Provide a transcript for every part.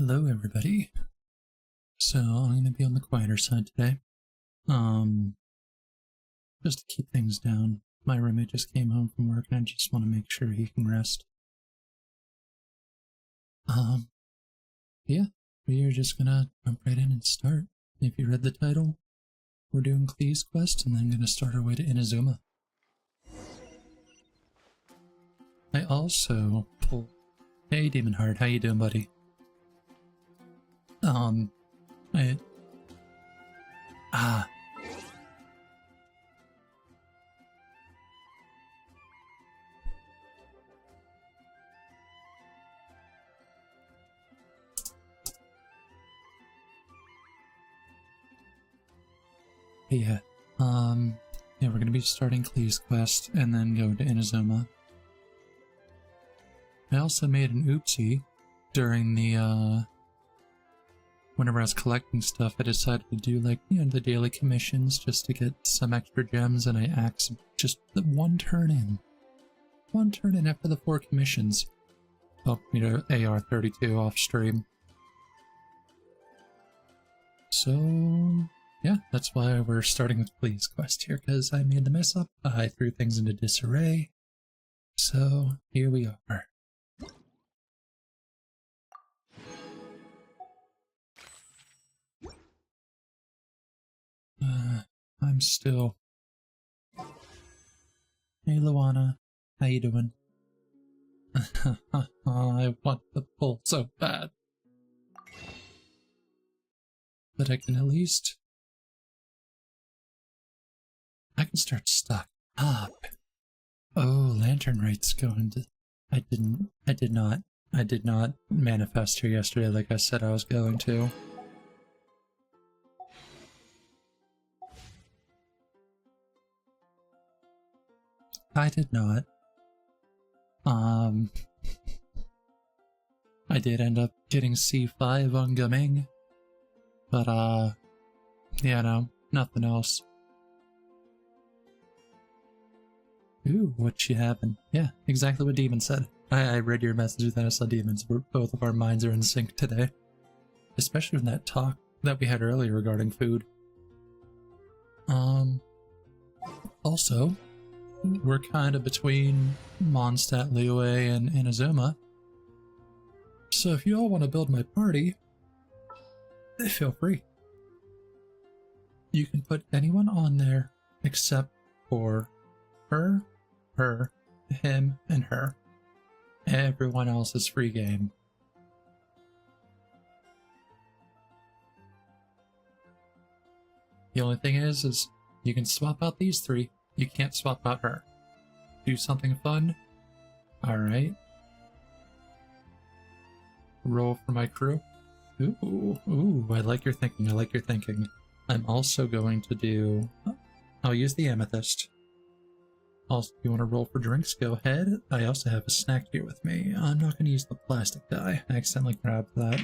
Hello everybody. So I'm going to be on the quieter side today. Just to keep things down. My roommate just came home from work and I just want to make sure he can rest. Yeah, we are just gonna jump right in and start. If you read the title, we're doing Klee's quest and then gonna start our way to Inazuma. I also pulled... Hey Demon Heart, how you doing, buddy? Yeah, we're gonna be starting Klee's quest and then go to Inazuma. I also made an oopsie during the, whenever I was collecting stuff. I decided to do, like, the daily commissions just to get some extra gems, and I axed just the one turn in. One turn in after the 4 commissions. Helped me to AR32 off stream. So... yeah, that's why we're starting with Klee's quest here, because I made the mess up. I threw things into disarray. So, here we are. I'm still... Hey Luana, how you doing? I want the pull so bad. But I can at least... I can start stock up. Oh, lantern rate's going to... I did not manifest here yesterday like I said I was going to. I did not. I did end up getting C5 on Gumming. But, yeah, no, nothing else. Ooh, what you having? Yeah, exactly what Demon said. I read your message and then I saw Demons. Both of our minds are in sync today. Especially in that talk that we had earlier regarding food. Also, we're kind of between Mondstadt, Liyue, and Inazuma. So if you all want to build my party, feel free. You can put anyone on there except for her, him, and her. Everyone else is free game. The only thing is you can swap out these 3. You can't swap out her. Do something fun? Alright. Roll for my crew. Ooh, I like your thinking, I like your thinking. I'm also going to do... I'll use the amethyst. Also, if you want to roll for drinks, go ahead. I also have a snack here with me. I'm not going to use the plastic die. I accidentally grabbed that.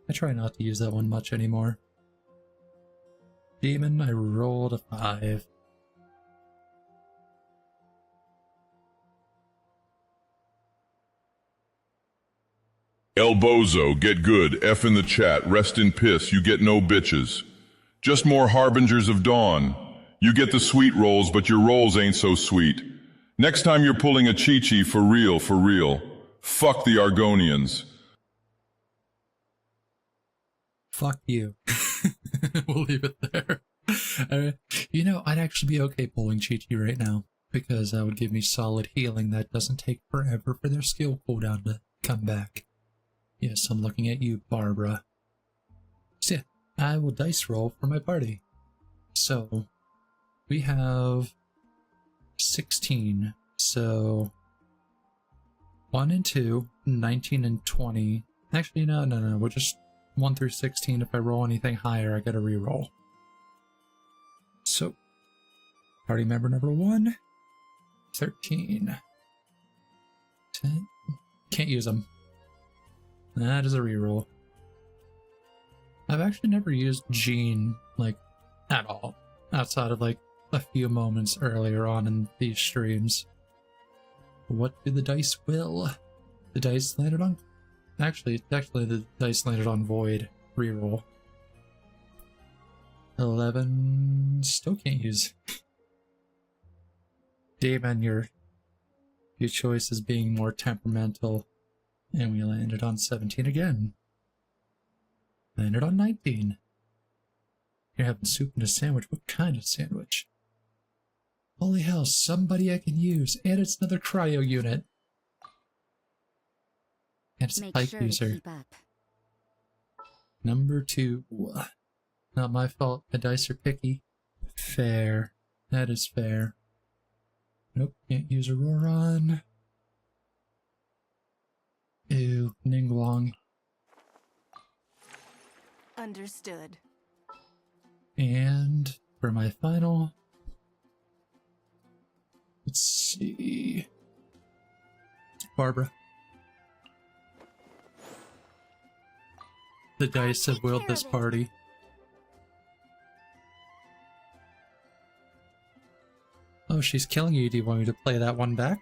I try not to use that one much anymore. Demon, I rolled a 5. El Bozo, get good, F in the chat, rest in piss, you get no bitches. Just more harbingers of dawn. You get the sweet rolls, but your rolls ain't so sweet. Next time you're pulling a Chi-Chi, for real, for real. Fuck the Argonians. Fuck you. We'll leave it there. You know, I'd actually be okay pulling Chi-Chi right now, because that would give me solid healing that doesn't take forever for their skill cooldown to come back. Yes, I'm looking at you, Barbara. So yeah, I will dice roll for my party. So, we have 16. So, 1 and 2, 19 and 20. Actually, no. We're just 1 through 16. If I roll anything higher, I get a reroll. So, party member number 1, 13. 10. Can't use them. That is a reroll. I've actually never used Jean, like, at all. Outside of, like, a few moments earlier on in these streams. What do the dice will? The dice landed on Actually, the dice landed on void. Reroll. 11. Still can't use. Damon, your choice is being more temperamental. And we landed on 17 again. Landed on 19. You're having soup and a sandwich. What kind of sandwich? Holy hell, somebody I can use. And it's another cryo unit. And it's a pipe user. Number 2. Not my fault. The dice are picky. Fair. That is fair. Nope, can't use Auroron. Ew, Ningguang. Understood. And for my final, let's see, Barbara. The dice have willed this party. Oh, she's killing you. Do you want me to play that one back?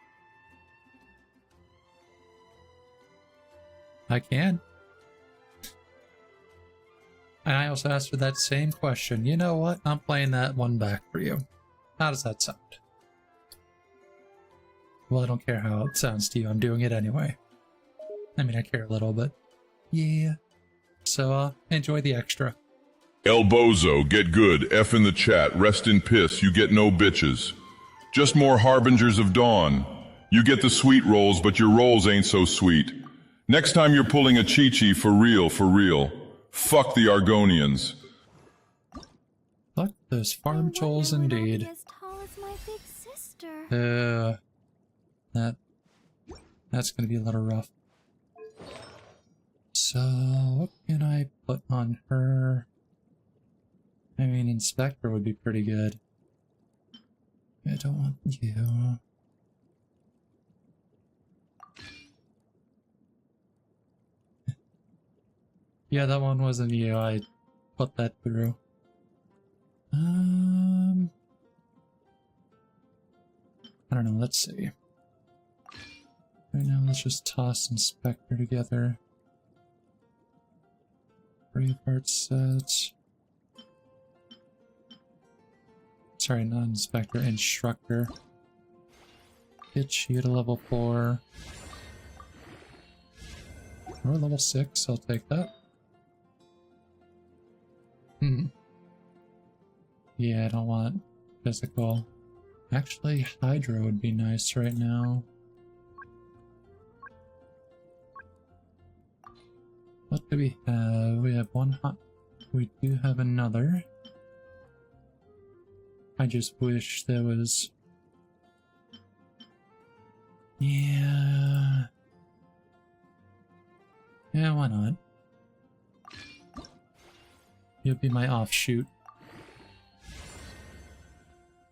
I can. And I also asked her that same question. You know what? I'm playing that one back for you. How does that sound? Well, I don't care how it sounds to you. I'm doing it anyway. I mean, I care a little, but yeah. So, enjoy the extra. El Bozo, get good. F in the chat. Rest in piss. You get no bitches. Just more harbingers of dawn. You get the sweet rolls, but your rolls ain't so sweet. Next time you're pulling a Chi-Chi for real, for real. Fuck the Argonians. Fuck those farm trolls indeed. As tall as my big sister. That's gonna be a little rough. So, what can I put on her? I mean, Inspector would be pretty good. I don't want you. Yeah, that one wasn't you. I put that through. I don't know. Let's see. Right now, let's just toss Inspector together. Braveheart sets. Sorry, not Inspector, Instructor. Get you to level 4. Or level 6, I'll take that. Yeah, I don't want physical. Actually, Hydra would be nice right now. What do we have? We have one hot. We do have another. I just wish there was... Yeah... Yeah, why not? You'll be my offshoot.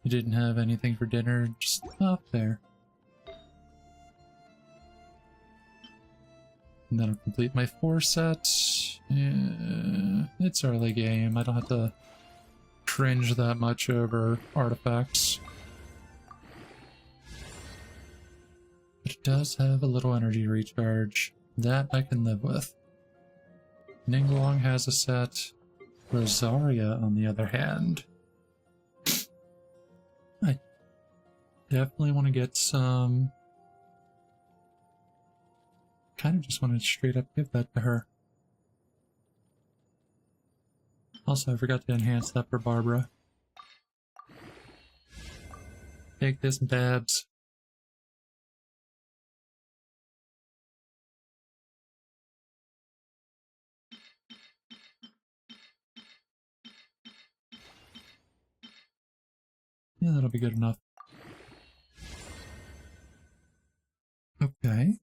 You didn't have anything for dinner, just up there. And that'll complete my 4 sets. Yeah, it's early game. I don't have to cringe that much over artifacts. But it does have a little energy recharge. That I can live with. Ningguang has a set. Rosaria, on the other hand. I definitely want to get some... Kind of just want to straight up give that to her. Also, I forgot to enhance that for Barbara. Take this, Babs. Yeah, that'll be good enough. Okay.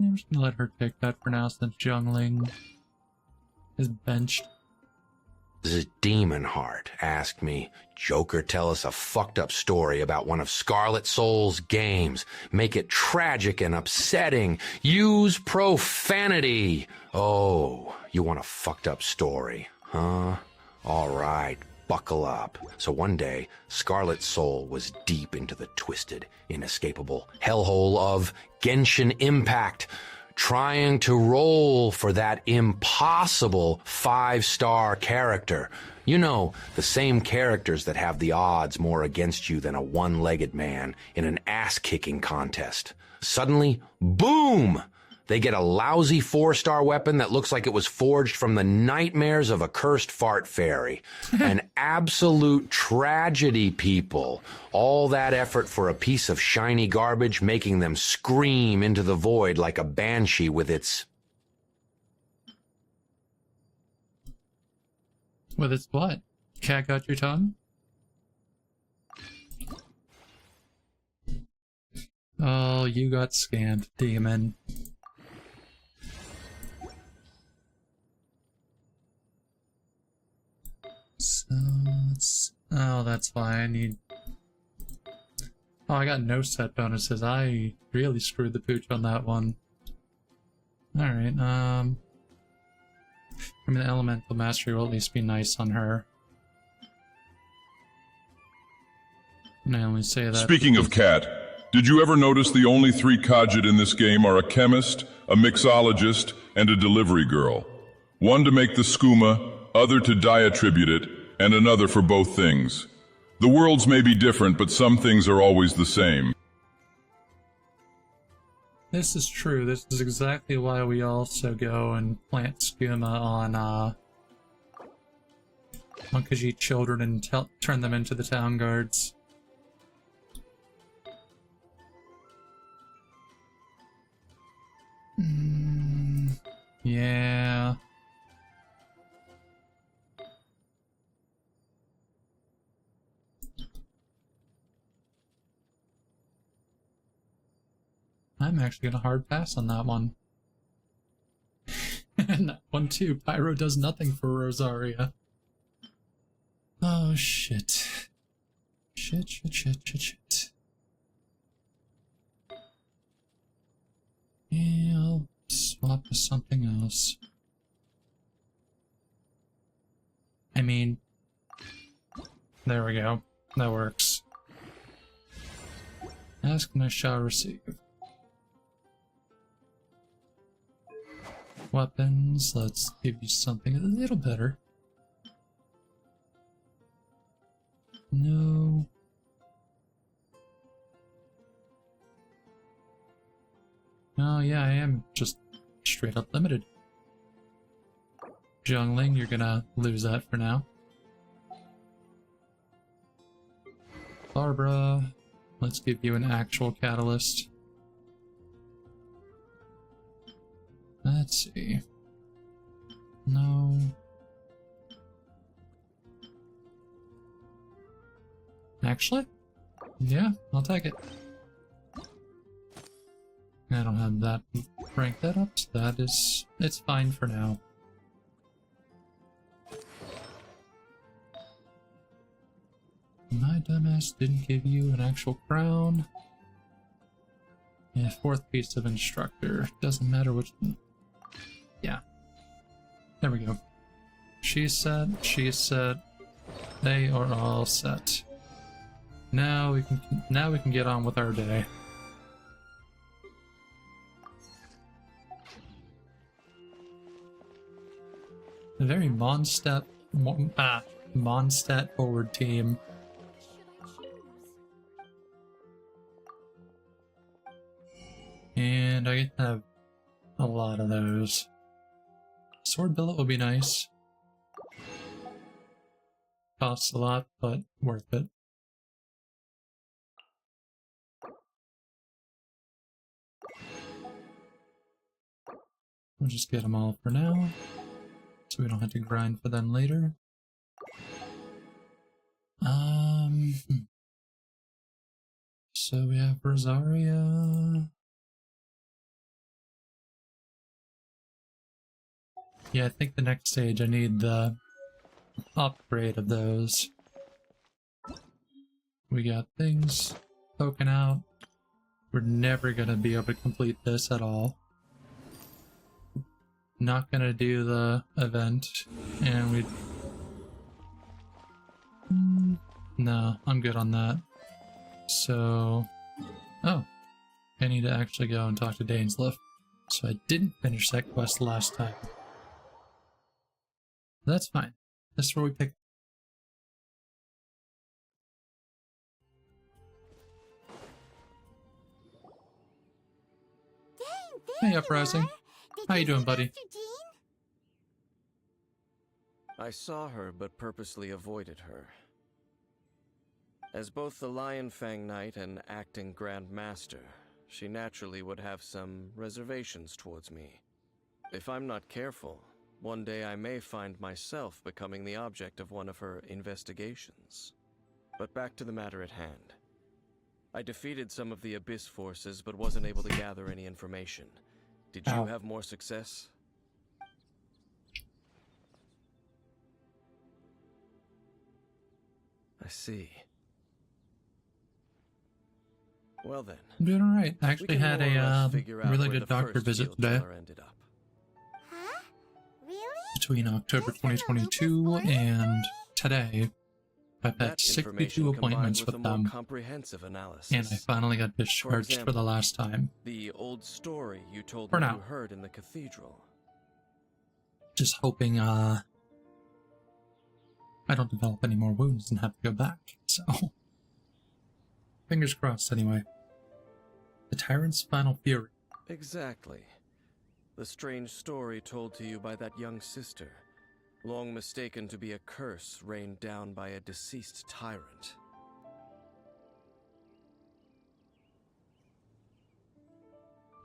I'm just gonna let her take that for now since Jungling is benched. This Demon Heart asked me, Joker, tell us a fucked up story about one of Scarlet Soul's games. Make it tragic and upsetting. Use profanity. Oh, you want a fucked up story, huh? All right, buckle up. So one day, Scarlet Soul was deep into the twisted, inescapable hellhole of Genshin Impact, trying to roll for that impossible 5-star character. You know, the same characters that have the odds more against you than a one-legged man in an ass-kicking contest. Suddenly, boom! They get a lousy 4-star weapon that looks like it was forged from the nightmares of a cursed fart fairy. An absolute tragedy, people. All that effort for a piece of shiny garbage, making them scream into the void like a banshee with its... With its what? Cat got your tongue? Oh, you got scammed, demon. So let's... Oh, that's why I need... Oh, I got no set bonuses. I really screwed the pooch on that one. Alright, I mean, the Elemental Mastery will at least be nice on her. And I only say that... Speaking of cat, did you ever notice the only 3 Khajiit in this game are a chemist, a mixologist, and a delivery girl? One to make the skooma, other to diatribute it, and another for both things. The worlds may be different, but some things are always the same. This is true. This is exactly why we also go and plant skooma on Khajiit children and turn them into the town guards. Yeah. I'm actually gonna hard pass on that one. And that one too. Pyro does nothing for Rosaria. Oh shit. Shit. Yeah, I'll swap to something else. I mean, there we go. That works. Ask and I shall receive. Weapons, let's give you something a little better. No. Oh yeah, I am just straight up limited. Zhongling, you're gonna lose that for now. Barbara, let's give you an actual catalyst. Let's see. No. Actually? Yeah, I'll take it. I don't have that rank that up, so that is... it's fine for now. My dumbass didn't give you an actual crown. Yeah, 4th piece of instructor. Doesn't matter which... Yeah. There we go. She's set, they are all set. Now we can get on with our day. A very Mondstadt forward team. And I have a lot of those. Sword billet would be nice. Costs a lot, but worth it. We'll just get them all for now, so we don't have to grind for them later. So we have Rosaria. Yeah, I think the next stage I need the upgrade of those. We got things poking out. We're never gonna be able to complete this at all. Not gonna do the event, and we... No, I'm good on that. So... Oh. I need to actually go and talk to Dainsleif. So I didn't finish that quest last time. That's fine. This is where we pick... Hey, Uprising. How you doing, buddy? I saw her, but purposely avoided her. As both the Lion Fang Knight and acting Grand Master, she naturally would have some reservations towards me. If I'm not careful, one day I may find myself becoming the object of one of her investigations. But back to the matter at hand. I defeated some of the Abyss forces, but wasn't able to gather any information. Did you have more success? I see. Well then. I'm doing alright. I actually had a really good doctor visit today. Huh? Really? Between October 2022 and today, I've had 62 appointments with them, comprehensive analysis. and I finally got discharged for the last time. The old story you told For me now. you heard in the cathedral. Just hoping, I don't develop any more wounds and have to go back, so... Fingers crossed, anyway. The Tyrant's Final Fury. Exactly. The strange story told to you by that young sister, long mistaken to be a curse rained down by a deceased tyrant.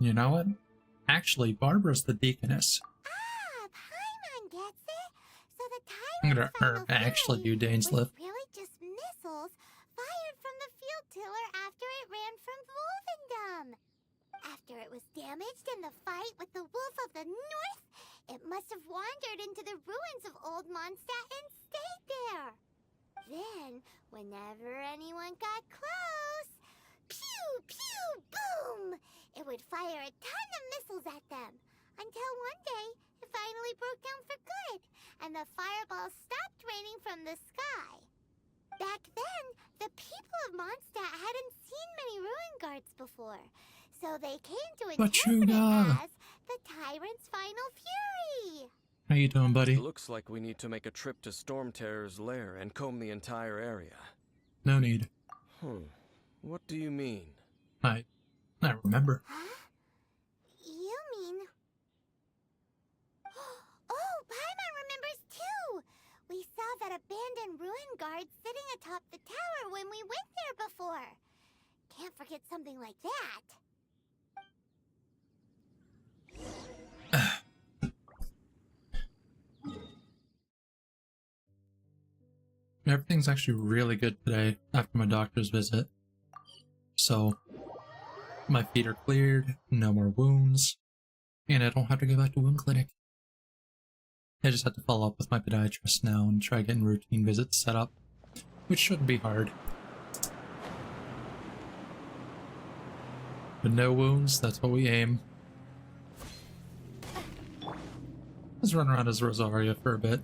You know what? Actually, Barbara's the deaconess. Ah, Paimon gets it. So the I'm tyrant's gonna final actually fury do Dainsleif. was really just missiles fired from the field tiller after it ran from Wolfendom. After it was damaged in the fight with the Wolf of the North, it must have wandered into the ruins of old Mondstadt and stayed there. Then, whenever anyone got close, pew, pew, boom! It would fire a ton of missiles at them, until one day it finally broke down for good, and the fireballs stopped raining from the sky. Back then, the people of Mondstadt hadn't seen many ruin guards before, so they came to interpret it as the Tyrant's Final Fury. How you doing, buddy? It looks like we need to make a trip to Storm Terror's lair and comb the entire area. No need. What do you mean? I remember. Huh? You mean... Oh, Paimon remembers too! We saw that abandoned ruin guard sitting atop the tower when we went there before. Can't forget something like that. Everything's actually really good today after my doctor's visit. So, my feet are cleared, no more wounds, and I don't have to go back to wound clinic. I just have to follow up with my podiatrist now and try getting routine visits set up, which shouldn't be hard. But no wounds, that's what we aim. Let's run around as Rosaria for a bit.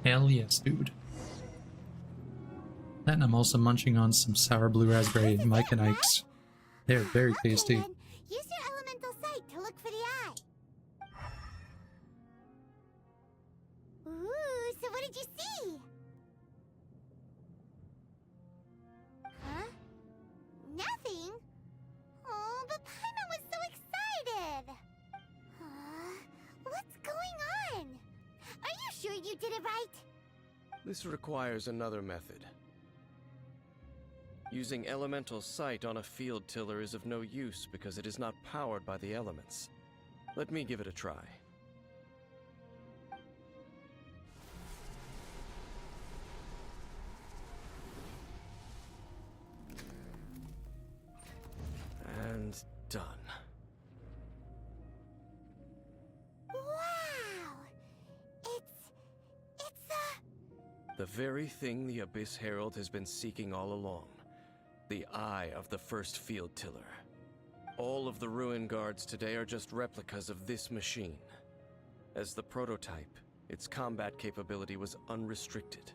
Hell yes, dude. That and I'm also munching on some sour blue raspberry Mike and Ike's. They're very tasty. Then, use your elemental sight to look for the eye. Ooh, so what did you see? Huh? Nothing? Oh, but Paimon was so excited. What's going on? Are you sure you did it right? This requires another method. Using elemental sight on a field tiller is of no use because it is not powered by the elements. Let me give it a try. And done. The very thing the Abyss Herald has been seeking all along. The eye of the first field tiller. All of the ruin guards today are just replicas of this machine. As the prototype, its combat capability was unrestricted.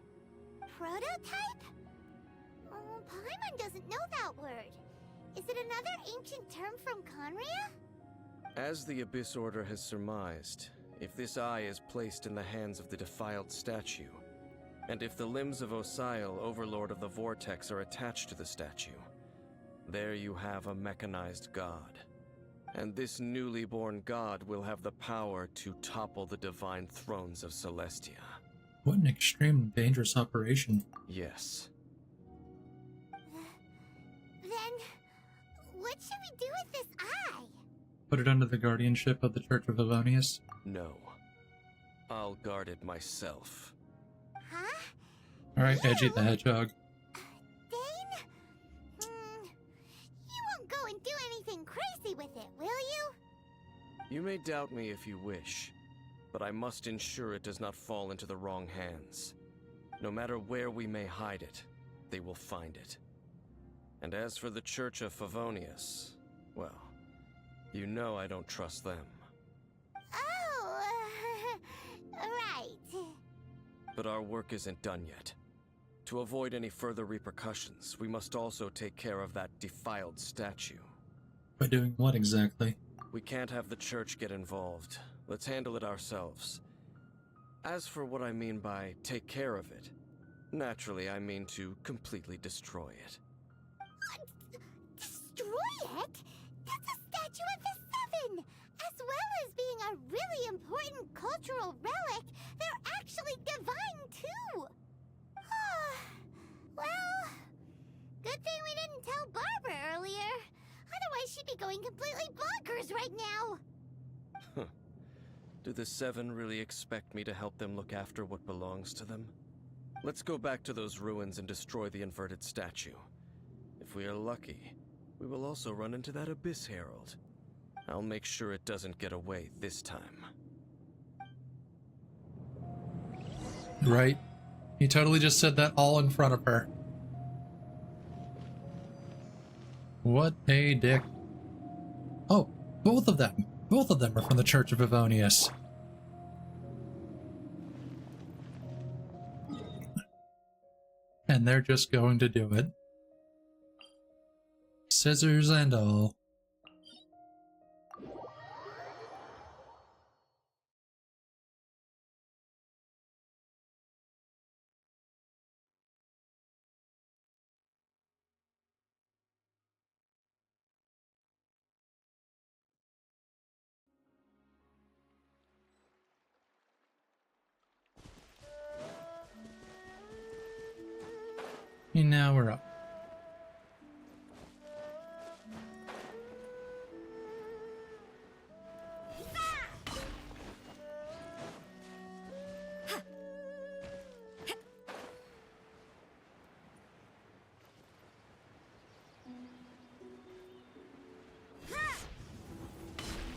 Prototype? Oh, Paimon doesn't know that word. Is it another ancient term from Conria? As the Abyss Order has surmised, if this eye is placed in the hands of the defiled statue, and if the limbs of Osial, Overlord of the Vortex, are attached to the statue, there you have a mechanized god. And this newly born god will have the power to topple the divine thrones of Celestia. What an extreme dangerous operation. Yes. Then, what should we do with this eye? Put it under the guardianship of the Church of Avonius. No. I'll guard it myself. Huh? Alright, Edgy the Hedgehog. Dane? You won't go and do anything crazy with it, will you? You may doubt me if you wish, but I must ensure it does not fall into the wrong hands. No matter where we may hide it, they will find it. And as for the Church of Favonius, well, you know I don't trust them. Oh, right. But our work isn't done yet. To avoid any further repercussions, we must also take care of that defiled statue. By doing what exactly? We can't have the church get involved. Let's handle it ourselves. As for what I mean by take care of it, naturally I mean to completely destroy it. Destroy it? That's a statue of the Seven! As well as being a really important cultural relic, they're actually divine too! Well, good thing we didn't tell Barbara earlier. Otherwise she'd be going completely bonkers right now! Do the Seven really expect me to help them look after what belongs to them? Let's go back to those ruins and destroy the inverted statue. If we are lucky, we will also run into that Abyss Herald. I'll make sure it doesn't get away this time. Right. He totally just said that all in front of her. What a dick. Oh, both of them. Both of them are from the Church of Avonius. And they're just going to do it. Scissors and all. And now we're up.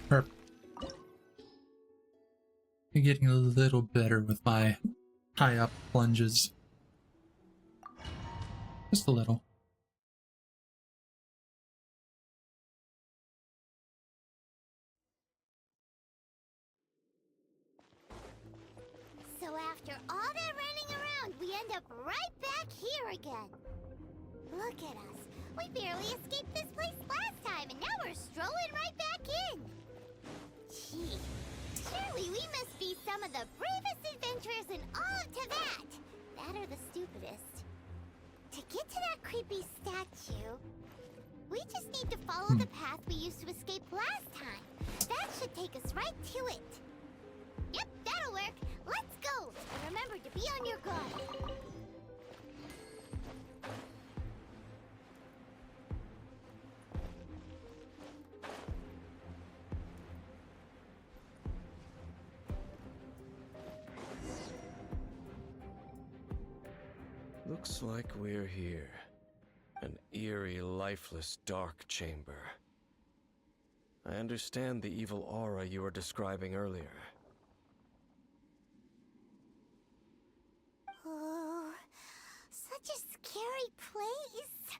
Herp. You're getting a little better with my high up plunges. Just a little. So after all that running around, we end up right back here again. Look at us. We barely escaped this place last time, and now we're strolling right back in. Gee, surely we must be some of the bravest adventurers in all of Teyvat. That are the stupidest. To get to that creepy statue, we just need to follow the path we used to escape last time. That should take us right to it. Yep, that'll work. Let's go. And remember to be on your guard. Looks like we're here. An eerie, lifeless, dark chamber. I understand the evil aura you were describing earlier. Oh, such a scary place.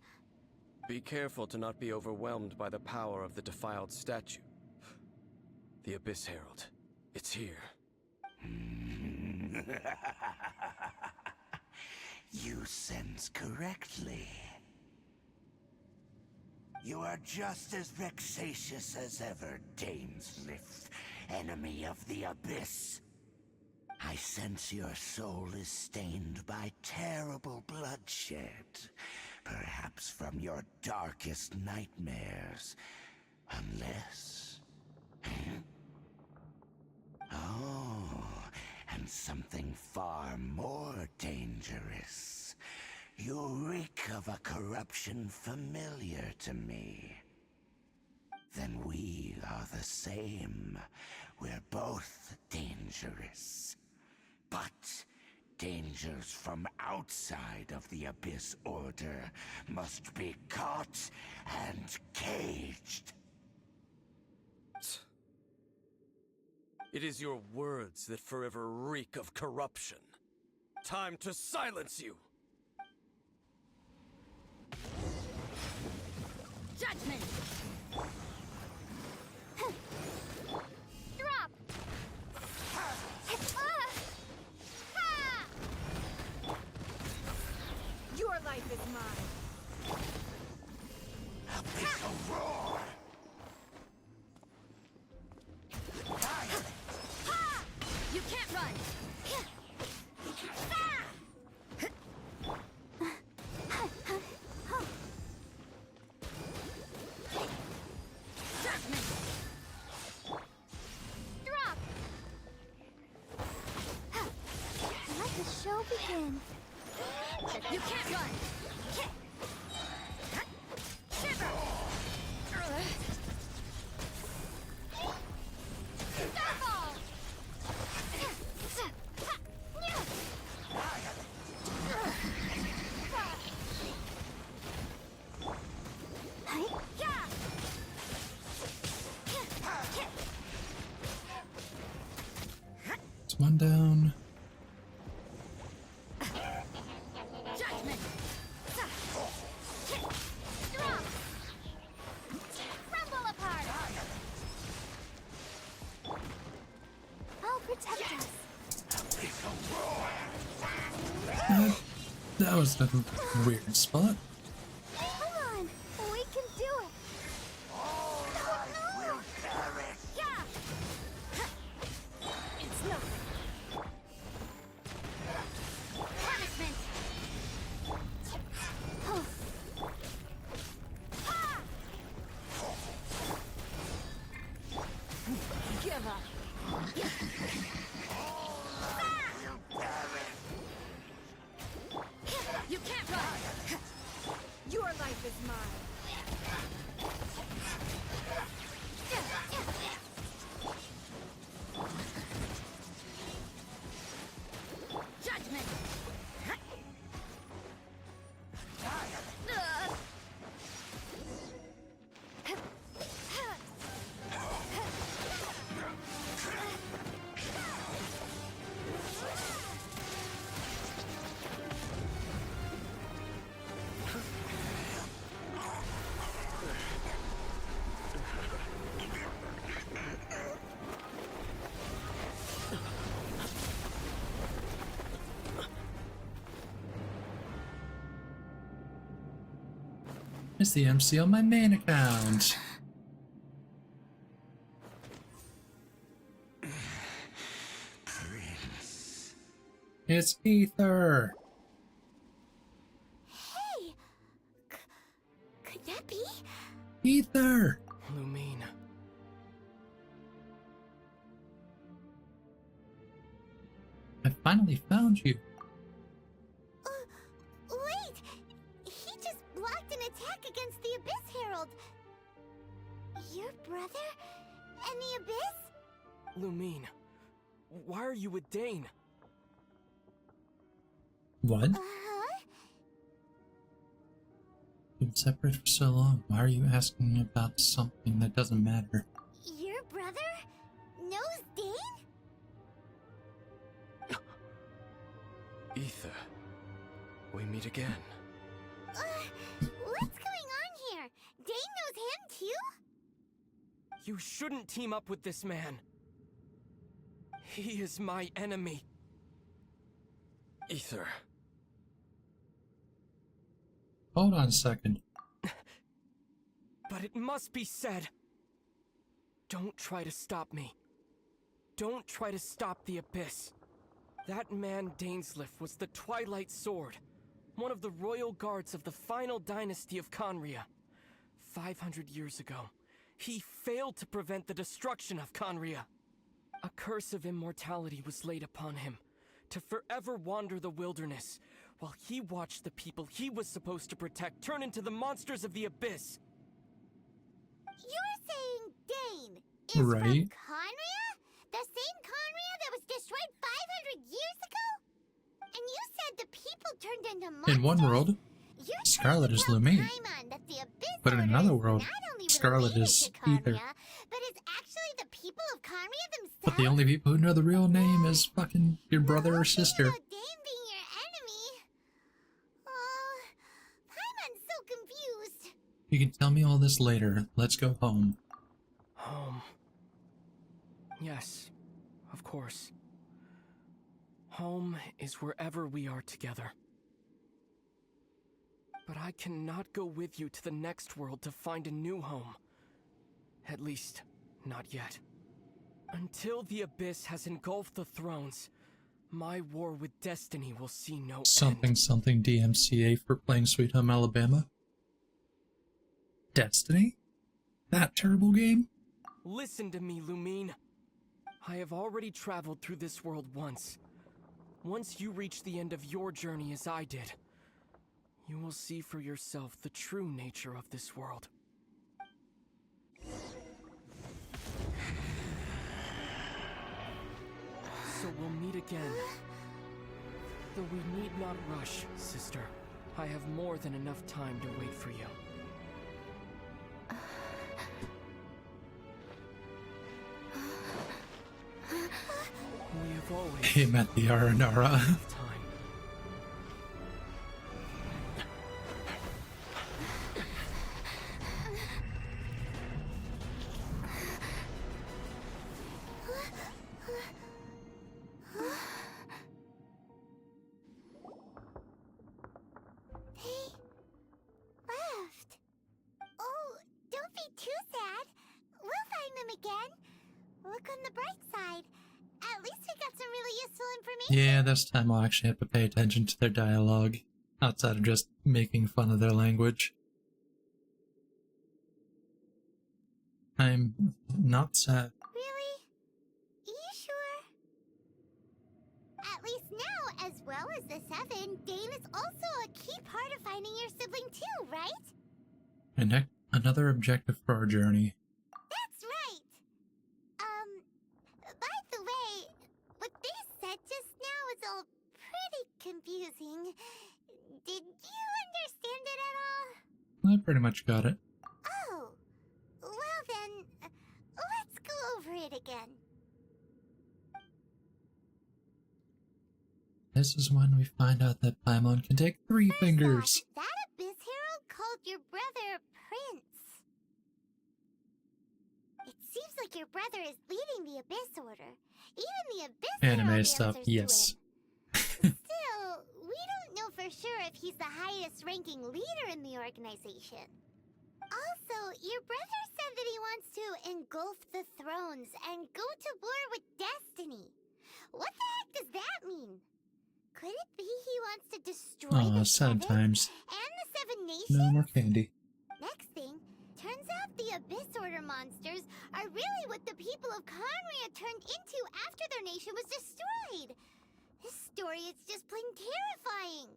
Be careful to not be overwhelmed by the power of the defiled statue. The Abyss Herald. It's here. You sense correctly. You are just as vexatious as ever, Dainsleif, enemy of the Abyss. I sense your soul is stained by terrible bloodshed, perhaps from your darkest nightmares, unless... Oh, and something far more dangerous. You reek of a corruption familiar to me. Then we are the same. We're both dangerous. But dangers from outside of the Abyss Order must be caught and caged. It is your words that forever reek of corruption. Time to silence you! Judgment! Drop! Your life is mine. Abyssal roar! You can't run! Judgment! Drop! Let the show begin. You can't run! Shiver! Starfall! It's one down. Judgment! Drop! Crumble apart! I'll protect us. That was a weird spot. Come on, we can do it. Will perish! Yeah! It's nothing. Punishment! Oh. Ah! Give up. You can't run! Your life is mine. Judgment! It's the MC on my main account. Prince. It's Ether. Hey! Could that be? Ether. Lumine. I finally found you. Wait! He just blocked an attack against the Abyss Herald. Your brother? And the Abyss? Lumine. Why are you with Dane? What? Uh-huh. You've been separated for so long. Why are you asking me about something that doesn't matter? Your brother knows Dane? Ether. We meet again. What's going on here? Dane knows him too? You shouldn't team up with this man. He is my enemy. Ether. Hold on a second. But it must be said. Don't try to stop me. Don't try to stop the Abyss. That man Dainsleif was the Twilight Sword, one of the royal guards of the final dynasty of Conria. 500 years ago, he failed to prevent the destruction of Conria. A curse of immortality was laid upon him, to forever wander the wilderness, while he watched the people he was supposed to protect turn into the monsters of the Abyss. You're saying Dane is Right. from Conria? The same Conria that was destroyed 500 years ago? And you said the people turned into monsters? In one world, You're Scarlett trying is to tell Lumine. Paimon that the Abyss But in Order another is world, not only Scarlett related is to Conria, Ether. but it's actually the people of Conria themselves? But the only people who know the real name is fucking your brother or sister. About Dane being your enemy. Oh, Paimon's so confused. You can tell me all this later. Let's go home. Home. Yes, of course. Home is wherever we are together. But I cannot go with you to the next world to find a new home. At least, not yet. Until the Abyss has engulfed the thrones, my war with destiny will see no Something end. something DMCA for playing Sweet Home Alabama. Destiny? That terrible game? Listen to me, Lumine. I have already traveled through this world once. Once you reach the end of your journey as I did, you will see for yourself the true nature of this world. So we'll meet again. Though we need not rush, sister. I have more than enough time to wait for you. We have always Him at the Aranara. time. They left. Oh, don't be too sad. We'll find them again. Look on the bright side. At least we got some really useful information. Yeah, this time I'll actually have to pay attention to their dialogue, outside of just making fun of their language. I'm not sad. Really? You sure? At least now, as well as the Seven, Dane is also a key part of finding your sibling too, right? And another objective for our journey. That's right. By the way, what they said just now is all pretty confusing. Did you understand it at all? I pretty much got it. Oh, well then, let's go over it again. This is when we find out that Paimon can take 3 fingers. That Abyss Herald called your brother Prince. It seems like your brother is leading the Abyss Order. Even the Abyss Anime Herald stuff, answers to yes. him. Still, we don't know for sure if he's the highest ranking leader in the organization. Also, your brother said that he wants to engulf the thrones and go to war with destiny. What the heck does that mean? Could it be he wants to destroy Aw, the sad Seven times. and the Seven Nations? No more candy. Next thing, turns out the Abyss Order monsters are really what the people of Conria turned into after their nation was destroyed. This story is just plain terrifying.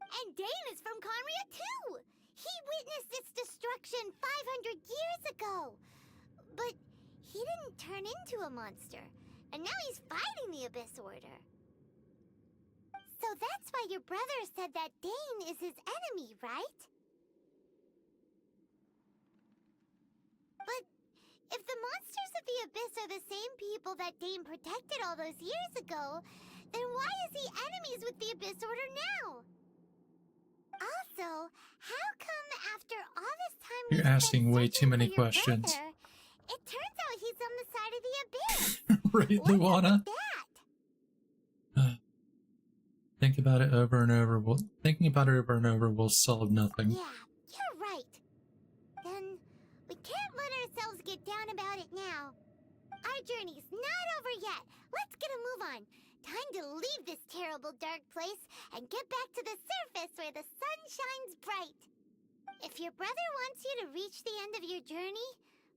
And Dane is from Conria too. He witnessed its destruction 500 years ago. But he didn't turn into a monster. And now he's fighting the Abyss Order. So that's why your brother said that Dane is his enemy, right? But if the monsters of the Abyss are the same people that Dane protected all those years ago, then why is he enemies with the Abyss Order now? You're He's been asking way too searching many for your questions. brother. It turns out he's on the side of the abyss. Right, What's up Luana? with that? Think about it over and over. Thinking about it over and over will solve nothing. Yeah, you're right. Then we can't let ourselves get down about it now. Our journey's not over yet. Let's get a move on. Time to leave this terrible dark place and get back to the surface where the sun shines bright. If your brother wants you to reach the end of your journey,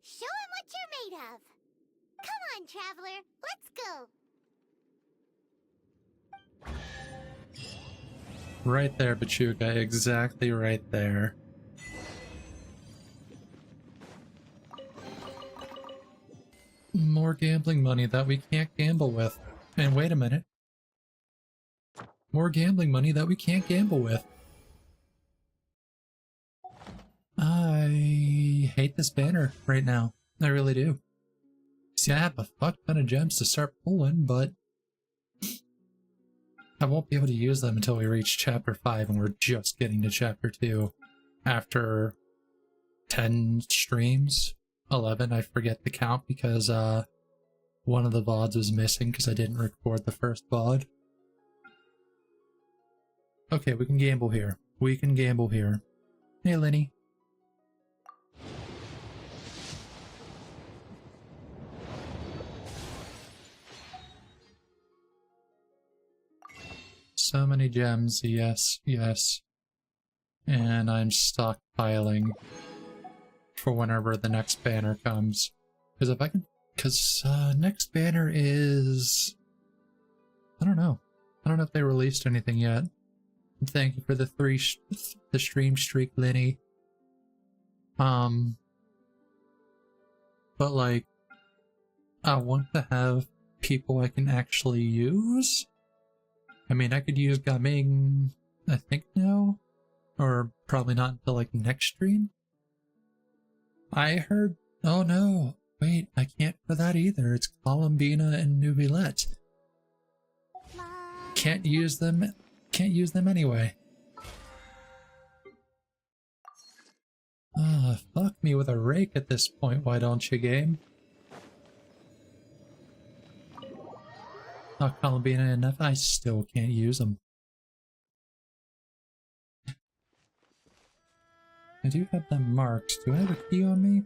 show him what you're made of. Come on, traveler, let's go. Right there, Bachuga. Exactly right there. More gambling money that we can't gamble with. And wait a minute. More gambling money that we can't gamble with. I hate this banner right now. I really do. See, I have a fuck ton of gems to start pulling, but I won't be able to use them until we reach Chapter 5, and we're just getting to Chapter 2. After 10 streams? 11, I forget the count because one of the VODs was missing because I didn't record the first VOD. Okay, we can gamble here. We can gamble here. Hey, Lenny. So many gems, yes, yes. And I'm stockpiling for whenever the next banner comes. Because if I can... Because next banner is... I don't know. I don't know if they released anything yet. Thank you for the the stream streak, Lenny. But like, I want to have people I can actually use. I mean, I could use Gaming, I think now, or probably not until like next stream. I heard, oh no, wait, I can't for that either. It's Columbina and Nubilette. Can't use them anyway. Ah, fuck me with a rake at this point, why don't you, game? Not Columbina enough, I still can't use them. I do have them marked. Do I have a key on me?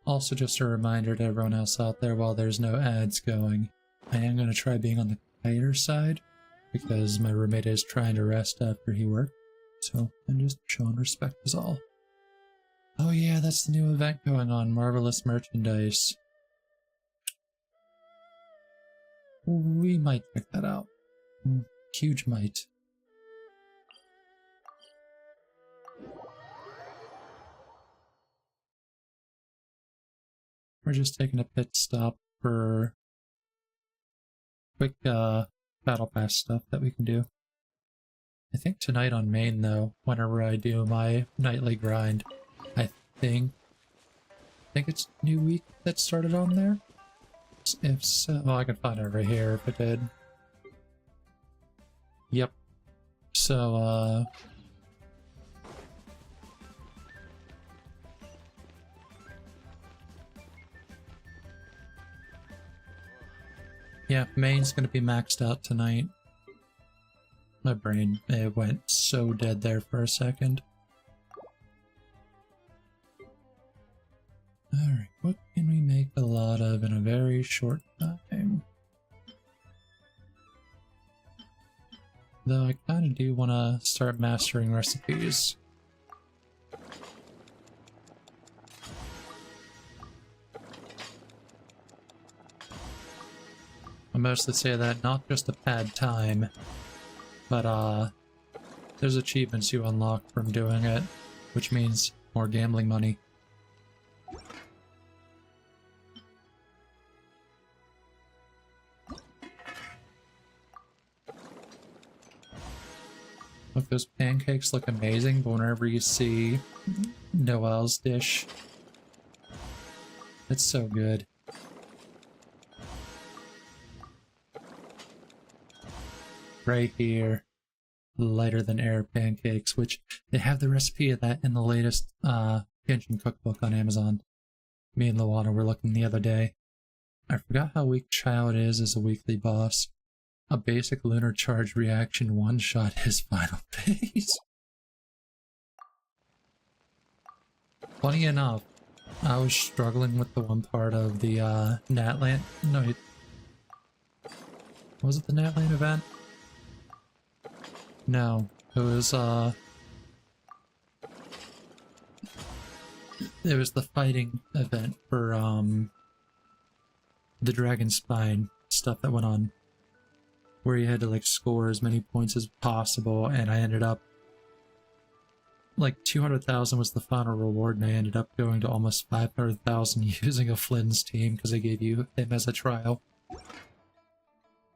Also, just a reminder to everyone else out there, while there's no ads going, I am going to try being on the quieter side, because my roommate is trying to rest after he worked, so I'm just showing respect is all. Oh yeah, that's the new event going on, Marvelous Merchandise. We might check that out. Huge might. We're just taking a pit stop for quick battle pass stuff that we can do. I think tonight on main though, whenever I do my nightly grind, I think it's New Week that started on there. If so, well, I can find it right here if it did. Yep. So, yeah, main's gonna be maxed out tonight. My brain, it went so dead there for a second. Alright, what can we make a lot of in a very short time? Though I kind of do want to start mastering recipes. I mostly say that not just to pad time, but there's achievements you unlock from doing it, which means more gambling money. Look, those pancakes look amazing, but whenever you see Noel's dish, it's so good. Right here. lighter than air pancakes, which they have the recipe of that in the latest Genshin cookbook on Amazon. Me and Luana were looking the other day. I forgot how weak Child is as a weekly boss. A basic lunar charge reaction one-shot his final phase. Funny enough, I was struggling with the one part of the Natlan. No, was it the Natlan event? No, it was the fighting event for the Dragon Spine stuff that went on, where you had to like score as many points as possible, and I ended up like 200,000 was the final reward, and I ended up going to almost 500,000 using a Flynn's team because I gave you him as a trial.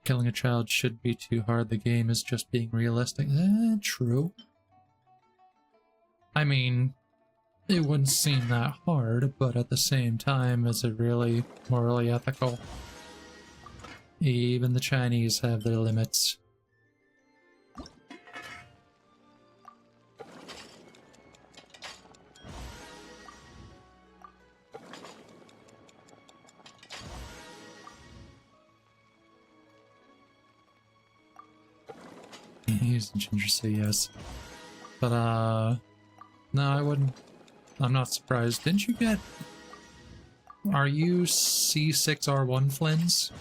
Killing a child shouldn't be too hard, the game is just being realistic. True. I mean, it wouldn't seem that hard, but at the same time, is it really morally ethical? Even the Chinese have their limits. He's a ginger, so yes. But, no, I wouldn't. I'm not surprised. Didn't you get... Are you C6R1 Flynn's?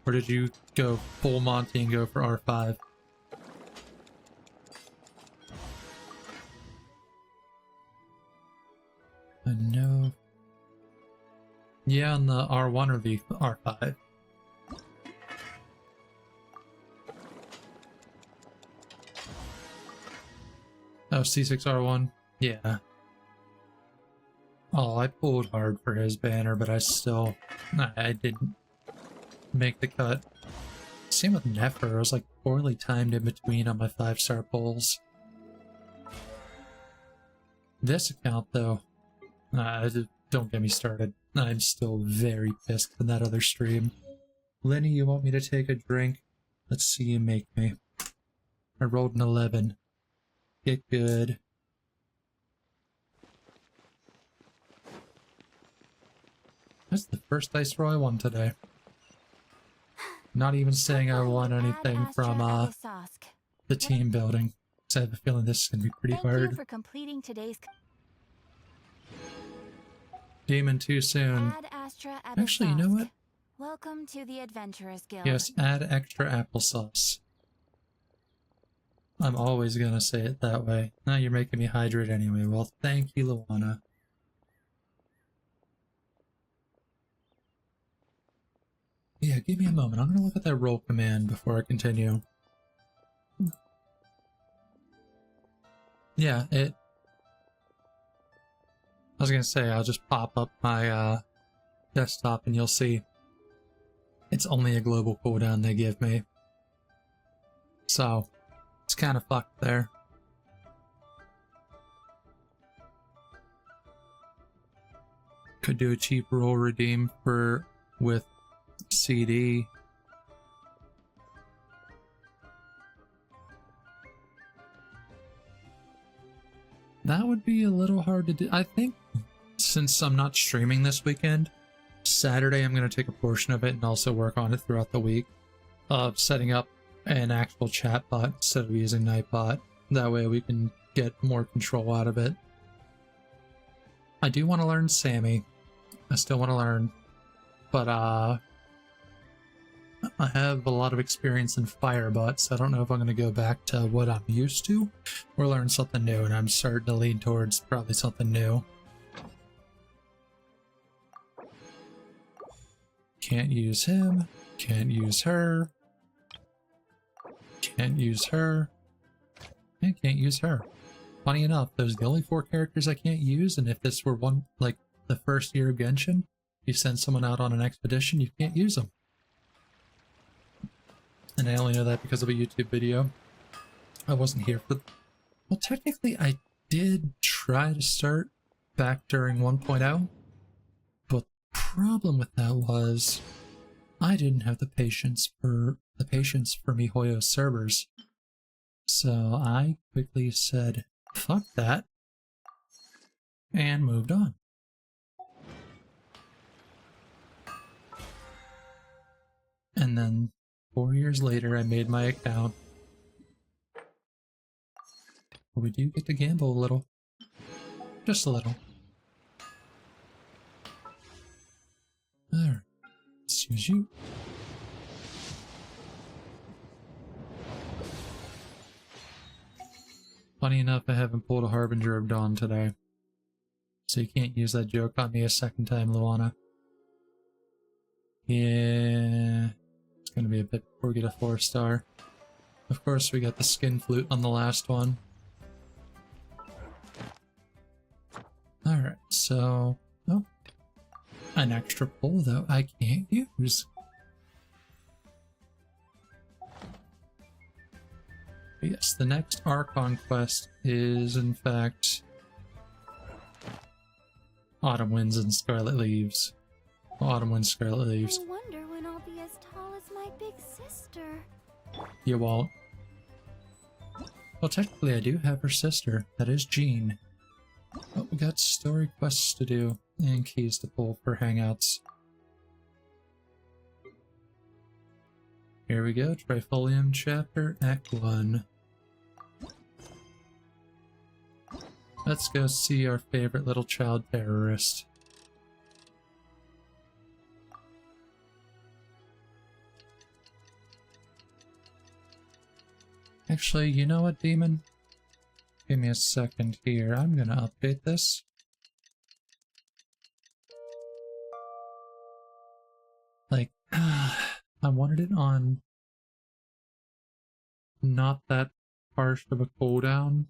Or did you go full Monty and go for R5? I know. Yeah, on the R1 or the R5? Oh, C6R1? Yeah. Oh, I pulled hard for his banner, but I didn't make the cut. Same with Nefer, I was like poorly timed in between on my 5-star pulls. This account, though, don't get me started. I'm still very pissed in that other stream. Lenny, you want me to take a drink? Let's see you make me. I rolled an 11. Get good. That's the first dice roll I won today. Not even saying I won anything from the team building. So I have a feeling this is gonna be pretty hard. Thank you for completing today's. Demon too soon. Actually, you know what? Welcome to the Adventurers Guild. Yes, add extra applesauce. I'm always gonna say it that way. Now you're making me hydrate anyway. Well, thank you, Luana. Yeah, give me a moment. I'm gonna look at that roll command before I continue. Yeah, I was gonna say, I'll just pop up my desktop and you'll see it's only a global cooldown they give me. So, it's kind of fucked there. Could do a cheap roll redeem with CD. That would be a little hard to do. I think since I'm not streaming this weekend, Saturday I'm going to take a portion of it and also work on it throughout the week of setting up an actual chat bot instead of using Nightbot. That way we can get more control out of it. I do want to learn Sammy. I still want to learn. But I have a lot of experience in Firebot, so I don't know if I'm going to go back to what I'm used to or learn something new, and I'm starting to lean towards probably something new. Can't use him. Can't use her. Can't use her. And can't use her. Funny enough, those are the only 4 characters I can't use, and if this were one, like, the first year of Genshin, you send someone out on an expedition, you can't use them. And I only know that because of a YouTube video. I wasn't here for... Well, technically, I did try to start back during 1.0, but the problem with that was I didn't have the patience for the patience for MiHoYo's servers. So I quickly said, fuck that, and moved on. And then 4 years later, I made my account. We do get to gamble a little. Just a little. Alright. Let's use you. Funny enough, I haven't pulled a Harbinger of Dawn today. So you can't use that joke on me a second time, Luana. Yeah. It's gonna be a bit before we get a 4-star. Of course, we got the skin flute on the last one. Alright, so... Oh. An extra pull, though, I can't use. But yes, the next Archon quest is, in fact... Autumn Winds and Scarlet Leaves. Autumn Winds, Scarlet Leaves. I wonder when I'll be as tall as my big sister. You won't. Well, technically I do have her sister. That is Jean. But we got story quests to do and keys to pull for hangouts. Here we go, Trifolium chapter, Act 1. Let's go see our favorite little child terrorist. Actually, you know what, Demon? Give me a second here. I'm gonna update this. Like, I wanted it on not that harsh of a cooldown.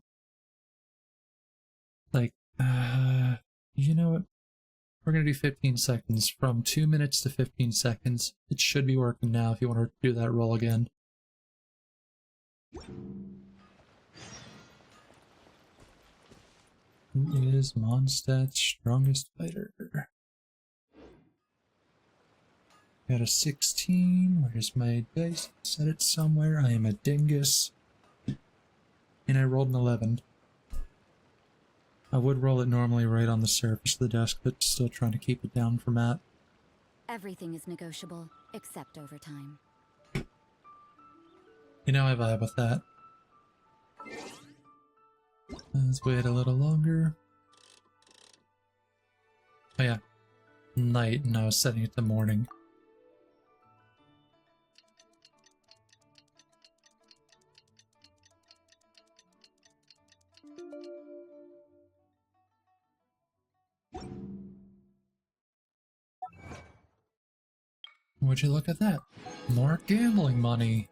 Like, you know what? We're gonna do 15 seconds. From 2 minutes to 15 seconds. It should be working now if you want to do that roll again. Who is Mondstadt's strongest fighter? Got a 16. Where's my dice? Set it somewhere. I am a dingus. And I rolled an 11. I would roll it normally right on the surface of the desk, but still trying to keep it down for Matt. Everything is negotiable, except overtime. You know, I vibe with that. Let's wait a little longer. Oh yeah, night, and I was setting it to morning. Would you look at that? More gambling money.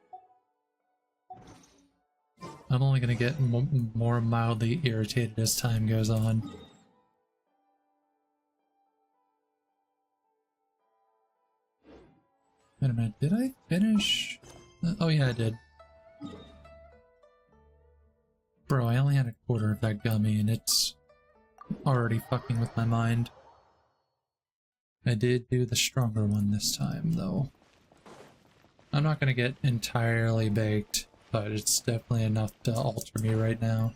I'm only gonna get more mildly irritated as time goes on. Wait a minute, did I finish? Oh yeah, I did. Bro, I only had a quarter of that gummy and it's already fucking with my mind. I did do the stronger one this time, though. I'm not gonna get entirely baked, but it's definitely enough to alter me right now.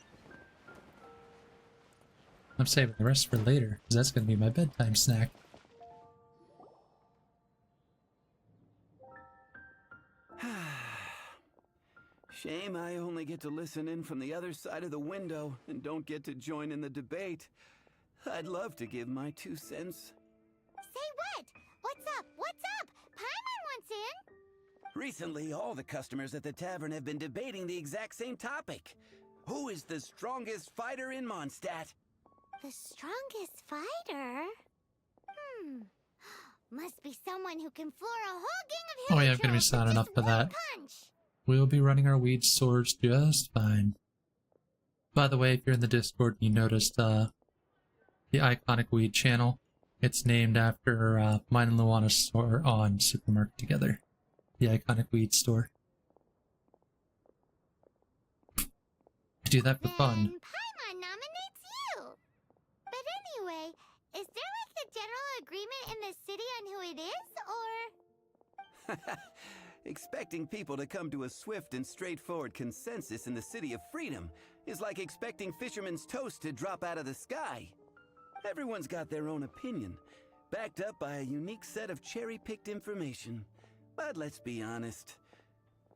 I'm saving the rest for later, because that's gonna be my bedtime snack. Shame I only get to listen in from the other side of the window and don't get to join in the debate. I'd love to give my 2 cents. Say what? What's up? What's up? Paimon wants in. Recently, all the customers at the tavern have been debating the exact same topic. Who is the strongest fighter in Mondstadt? The strongest fighter? Must be someone who can floor a whole gang of Oh yeah, I'm gonna be sad enough for that. punch. We'll be running our weed stores just fine. By the way, if you're in the Discord and you noticed the Iconic Weed channel, it's named after mine and Luana's store on Supermarket together. The Iconic Weed store. I do that for fun. Then Paimon nominates you. But anyway, is there like a general agreement in the city on who it is, or? Expecting people to come to a swift and straightforward consensus in the City of Freedom is like expecting fisherman's toast to drop out of the sky. Everyone's got their own opinion, backed up by a unique set of cherry-picked information. But let's be honest,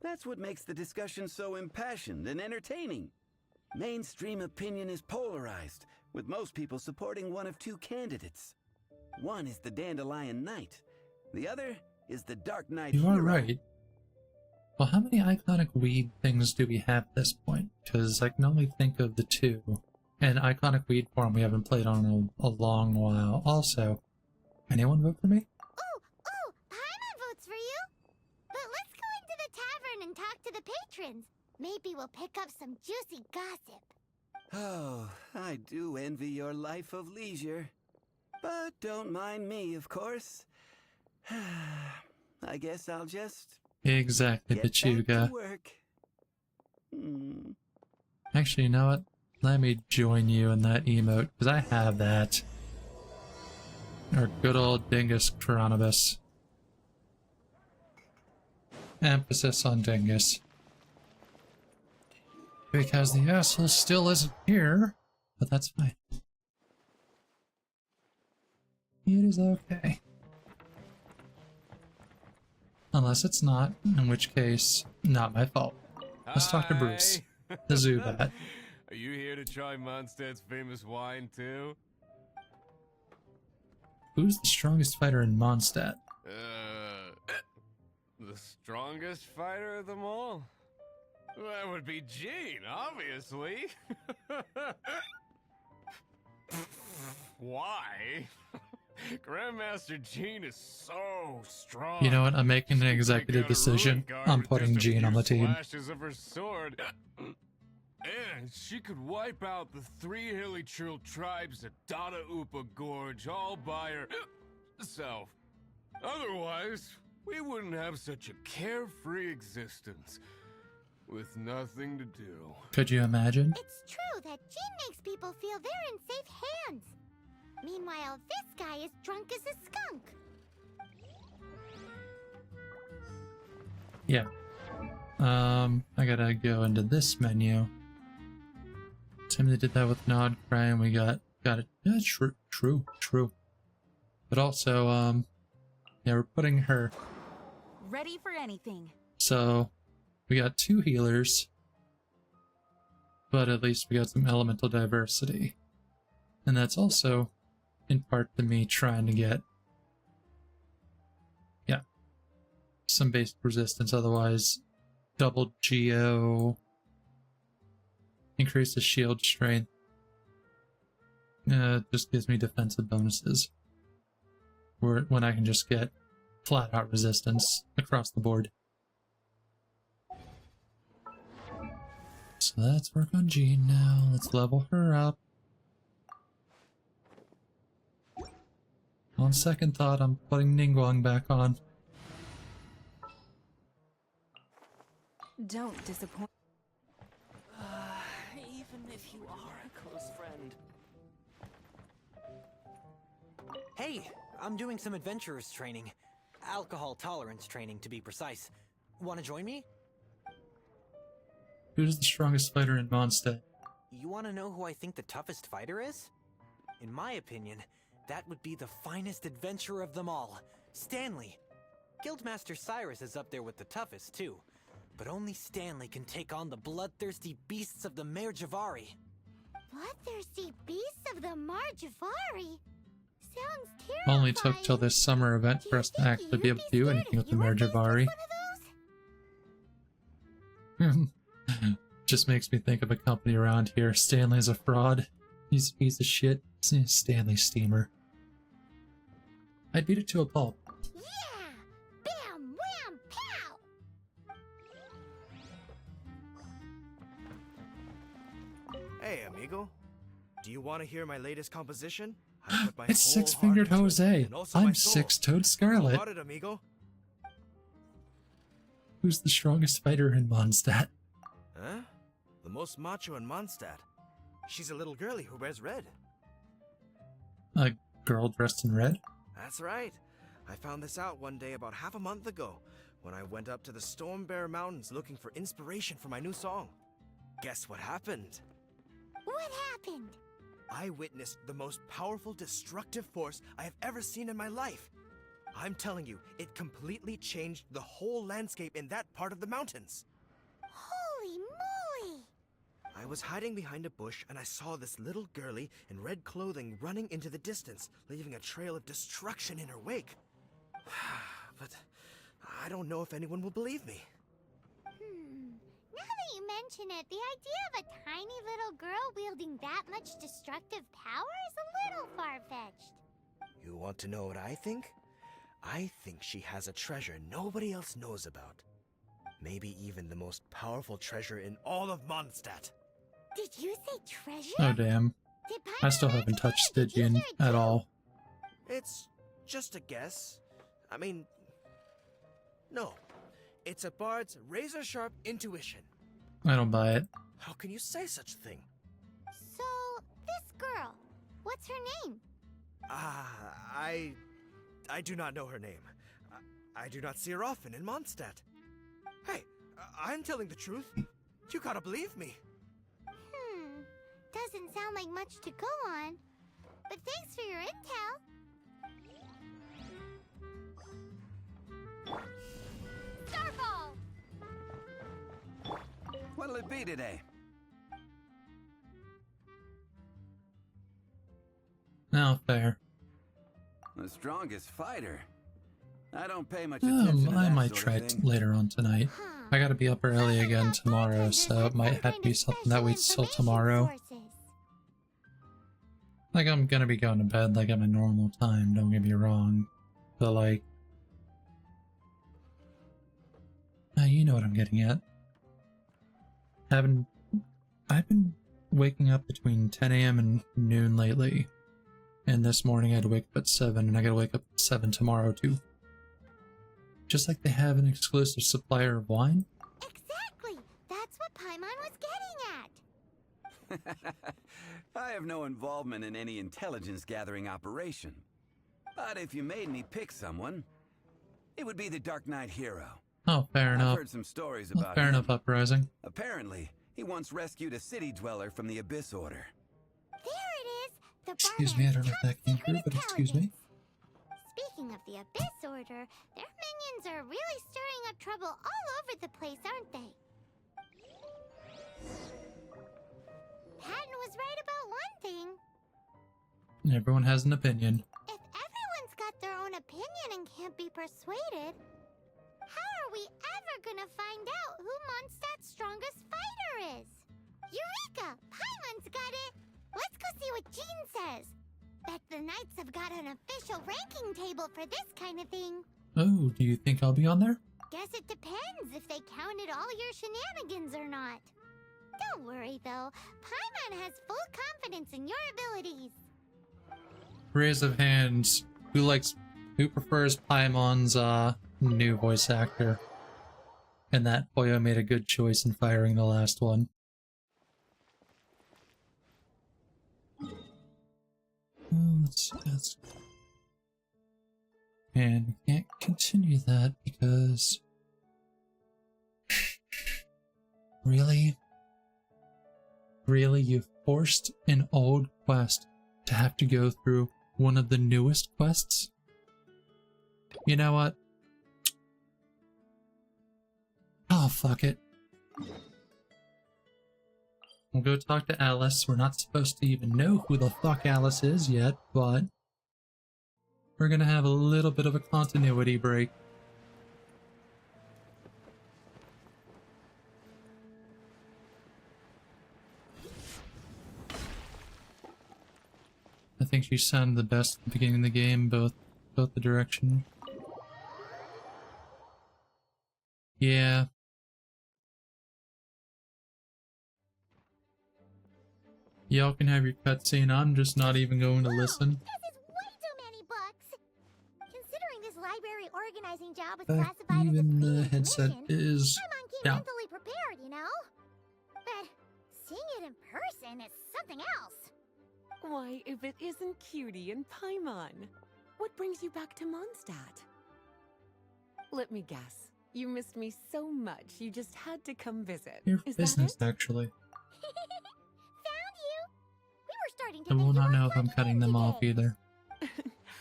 that's what makes the discussion so impassioned and entertaining. Mainstream opinion is polarized, with most people supporting one of two candidates. One is the Dandelion Knight, the other is the Dark Knight You Hero. are right. Well, how many iconic weed things do we have at this point? Because I can only think of the two. And iconic weed form we haven't played on a long while. Also, anyone vote for me? Oh, Paimon votes for you. But let's go into the tavern and talk to the patrons. Maybe we'll pick up some juicy gossip. Oh, I do envy your life of leisure. But don't mind me, of course. I guess I'll just Exactly, get back Pachuga. to work. Actually, you know what? Let me join you in that emote, because I have that. Our good old Dingus Cronobus. Emphasis on Dingus. Because the asshole still isn't here, but that's fine. It is okay. Unless it's not, in which case, not my fault. Let's talk to Bruce, the Zubat. Are you here to try Mondstadt's famous wine too? Who's the strongest fighter in Mondstadt? The strongest fighter of them all? That would be Jean, obviously. Why? Grandmaster Jean is so strong. You know what? I'm making an executive decision. I'm putting Jean on the team. Flashes of her sword. And she could wipe out the 3 hilly Trill tribes at Dada Upa Gorge all by herself. Otherwise, we wouldn't have such a carefree existence with nothing to do. Could you imagine? It's true that Jean makes people feel they're in safe hands. Meanwhile, this guy is drunk as a skunk. Yeah. I gotta go into this menu. Timothy did that with Nod Cry, and we got it. Yeah, true. But also, yeah, we're putting her. Ready for anything. So, we got 2 healers, but at least we got some elemental diversity. And that's also in part to me trying to get, yeah, some basic resistance. Otherwise, double Geo, increase the shield strength, just gives me defensive bonuses. When I can just get flat out resistance across the board. So let's work on Jean now. Let's level her up. On second thought, I'm putting Ningguang back on. Don't disappoint. Even if you are a close friend. Hey, I'm doing some adventurers training. Alcohol tolerance training, to be precise. Want to join me? Who's the strongest fighter in Mondstadt? You want to know who I think the toughest fighter is? In my opinion, that would be the finest adventurer of them all, Stanley. Guildmaster Cyrus is up there with the toughest, too. But only Stanley can take on the bloodthirsty beasts of the Mare Javari. Bloodthirsty beasts of the Marjavari? Sounds terrifying. Only took till this summer event for us to actually be able to do anything with the Mare Javari. Just makes me think of a company around here. Stanley's a fraud. He's a piece of shit. Stanley Steamer. I'd beat it to a pulp. Yeah! Bam! Wham! Pow! Hey, amigo. Do you want to hear my latest composition? I put my It's whole Six-Fingered heart into it, Jose. and also my I'm soul. Six-Toed How Scarlett. about it, amigo? Who's the strongest fighter in Mondstadt? Huh? The most macho in Mondstadt. She's a little girlie who wears red. A girl dressed in red? That's right. I found this out one day about half a month ago, when I went up to the Stormbear Mountains looking for inspiration for my new song. Guess what happened? What happened? I witnessed the most powerful destructive force I have ever seen in my life. I'm telling you, it completely changed the whole landscape in that part of the mountains. Holy moly! I was hiding behind a bush and I saw this little girlie in red clothing running into the distance, leaving a trail of destruction in her wake. But I don't know if anyone will believe me. Now that you mention it, the idea of a tiny little girl wielding that much destructive power is a little far-fetched. You want to know what I think? I think she has a treasure nobody else knows about. Maybe even the most powerful treasure in all of Mondstadt. Did you say treasure? Oh damn. I still haven't touched Stygian at all. It's just a guess. I mean, no. It's a bard's razor-sharp intuition. I don't buy it. How can you say such a thing? So, this girl, what's her name? I do not know her name. I do not see her often in Mondstadt. Hey, I'm telling the truth. You gotta believe me. Doesn't sound like much to go on. But thanks for your intel. Starfall! What'll it be today? No, fair. The strongest fighter. I don't pay much attention to I that might sort try of it thing. later on tonight. I gotta be up early again tomorrow, so it might have to be something that waits till tomorrow. Like, I'm gonna be going to bed like at my normal time, don't get me wrong. But like... you know what I'm getting at. I've been waking up between 10 AM and noon lately. And this morning I had to wake up at 7, and I gotta wake up at 7 tomorrow too. Just like they have an exclusive supplier of wine. Exactly! That's what Paimon was getting at! I have no involvement in any intelligence-gathering operation. But if you made me pick someone, it would be the Dark Knight hero. Oh, fair enough. I've heard some stories about fair him. enough, Uprising. Apparently, he once rescued a city dweller from the Abyss Order. There it is! The Excuse me, I don't know if that came through, but excuse me. Speaking of the Abyss Order, their minions are really stirring up trouble all over the place, aren't they? Patton was right about one thing. Everyone has an opinion. If everyone's got their own opinion and can't be persuaded, how are we ever gonna find out who Mondstadt's strongest fighter is? Eureka! Paimon's got it! Let's go see what Jean says. Bet the Knights have got an official ranking table for this kind of thing. Oh, do you think I'll be on there? Guess it depends if they counted all your shenanigans or not. Don't worry though, Paimon has full confidence in your abilities. Raise of hands. Who prefers Paimon's new voice actor? And that Poyo made a good choice in firing the last one. Let's see, that's... And we can't continue that because... Really? Really, you've forced an old quest to have to go through one of the newest quests? You know what? Oh, fuck it. We'll go talk to Alice. We're not supposed to even know who the fuck Alice is yet, but we're gonna have a little bit of a continuity break. I think she sounded the best at the beginning of the game, both the direction. Yeah. Y'all can have your cutscene. I'm just not even going to listen. This is way too many books. Considering this library organizing job is Fact, classified as a even the previous headset mission, is Paimon came down. mentally prepared, you know? But seeing it in person is something else. Why, if it isn't Cutie and Paimon, what brings you back to Mondstadt? Let me guess. You missed me so much, you just had to come visit. Your Is business, that it? actually. Found you! We were starting to I think will you not weren't know if I'm coming cutting in them off today. either.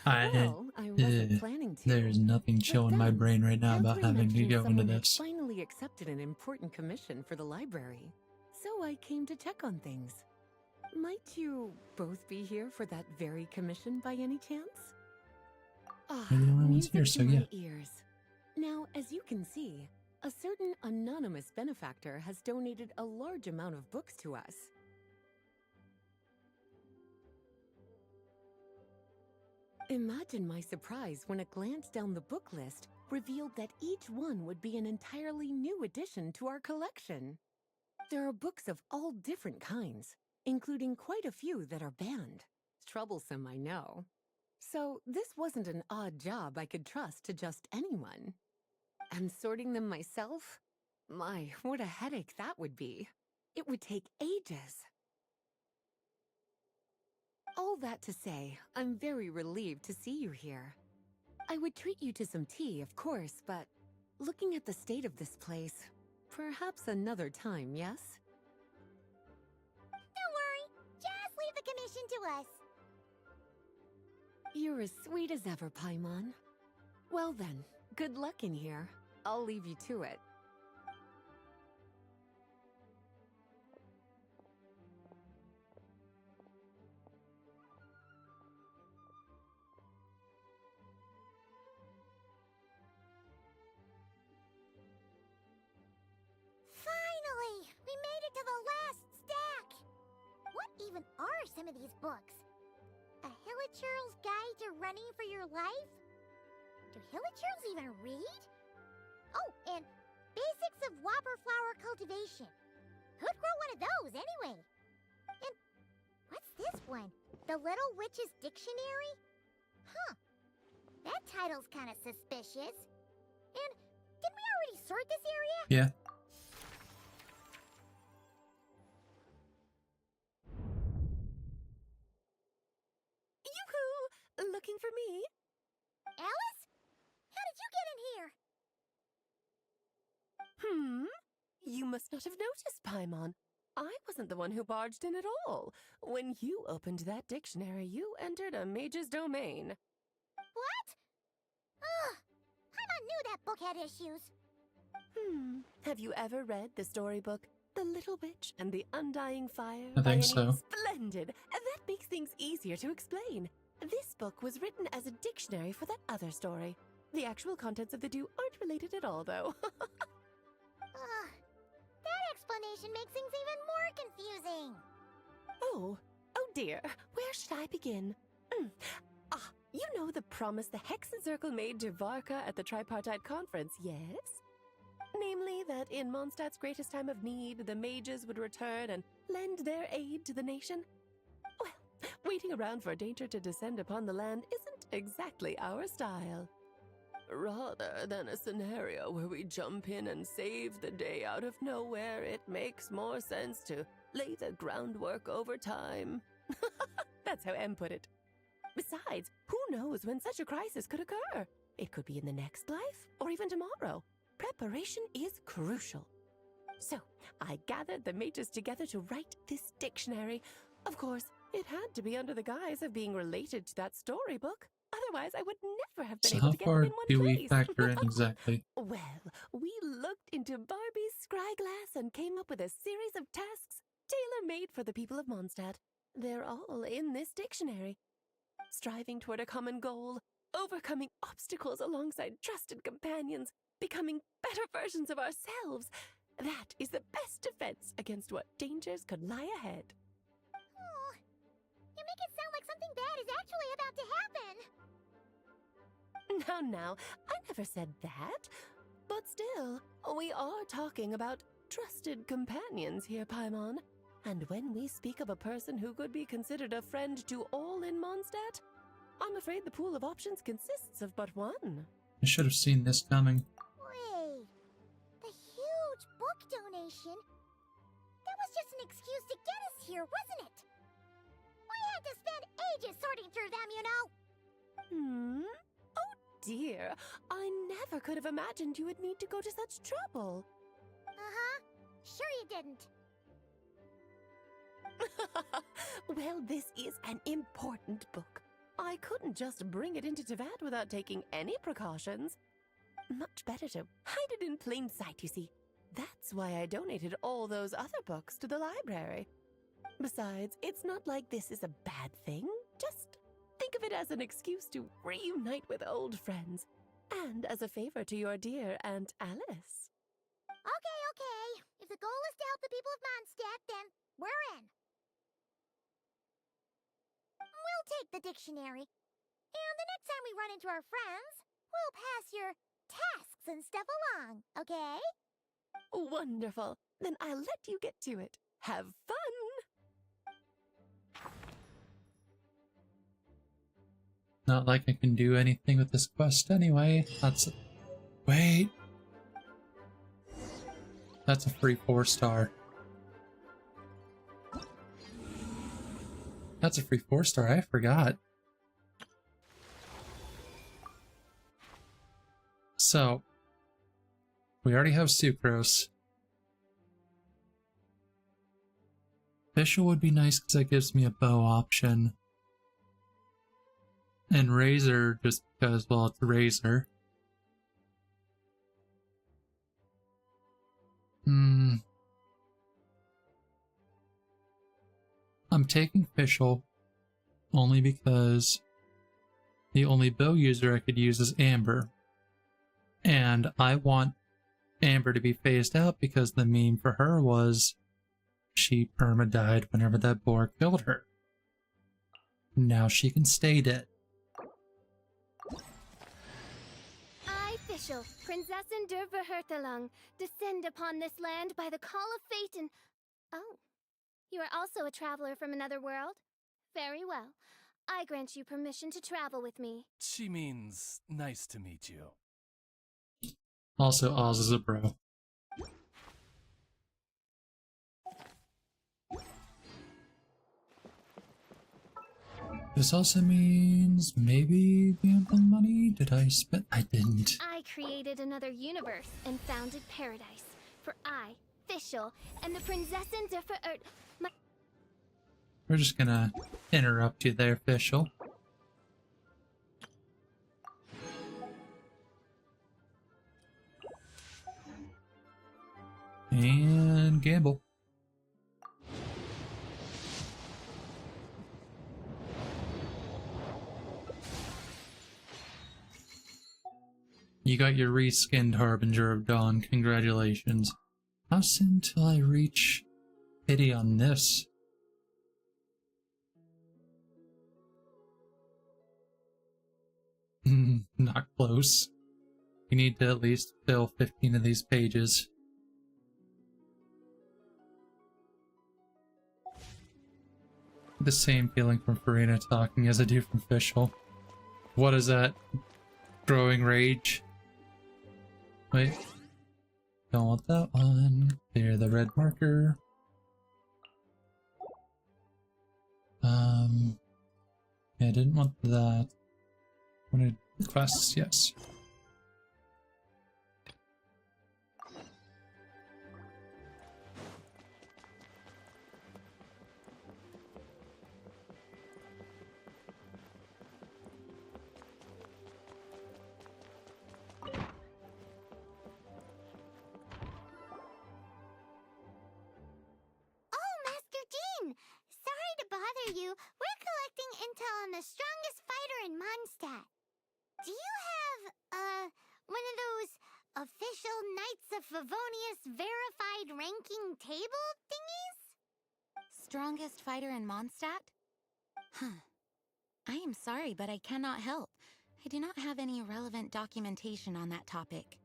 Well, I wasn't planning to. There's nothing But chill in my then, brain right now about Anthony having to mentioned go into someone had this. finally accepted an important commission for the library. So I came to check on things. Might you both be here for that very commission by any chance? Ah, You're the only ones music here, to so my yeah. ears. Now, as you can see, a certain anonymous benefactor has donated a large amount of books to us. Imagine my surprise when a glance down the book list revealed that each one would be an entirely new addition to our collection. There are books of all different kinds, including quite a few that are banned. Troublesome, I know. So this wasn't an odd job I could trust to just anyone. And sorting them myself? My, what a headache that would be. It would take ages. All that to say, I'm very relieved to see you here. I would treat you to some tea, of course, but looking at the state of this place, perhaps another time, yes? Don't worry, just leave the commission to us. You're as sweet as ever, Paimon. Well then, good luck in here. I'll leave you to it. Finally! We made it to the last stack! What even are some of these books? A Hilichurl's Guide to Running for Your Life? Do Hilichurls even read? Oh, and Basics of Whopper Flower Cultivation. Who'd grow one of those, anyway? And what's this one? The Little Witch's Dictionary? Huh. That title's kind of suspicious. And didn't we already sort this area? Yeah. Yoo-hoo! Looking for me? Alice? How did you get in here? You must not have noticed, Paimon. I wasn't the one who barged in at all. When you opened that dictionary, you entered a mage's domain. What? Ugh! Paimon knew that book had issues. Have you ever read the storybook, The Little Witch and the Undying Fire? I by think any- so. Splendid! That makes things easier to explain. This book was written as a dictionary for that other story. The actual contents of the two aren't related at all, though. That explanation makes things even more confusing. Oh dear. Where should I begin? You know the promise the Hexen Circle made to Varka at the Tripartite Conference, yes? Namely, that in Mondstadt's greatest time of need, the mages would return and lend their aid to the nation? Well, waiting around for danger to descend upon the land isn't exactly our style. Rather than a scenario where we jump in and save the day out of nowhere, it makes more sense to lay the groundwork over time. That's how M put it. Besides, who knows when such a crisis could occur? It could be in the next life, or even tomorrow. Preparation is crucial. So, I gathered the mages together to write this dictionary. Of course, it had to be under the guise of being related to that storybook. Otherwise, I would never have been So able how to get far them in one do we place. factor in exactly? Well, we looked into Barbie's scryglass and came up with a series of tasks tailor-made for the people of Mondstadt. They're all in this dictionary. Striving toward a common goal, overcoming obstacles alongside trusted companions, becoming better versions of ourselves. That is the best defense against what dangers could lie ahead. Oh, you make it sound like something bad is actually about to happen. Now, I never said that. But still, we are talking about trusted companions here, Paimon. And when we speak of a person who could be considered a friend to all in Mondstadt, I'm afraid the pool of options consists of but one. I should have seen this coming. Wait, the huge book donation? That was just an excuse to get us here, wasn't it? We had to spend ages sorting through them, you know. Oh dear. I never could have imagined you would need to go to such trouble. Uh-huh. Sure you didn't. Well, this is an important book. I couldn't just bring it into Tavad without taking any precautions. Much better to hide it in plain sight, you see. That's why I donated all those other books to the library. Besides, it's not like this is a bad thing. Just think of it as an excuse to reunite with old friends. And as a favor to your dear Aunt Alice. Okay. If the goal is to help the people of Mondstadt, then we're in. We'll take the dictionary. And the next time we run into our friends, we'll pass your tasks and stuff along, okay? Wonderful. Then I'll let you get to it. Have fun! Not like I can do anything with this quest anyway. Wait. That's a free 4-star. That's a free 4-star, I forgot. So, we already have Sucrose. Fischl would be nice because that gives me a bow option. And Razor, just because, well, it's Razor. I'm taking Fischl only because the only bow user I could use is Amber. And I want Amber to be phased out because the meme for her was she perma-died whenever that boar killed her. Now she can stay dead. I, Fischl, Prinzessin der Verhurthelung, descend upon this land by the call of fate and... Oh, you are also a traveler from another world? Very well. I grant you permission to travel with me. She means nice to meet you. Also, Oz is a bro. This also means maybe we have the money? Did I spend? I didn't. I created another universe and founded paradise. For I, Fischl, and the Prinzessin der We're just gonna interrupt you there, Fischl. And gamble. You got your reskinned Harbinger of Dawn. Congratulations. How soon till I reach pity on this? Not close. You need to at least fill 15 of these pages. The same feeling from Farina talking as I do from Fischl. What is that? Growing rage? Wait. Don't want that one. Clear the red marker. Yeah, I didn't want that. Wanted quests, yes. You. We're collecting intel on the strongest fighter in Mondstadt. Do you have, one of those official Knights of Favonius verified ranking table thingies? Strongest fighter in Mondstadt? Huh. I am sorry, but I cannot help. I do not have any relevant documentation on that topic.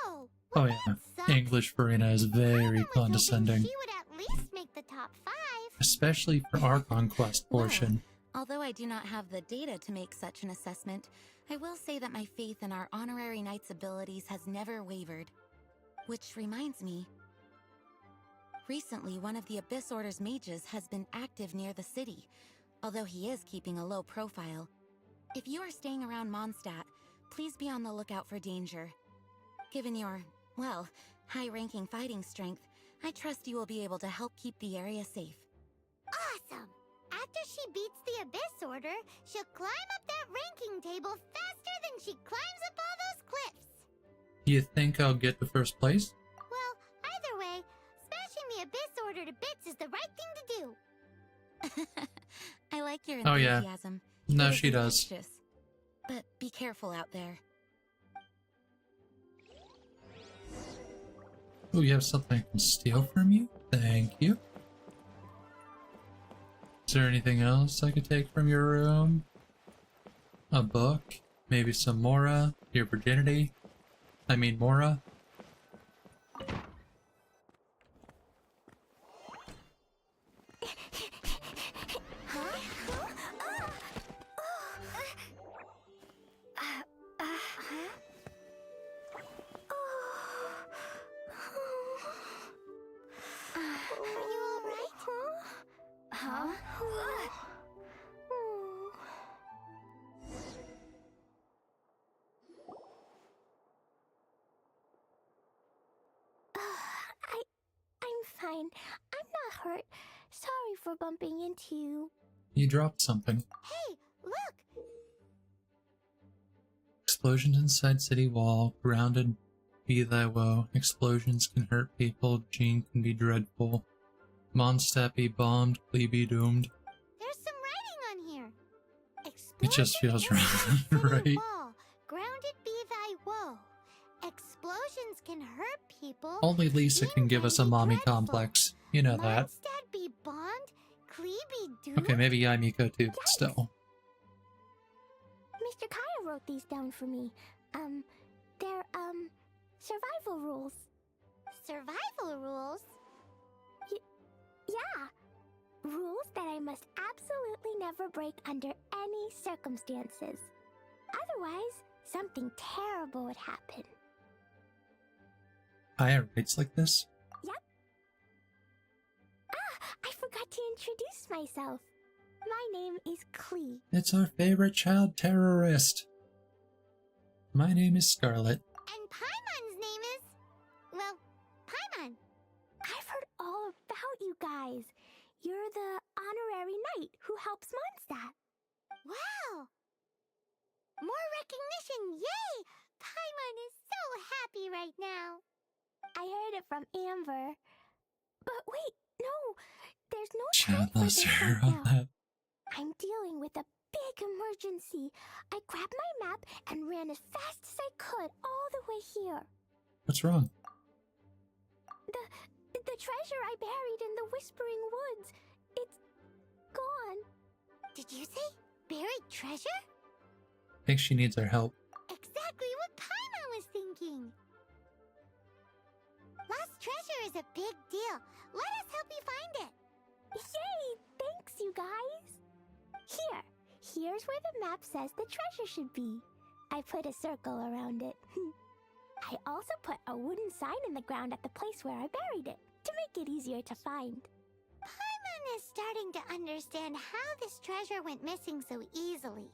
Oh, well, yeah. English Farina is very condescending. She would at least make the top 5. Especially for our conquest portion. Well, although I do not have the data to make such an assessment, I will say that my faith in our honorary knight's abilities has never wavered. Which reminds me, recently one of the Abyss Order's mages has been active near the city, although he is keeping a low profile. If you are staying around Mondstadt, please be on the lookout for danger. Given your, well, high-ranking fighting strength, I trust you will be able to help keep the area safe. Awesome! After she beats the Abyss Order, she'll climb up that ranking table faster than she climbs up all those cliffs! Do you think I'll get to first place? Well, either way, smashing the Abyss Order to bits is the right thing to do. I like your Oh, yeah. enthusiasm. No, It is she does. infectious. But be careful out there. Oh, you have something I can steal from you? Thank you. Is there anything else I could take from your room? A book? Maybe some Mora? Your virginity? I mean Mora? I'm fine. I'm not hurt. Sorry for bumping into you. You dropped something. Hey, look! Explosions inside city wall. Grounded. Be thy woe. Explosions can hurt people. Gene can be dreadful. Mondstadt be bombed. Klee be doomed. There's some writing on here. It just feels Explosion right. right. Wall. Grounded be thy woe. Explosions can hurt people. Only Lisa can give us a mommy complex. You know that. Mondstadt be bombed. Klee be doomed. Okay, maybe Yamiko too, but still. Mr. Kaya wrote these down for me. They're, survival rules. Survival rules? Yeah. Rules that I must absolutely never break under any circumstances. Otherwise, something terrible would happen. Kaya writes like this? Yep. I forgot to introduce myself. My name is Klee. It's our favorite child terrorist. My name is Scarlett. And Paimon's name is... well, Paimon. I've heard all about you guys. You're the honorary knight who helps Mondstadt. Wow! More recognition, yay! Paimon is so happy right now. I heard it from Amber. But wait, no! There's no time for this right now. I'm dealing with a big emergency. I grabbed my map and ran as fast as I could all the way here. What's wrong? The treasure I buried in the Whispering Woods. It's gone. Did you say buried treasure? I think she needs our help. Exactly what Paimon was thinking. Lost treasure is a big deal. Let us help you find it. Yay! Thanks, you guys. Here's where the map says the treasure should be. I put a circle around it. I also put a wooden sign in the ground at the place where I buried it, to make it easier to find. Paimon is starting to understand how this treasure went missing so easily.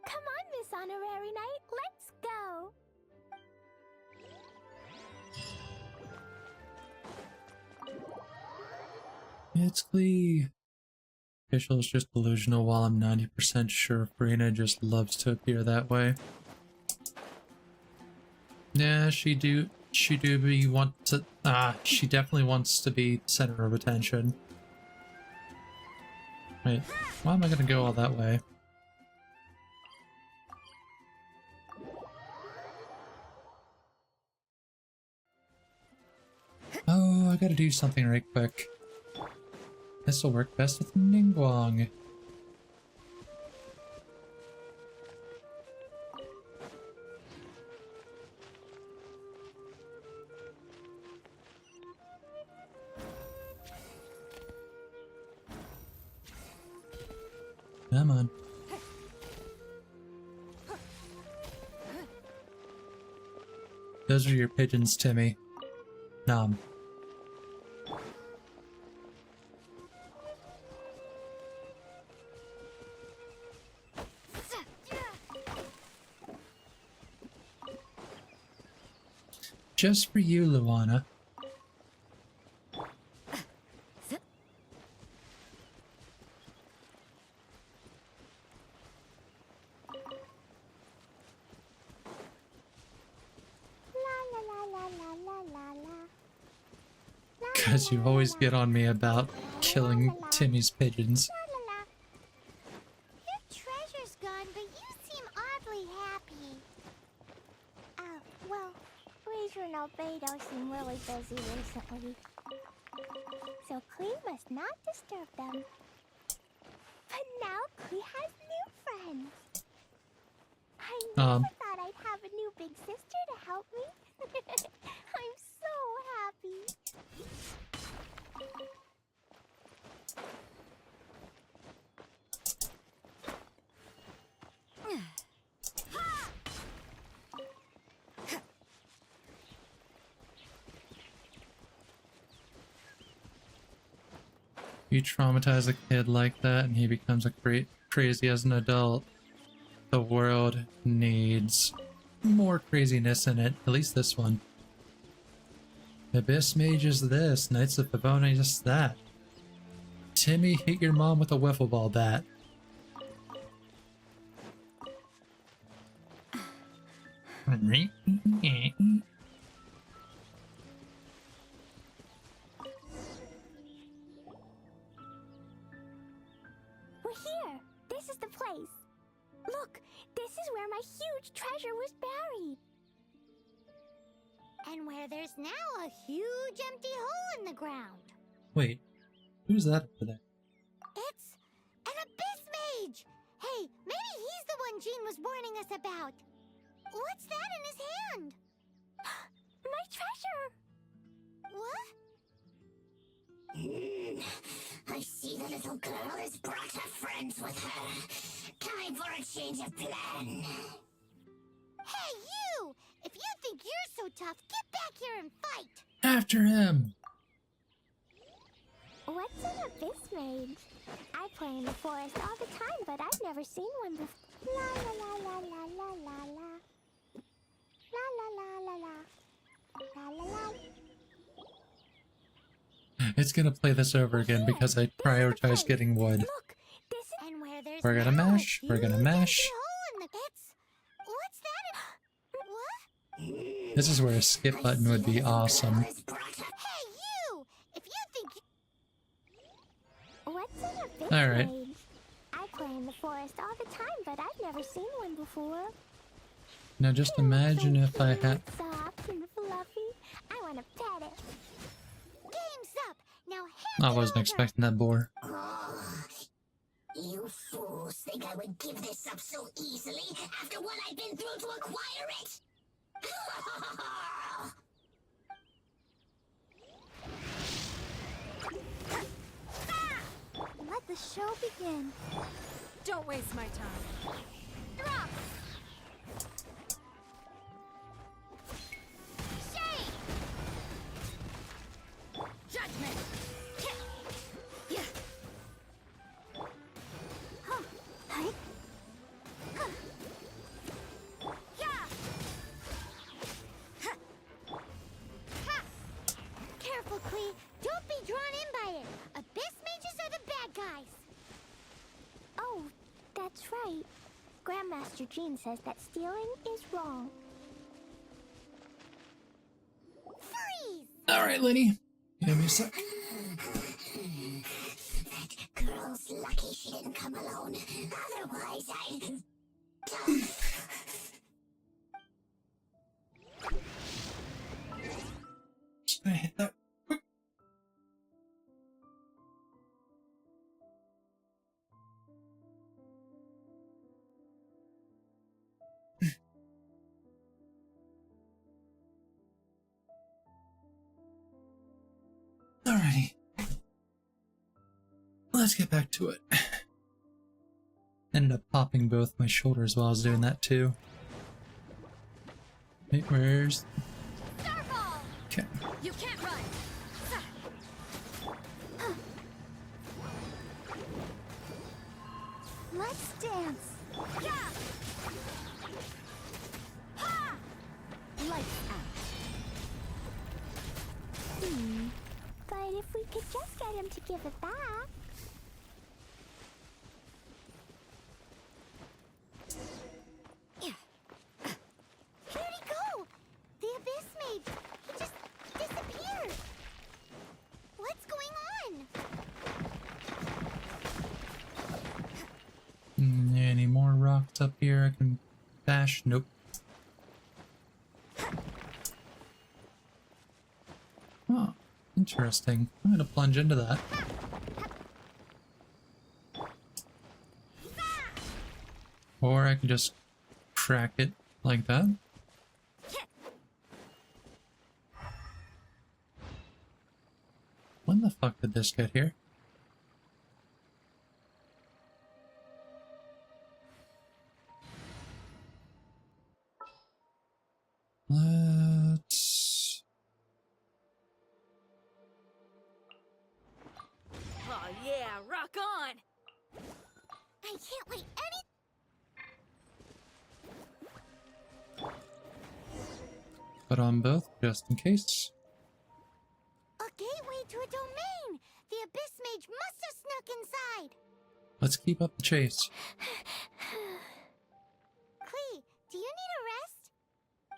Come on, Miss Honorary Knight, let's go! It's Klee. Official is just delusional while I'm 90% sure Farina just loves to appear that way. Yeah, she definitely wants to be center of attention. Wait, why am I gonna go all that way? Oh, I gotta do something right quick. This'll work best with Ningguang. Come on. Those are your pigeons, Timmy. Nom. Just for you, Luana. Because you always get on me about killing Timmy's pigeons. Your treasure's gone, but you seem oddly happy. Well, Razor and Albedo seem really busy recently. So Klee must not disturb them. But now Klee has new friends. I never thought I'd have a new big sister to help me. I'm so happy. You traumatize a kid like that and he becomes a crazy as an adult. The world needs more craziness in it, at least this one. Abyss Mage is this, Knights of Favona is that. Timmy hit your mom with a wiffle ball bat. We're here. This is the place. Look, this is where my huge treasure was buried. And where there's now a huge empty hole in the ground. Wait, who's that over there? It's an Abyss Mage! Hey, maybe he's the one Jean was warning us about. What's that in his hand? My treasure! What? I see the little girl has brought her friends with her. Time for a change of plan. Hey, you! If you think you're so tough, get back here and fight! After him! What's an Abyss Mage? I play in the forest all the time, but I've never seen one before. La la la la la la la la. La la la la la. La la la. It's gonna play this over again because I prioritize getting wood. Look, this is and where there's We're gonna mash, we're gonna mash. What's that? What? This is where a skip button would be awesome. Hey, you! If you think what's an Abyss Alright. Mage? I play in the forest all the time, but I've never seen one before. Now just imagine if I had... Soft and fluffy. I want to pet it. Game's up. Now hand I it wasn't over. expecting that boar. You fools think I would give this up so easily after what I've been through to acquire it? Let the show begin. Don't waste my time. Drop. Shade. Judgment! Huh. Hey. Huh. Yeah. Ha. Careful, Klee. Don't be drawn in by it. Abyss mages are the bad guys. Oh, that's right. Grandmaster Jean says that stealing is wrong. Freeze! Alright, Lenny. Give me a sec. That girl's lucky she didn't come alone. Otherwise, Just gonna hit that. Alrighty. Let's get back to it. Ended up popping both my shoulders while I was doing that too. Wait, where's... Okay. You can't run! Let's dance. Yeah! Ha! Lights out. But if we could just get him to give it back. Where'd he go? The Abyss Mage. He just disappeared. What's going on? Any more rocks up here I can bash? Nope. Oh, interesting. I'm gonna plunge into that. Or I can just crack it like that. When the fuck did this get here? Let's... Oh yeah, rock on! I can't wait any... Put on both, just in case. A gateway to a domain! The Abyss Mage must have snuck inside! Let's keep up the chase. Klee, do you need a rest?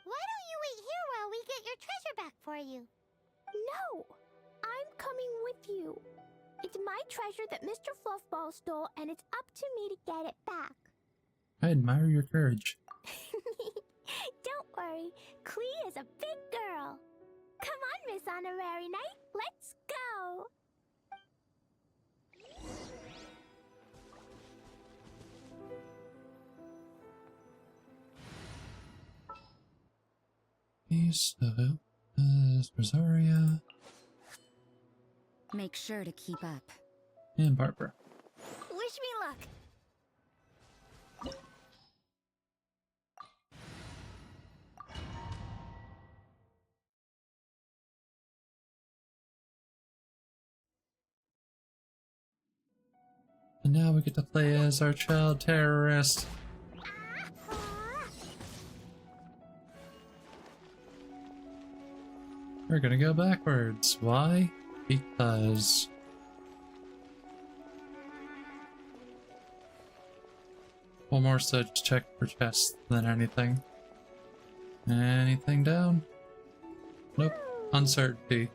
Why don't you wait here while we get your treasure back for you? No! I'm coming with you. It's my treasure that Mr. Fluffball stole, and it's up to me to get it back. I admire your courage. Don't worry, Klee is a big girl. Come on, Miss Honorary Knight, let's go! Piece of it is Rosaria Make sure to keep up. and Barbara. Wish me luck. And now we get to play as our child terrorist. We're gonna go backwards. Why? Because... Well, more so to check for chests than anything. Anything down? Nope. Uncertainty.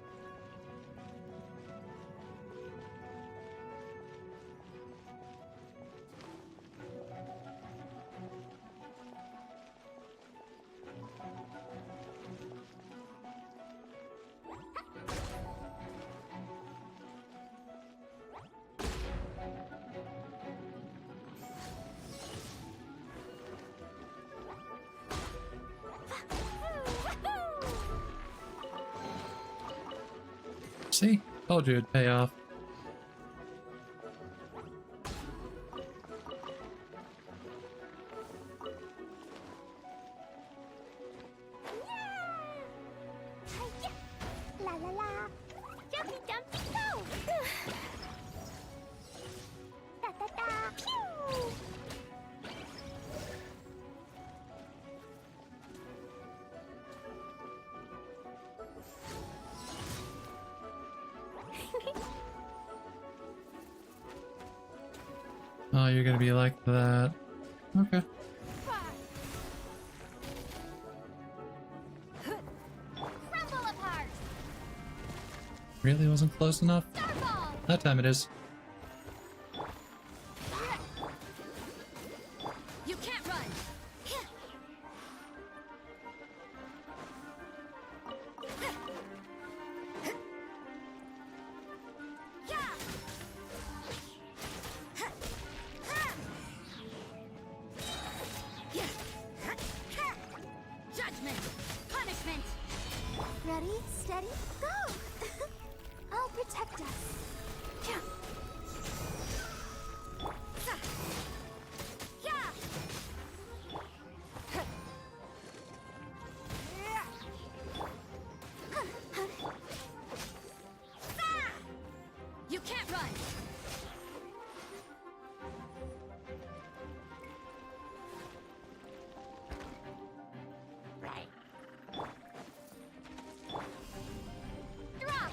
See? Told you it'd pay off. La la la. Jumpy dumpy go. Da da da. Pew. Oh, you're gonna be like that. Okay. Crumble apart. Really wasn't close enough? Starfall. That time it is. You can't run! Judgment. Punishment. Ready, steady, go. I'll protect us. Yeah. You can't run! Drop.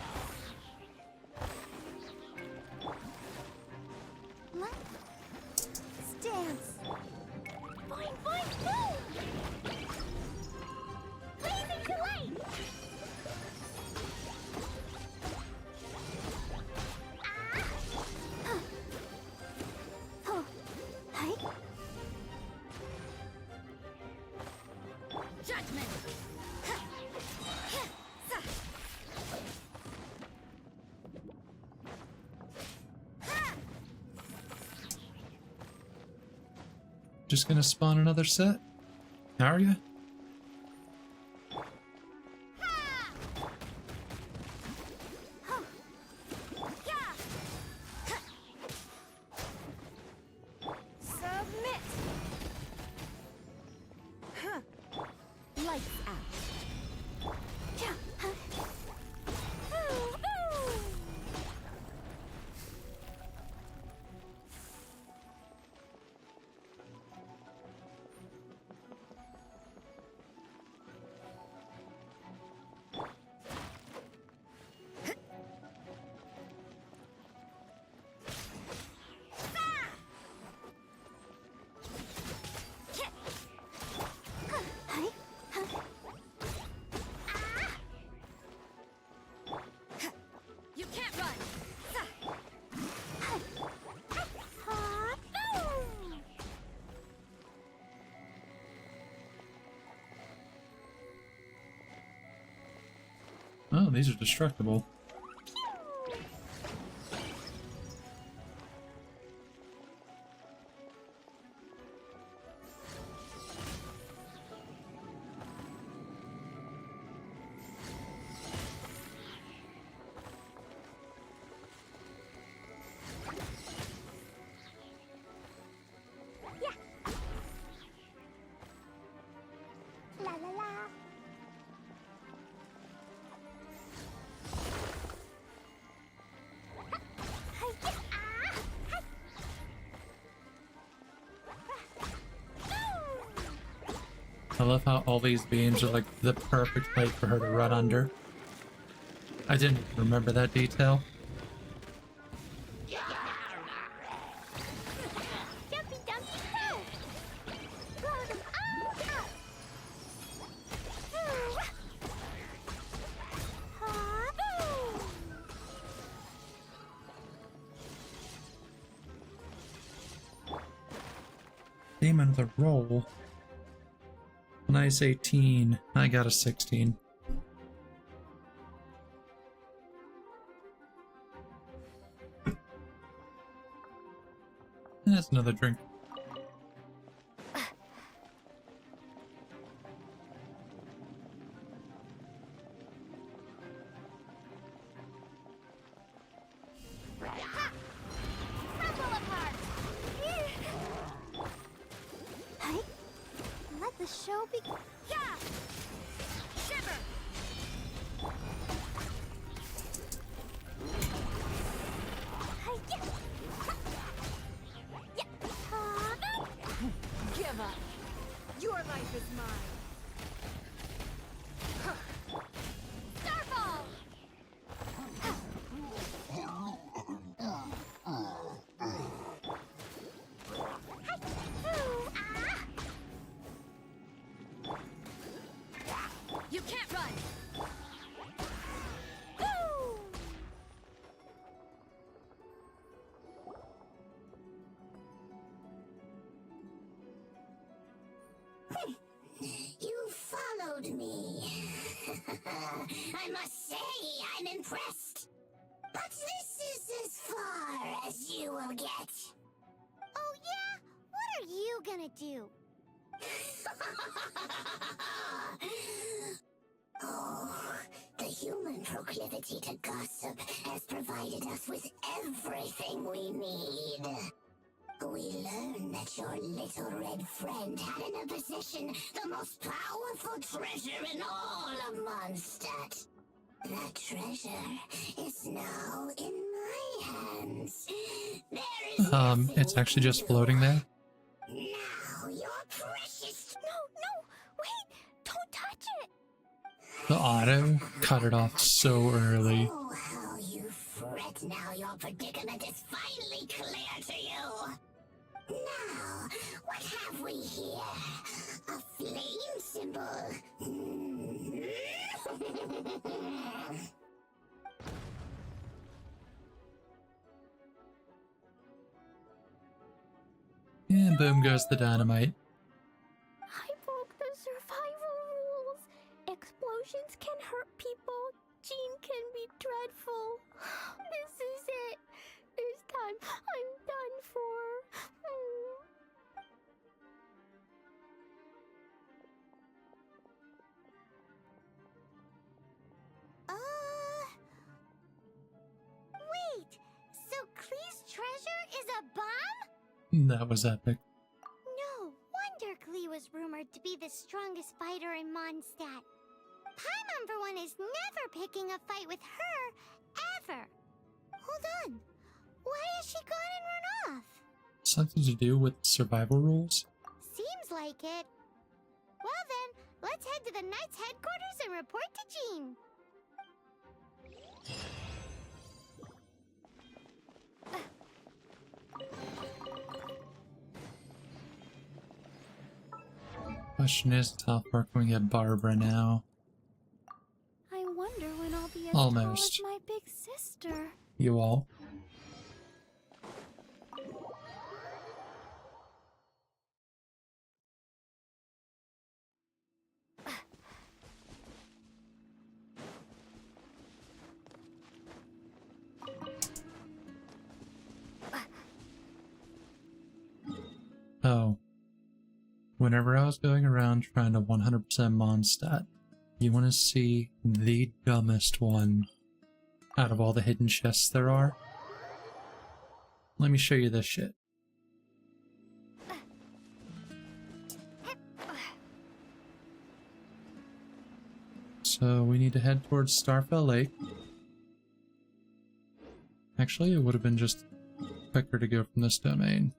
just gonna spawn another set? Are you? Submit. Lights out. You can't run. Oh, these are destructible. La la la. I love how all these beams are like the perfect height for her to run under. I didn't remember that detail. Jumpy dumpy hoo! Blow them all up! Demon of the roll. Nice 18. I got a 16. That's another drink. Hey, let the show begin. Yeah. Shiver. Give up. Your life is mine. Starfall. You can't run. You followed me. I must say, I'm impressed. But this is as far as you will get. Oh yeah? What are you gonna do? Oh, the human proclivity to gossip has provided us with everything we need. We learned that your little red friend had in her possession the most powerful treasure in all of Mondstadt. That treasure is now in my hands. There is It's actually just floating there. now your precious... No, wait! Don't touch it! The auto cut it off so early. Oh, how you fret now your predicament is finally clear to you. Now, what have we here? A flame symbol. And boom goes the dynamite. I broke the survival rules. Explosions can hurt people. Gene can be dreadful. This is it. This time, I'm done for. That was epic. No wonder Glee was rumored to be the strongest fighter in Mondstadt. Paimon, for one, is never picking a fight with her, ever. Hold on. Why has she gone and run off? Something to do with survival rules? Seems like it. Well then, let's head to the Knight's headquarters and report to Jean. Question is, how far can we get Barbara now? I wonder when I'll be as Almost. tall as my big sister. You all? Oh. Whenever I was going around trying to 100% Mondstadt, you want to see the dumbest one out of all the hidden chests there are? Let me show you this shit. So we need to head towards Starfell Lake. Actually, it would have been just quicker to go from this domain.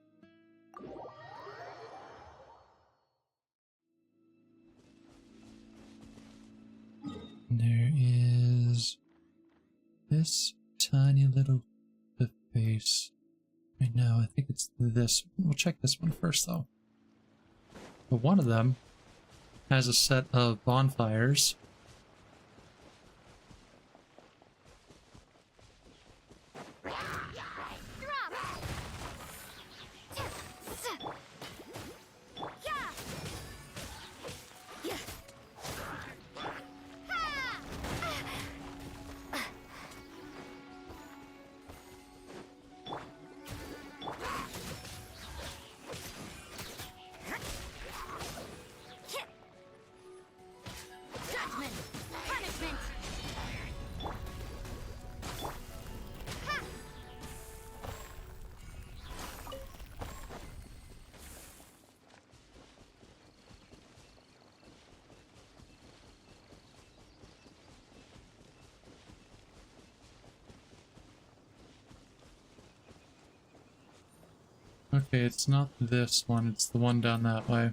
There is this tiny little face. Right now, I think it's this. We'll check this one first, though. But one of them has a set of bonfires. Okay, it's not this one, it's the one down that way.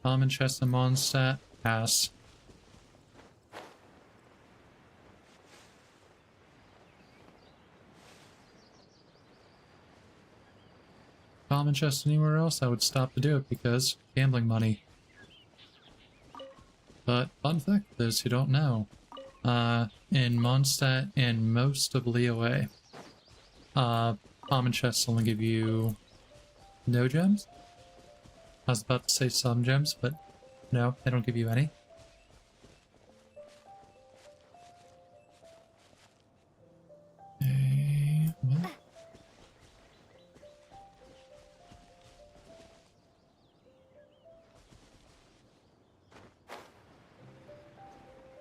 Common chest and Mondstadt, pass. Common chest anywhere else, I would stop to do it because gambling money. But fun fact for those who don't know, in Mondstadt and most of Leoa, common chests only give you no gems. I was about to say some gems, but no, they don't give you any.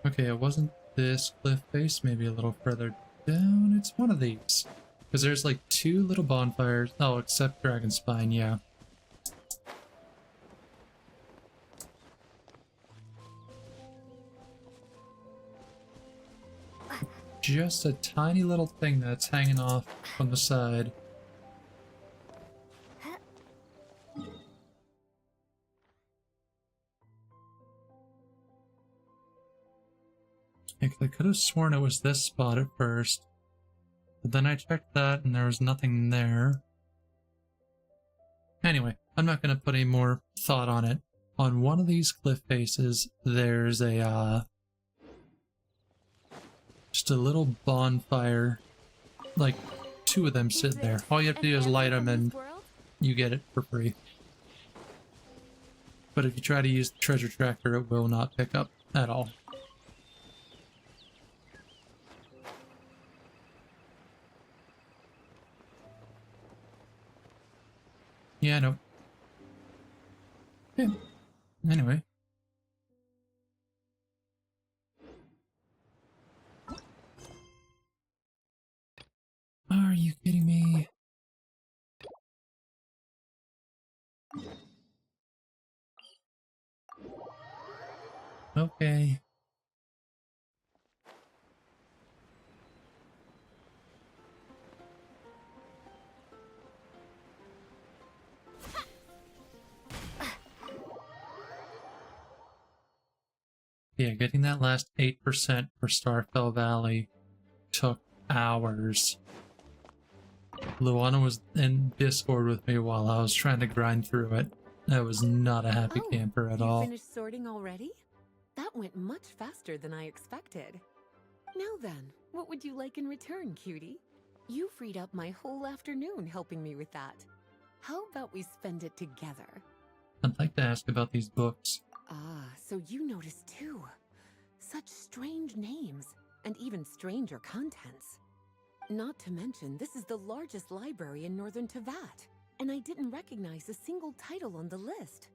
Okay, it wasn't this cliff face, maybe a little further down. It's one of these. Because there's like two little bonfires. Oh, except Dragon Spine, yeah. Just a tiny little thing that's hanging off from the side. I could have sworn it was this spot at first. But then I checked that and there was nothing there. Anyway, I'm not going to put any more thought on it. On one of these cliff faces, there's a, just a little bonfire. Like, two of them sit there. All you have to do is light them and you get it for free. But if you try to use the treasure tracker, it will not pick up at all. Yeah, I know. Yeah. Anyway. Are you kidding me? Okay. Yeah, getting that last 8% for Starfell Valley took hours. Luana was in Discord with me while I was trying to grind through it. I was not a happy camper at all. You finished sorting already? That went much faster than I expected. Now then, what would you like in return, cutie? You freed up my whole afternoon helping me with that. How about we spend it together? I'd like to ask about these books. Ah, so you noticed too. Such strange names, and even stranger contents. Not to mention, this is the largest library in Northern Tevat, and I didn't recognize a single title on the list.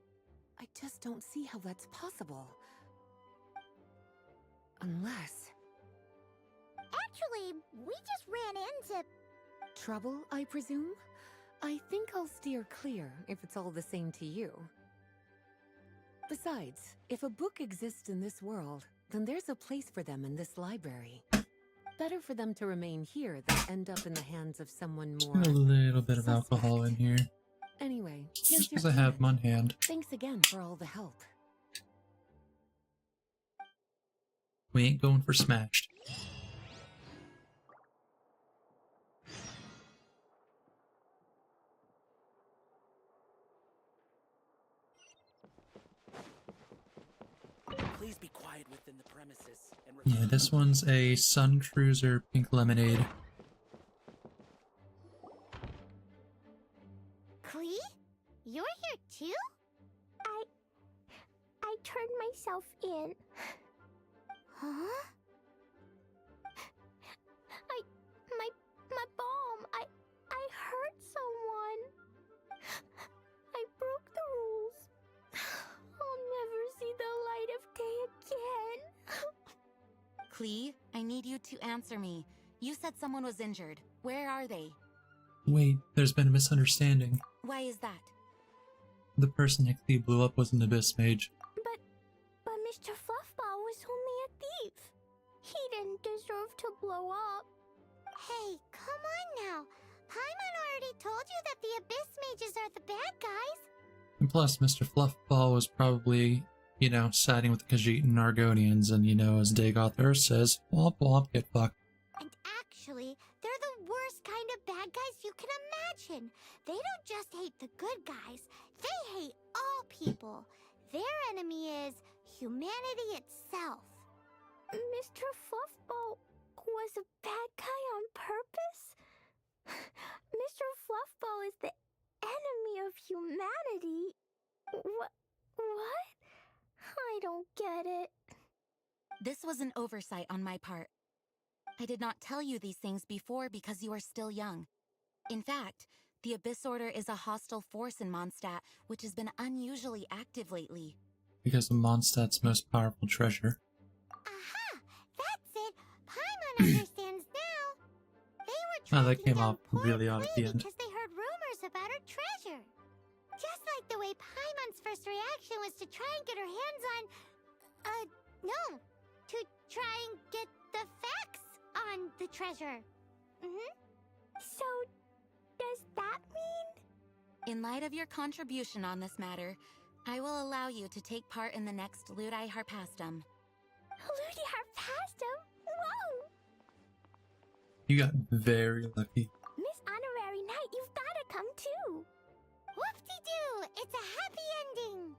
I just don't see how that's possible. Unless... Actually, we just ran into... Trouble, I presume? I think I'll steer clear if it's all the same to you. Besides, if a book exists in this world, then there's a place for them in this library. Better for them to remain here than end up in the hands of someone more... A little bit of alcohol in here. Anyway, Just because I have them on hand. Thanks again for all the help. We ain't going for smashed. Please be quiet within the premises. Yeah, this one's a Sun Cruiser Pink Lemonade. Klee? You're here too? I turned myself in. Huh? My bomb. I hurt someone. I broke the rules. I'll never see the light of day again. Klee, I need you to answer me. You said someone was injured. Where are they? Wait, there's been a misunderstanding. Why is that? The person that Klee blew up was an Abyss Mage. But Mr. Fluffball was only a thief. He didn't deserve to blow up. Hey, come on now. Paimon already told you that the Abyss Mages are the bad guys. And plus, Mr. Fluffball was probably, you know, siding with the Khajiit and Argonians, and, you know, as Dagoth Earth says, womp womp, get fucked. And actually, they're the worst kind of bad guys you can imagine. They don't just hate the good guys, they hate all people. Their enemy is humanity itself. Mr. Fluffball was a bad guy on purpose? Mr. Fluffball is the enemy of humanity. What? I don't get it. This was an oversight on my part. I did not tell you these things before because you are still young. In fact, the Abyss Order is a hostile force in Mondstadt, which has been unusually active lately. Because of Mondstadt's most powerful treasure. Aha! That's it! Paimon understands now! They were Oh, that tracking came down off poor really odd at the Klee end. because they heard rumors about her treasure. Just like the way Paimon's first reaction was to try and get her hands on... no. To try and get the facts on the treasure. So, does that mean? In light of your contribution on this matter, I will allow you to take part in the next Ludi Harpastum. Ludi Harpastum? Whoa! You got very lucky. Miss Honorary Knight, you've gotta come too. Whoop-de-doo! It's a happy ending!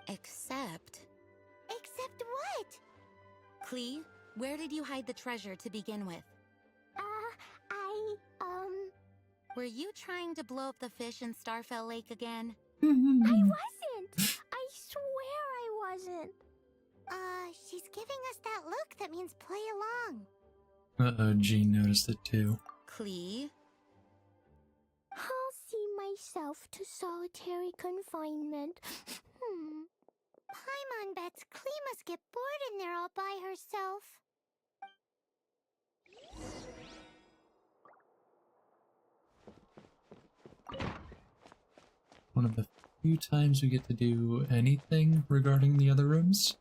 Except... Except what? Klee, where did you hide the treasure to begin with? Were you trying to blow up the fish in Starfell Lake again? I wasn't! I swear I wasn't. She's giving us that look that means play along. Uh-oh, Jean noticed it too. Klee? I'll see myself to solitary confinement. Paimon bets Klee must get bored in there all by herself. One of the few times we get to do anything regarding the other rooms.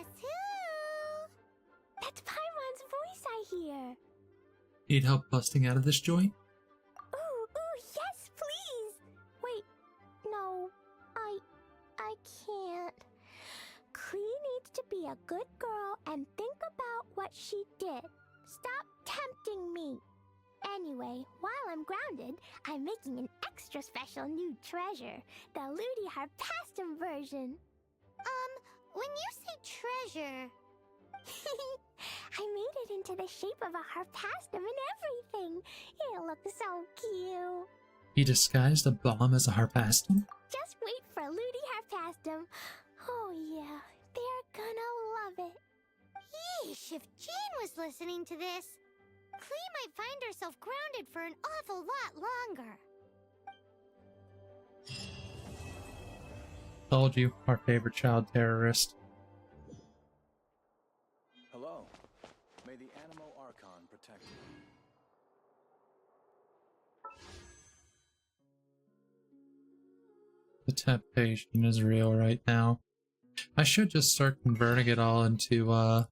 Guess who? That's Paimon's voice I hear. Need help busting out of this joint? Ooh, yes, please. Wait, no, I can't. Klee needs to be a good girl and think about what she did. Stop tempting me. Anyway, while I'm grounded, I'm making an extra special new treasure, the Ludi Harpastum version. When you say treasure... I made it into the shape of a harpastum and everything. It looks so cute. He disguised a bomb as a harpastum? Just wait for Ludi Harpastum. Oh yeah, they're gonna love it. Yeesh, if Jean was listening to this, Klee might find herself grounded for an awful lot longer. Told you, our favorite child terrorist. Hello. May the Animo Archon protect you. The temptation is real right now. I should just start converting it all into,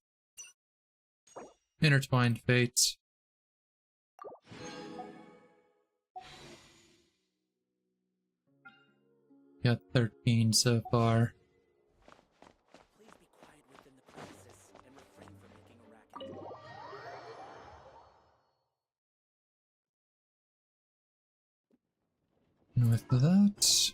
intertwined fates. Got 13 so far. Please be quiet within the premises and refrain from making a racket. And with that...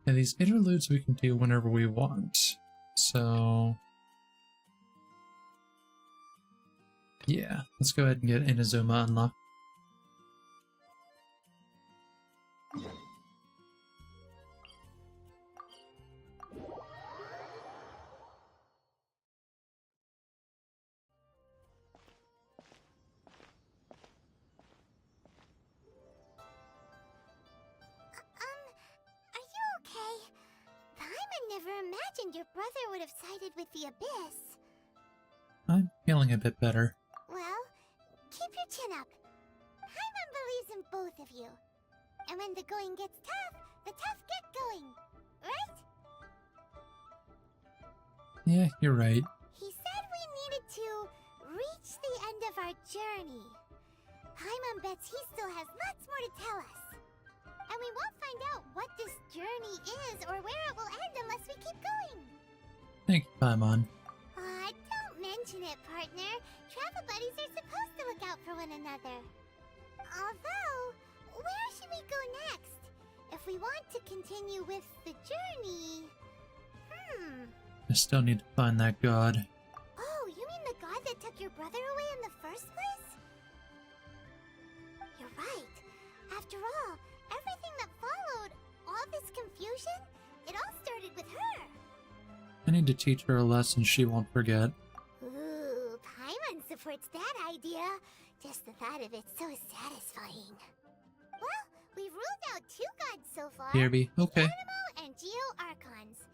Yeah, these interludes we can do whenever we want. So... yeah, let's go ahead and get Inazuma unlocked. Are you okay? Paimon never imagined your brother would have sided with the Abyss. I'm feeling a bit better. Well, keep your chin up. Paimon believes in both of you. And when the going gets tough, the tough get going. Right? Yeah, you're right. He said we needed to reach the end of our journey. Paimon bets he still has lots more to tell us. And we won't find out what this journey is or where it will end unless we keep going. Thank you, Paimon. Don't mention it, partner. Travel buddies are supposed to look out for one another. Although, where should we go next? If we want to continue with the journey... I still need to find that god. Oh, you mean the god that took your brother away in the first place? You're right. After all, everything that followed, all this confusion, it all started with her. I need to teach her a lesson she won't forget. Ooh, Paimon supports that idea. Just the thought of it's so satisfying. Well, we've ruled out 2 gods so far. Kirby, okay. Animo and Geo Archons.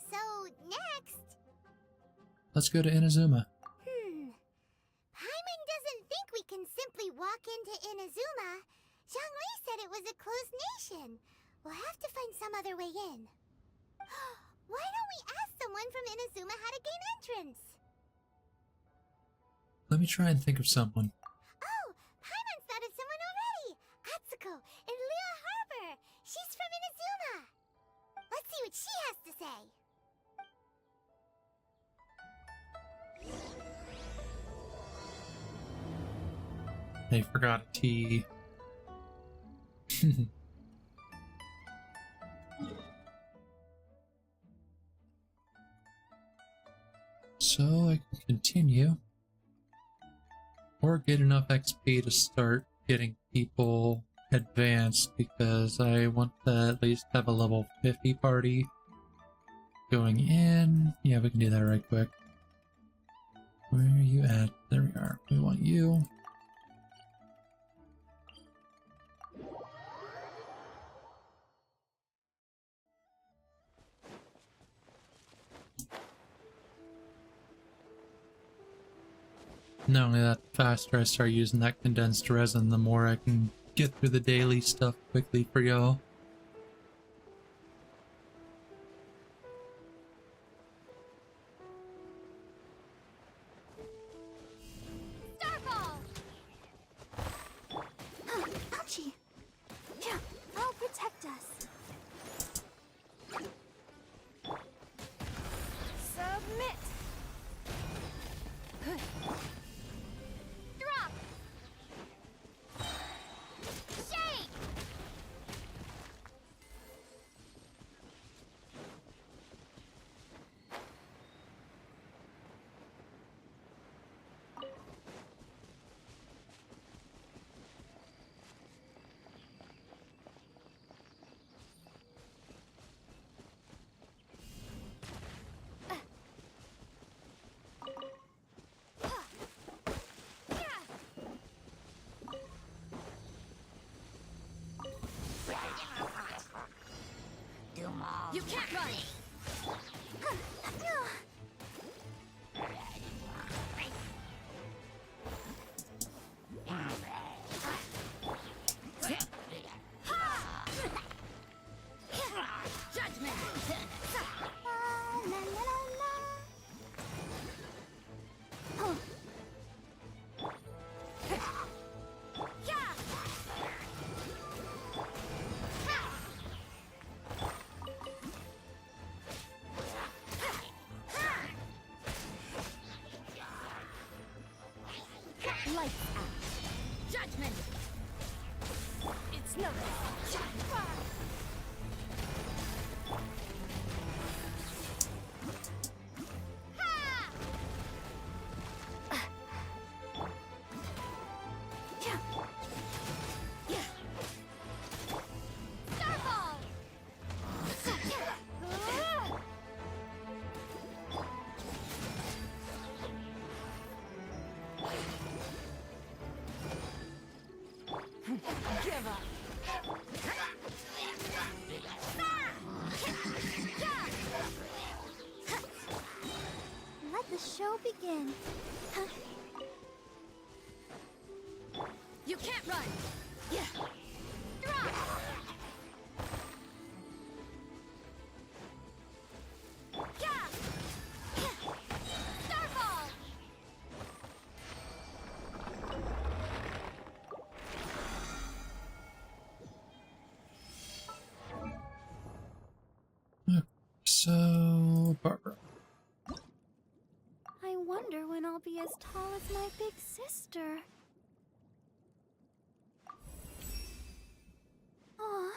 So, next... Let's go to Inazuma. Paimon doesn't think we can simply walk into Inazuma. Zhongli said it was a closed nation. We'll have to find some other way in. Why don't we ask someone from Inazuma how to gain entrance? Let me try and think of someone. Oh, Paimon's thought of someone already. Atsuko in Liyue Harbor. She's from Inazuma. Let's see what she has to say. They forgot a T. So I can continue. Or get enough XP to start getting people advanced, because I want to at least have a level 50 party going in. Yeah, we can do that right quick. Where are you at? There we are. We want you. Not only that, the faster I start using that condensed resin, the more I can get through the daily stuff quickly for y'all. Starfall! Ouchie! Yeah, I'll protect us. Submit! Drop! Shake! You can't run! Judgment! La, la, la, la. Oh. Yeah! Lights out. Judgment! It's nothing. Starfall! Give up. Let the show begin. You can't run! Yeah! Drop! Yeah! Starfall! So, Barbara. I wonder when I'll be as tall as my big sister. Aw.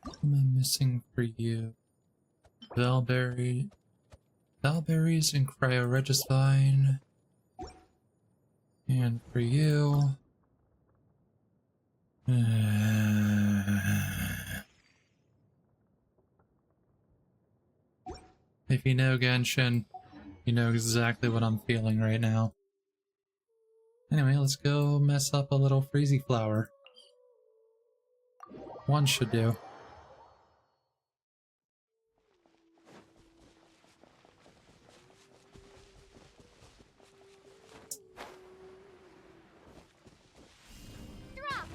What am I missing for you? Valberries and Cryoregisvine. And for you... If you know Genshin, you know exactly what I'm feeling right now. Anyway, let's go mess up a little Freezy Flower. One should do. Drop!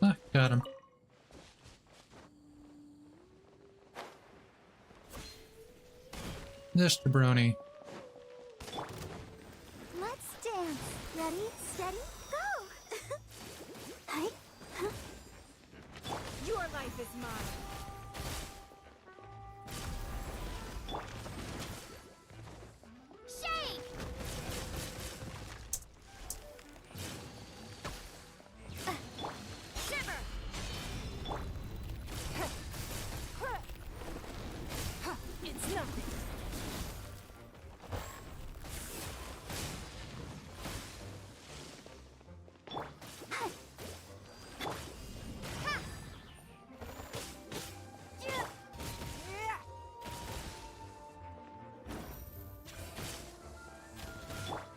Ah, got him. This jabroni. Let's dance. Ready, steady, go! Hi. Your life is mine! Shake! Shiver! It's nothing.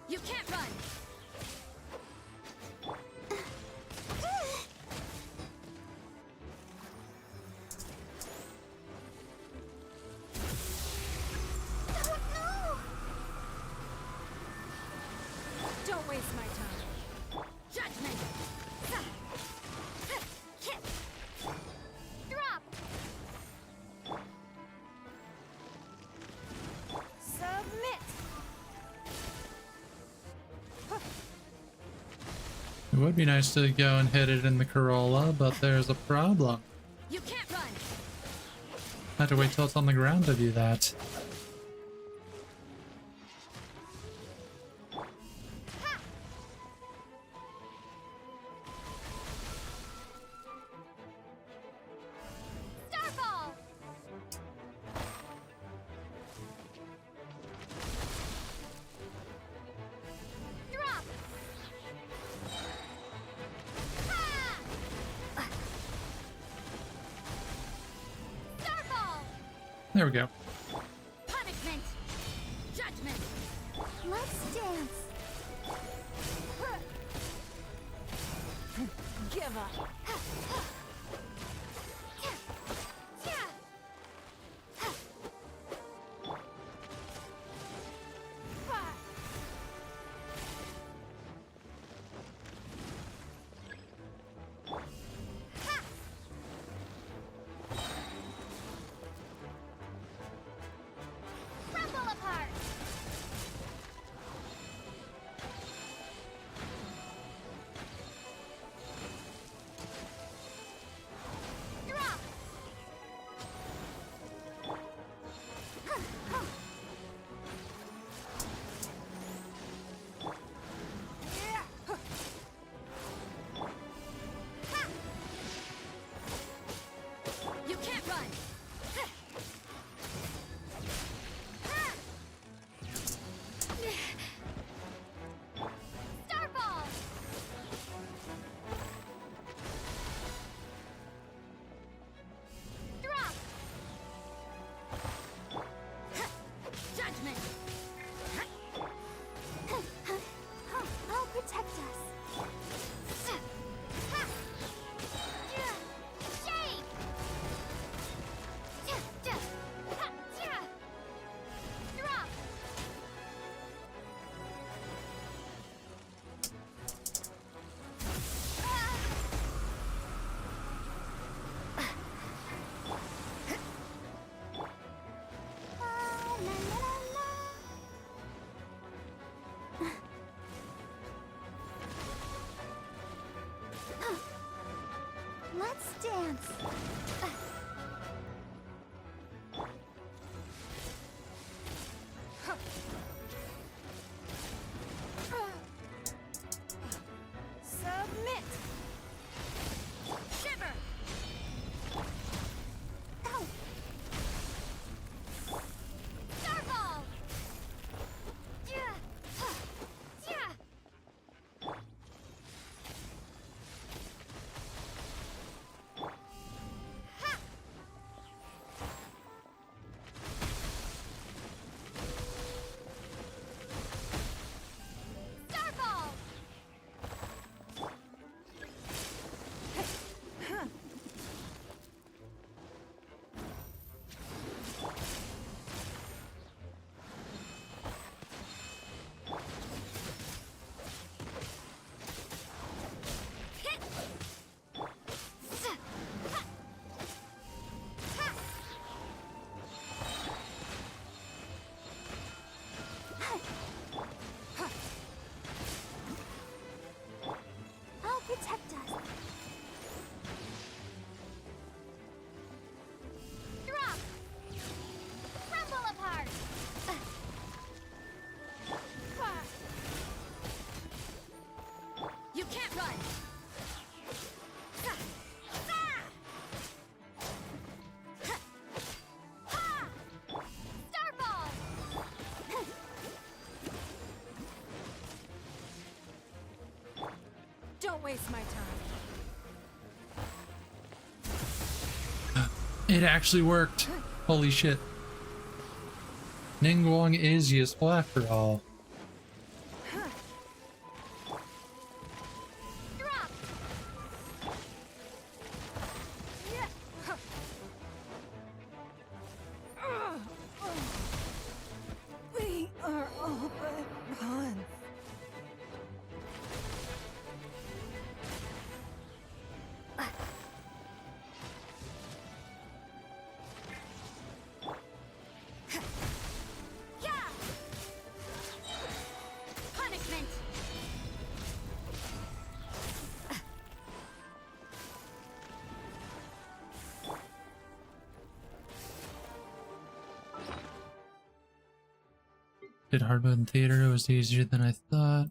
You can't run! waste my time. Judgment! Drop! Submit! It would be nice to go and hit it in the Corolla, but there's a problem. You can't run! I have to wait till it's on the ground to do that. Starfall! Drop! Starfall! There we go. Punishment! Judgment! Let's dance. Give up! Crumble apart! Drop! You can't run! Starfall! Drop! Judgment! I'll protect us. Shake! Drop! La, la, la, la. Let's dance. Submit! Shiver! Ow. Starfall! Starfall! I'll protect us. Drop! Crumble apart! You can't run! Starfall! Don't waste my time. It actually worked. Holy shit. Ningguang is useful after all. Drop! We are all but one. did hard mode in theater. It was easier than I thought.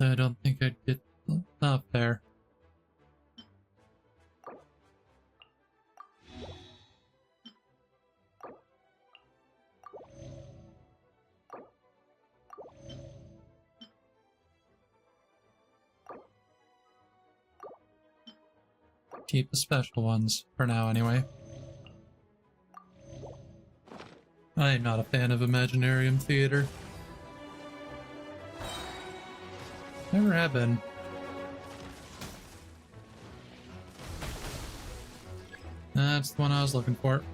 I don't think I'd get not fair. Keep the special ones, for now anyway. I am not a fan of Imaginarium Theater. Never have been. That's the one I was looking for.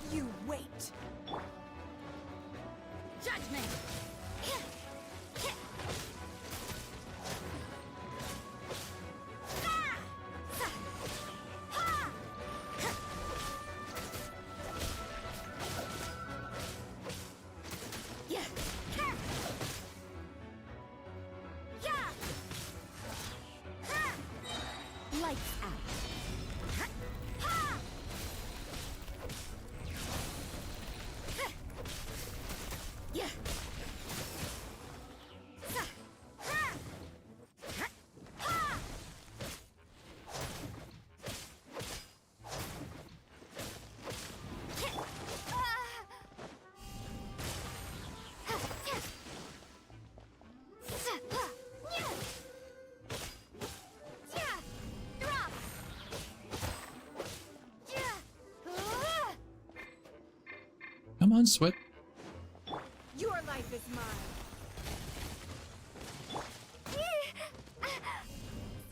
You wait. Judgment. Lights out. Come on, Swit. Your life is mine.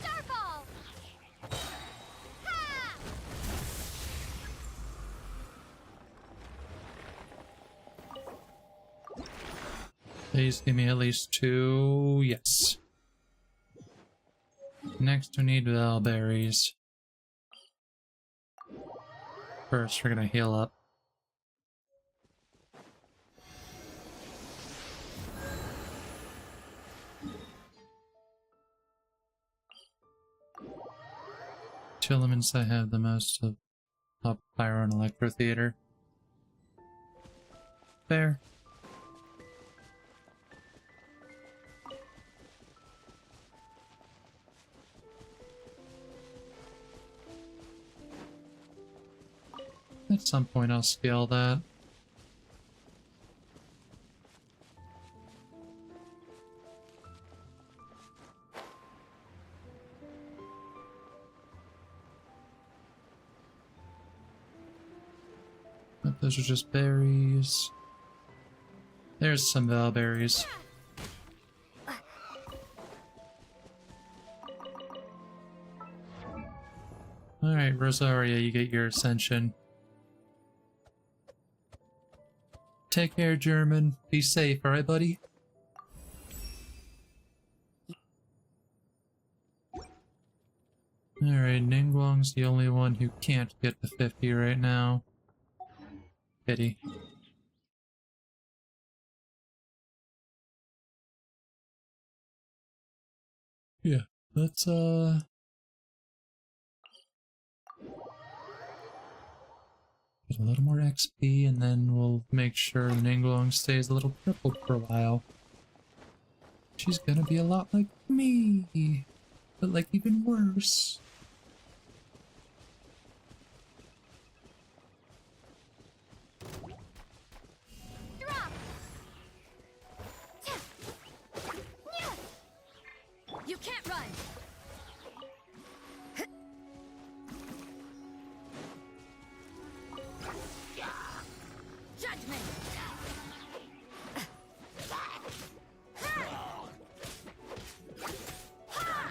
Starfall! Ha! Please give me at least 2. Yes. Next, we need Valberries. First, we're gonna heal up. Two elements I have the most of top Pyro and Electro Theater. Fair. At some point I'll scale that. But those are just berries. There's some Valberries. Alright, Rosaria, you get your ascension. Take care, German. Be safe, alright, buddy? Alright, Ningguang's the only one who can't get to 50 right now. Pity. Yeah, let's get a little more XP, and then we'll make sure Ningguang stays a little crippled for a while. She's gonna be a lot like me, but like even worse. You can't run! Judgment! Ha!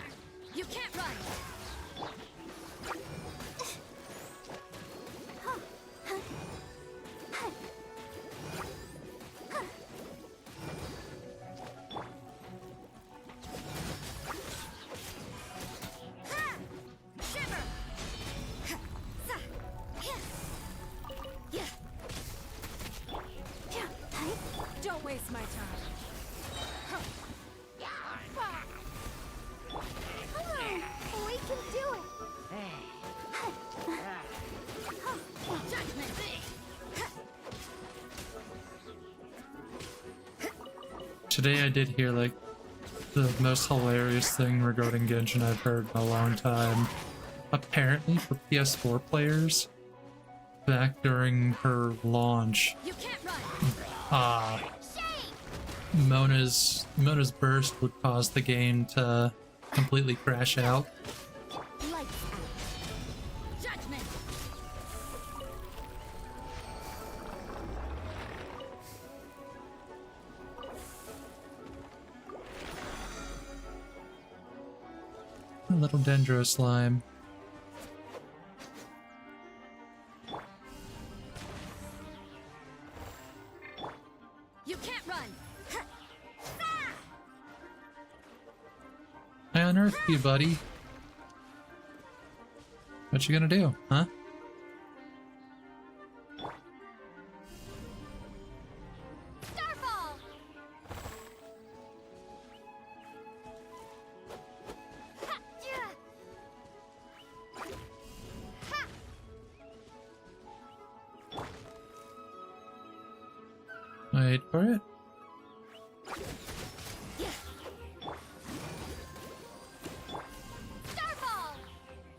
Today I did hear like the most hilarious thing regarding Genshin I've heard in a long time. Apparently for PS4 players, back during her launch, Mona's burst would cause the game to completely crash out. A little dendro slime. You can't run. I unearthed you, buddy. What you gonna do, huh? Wait for it.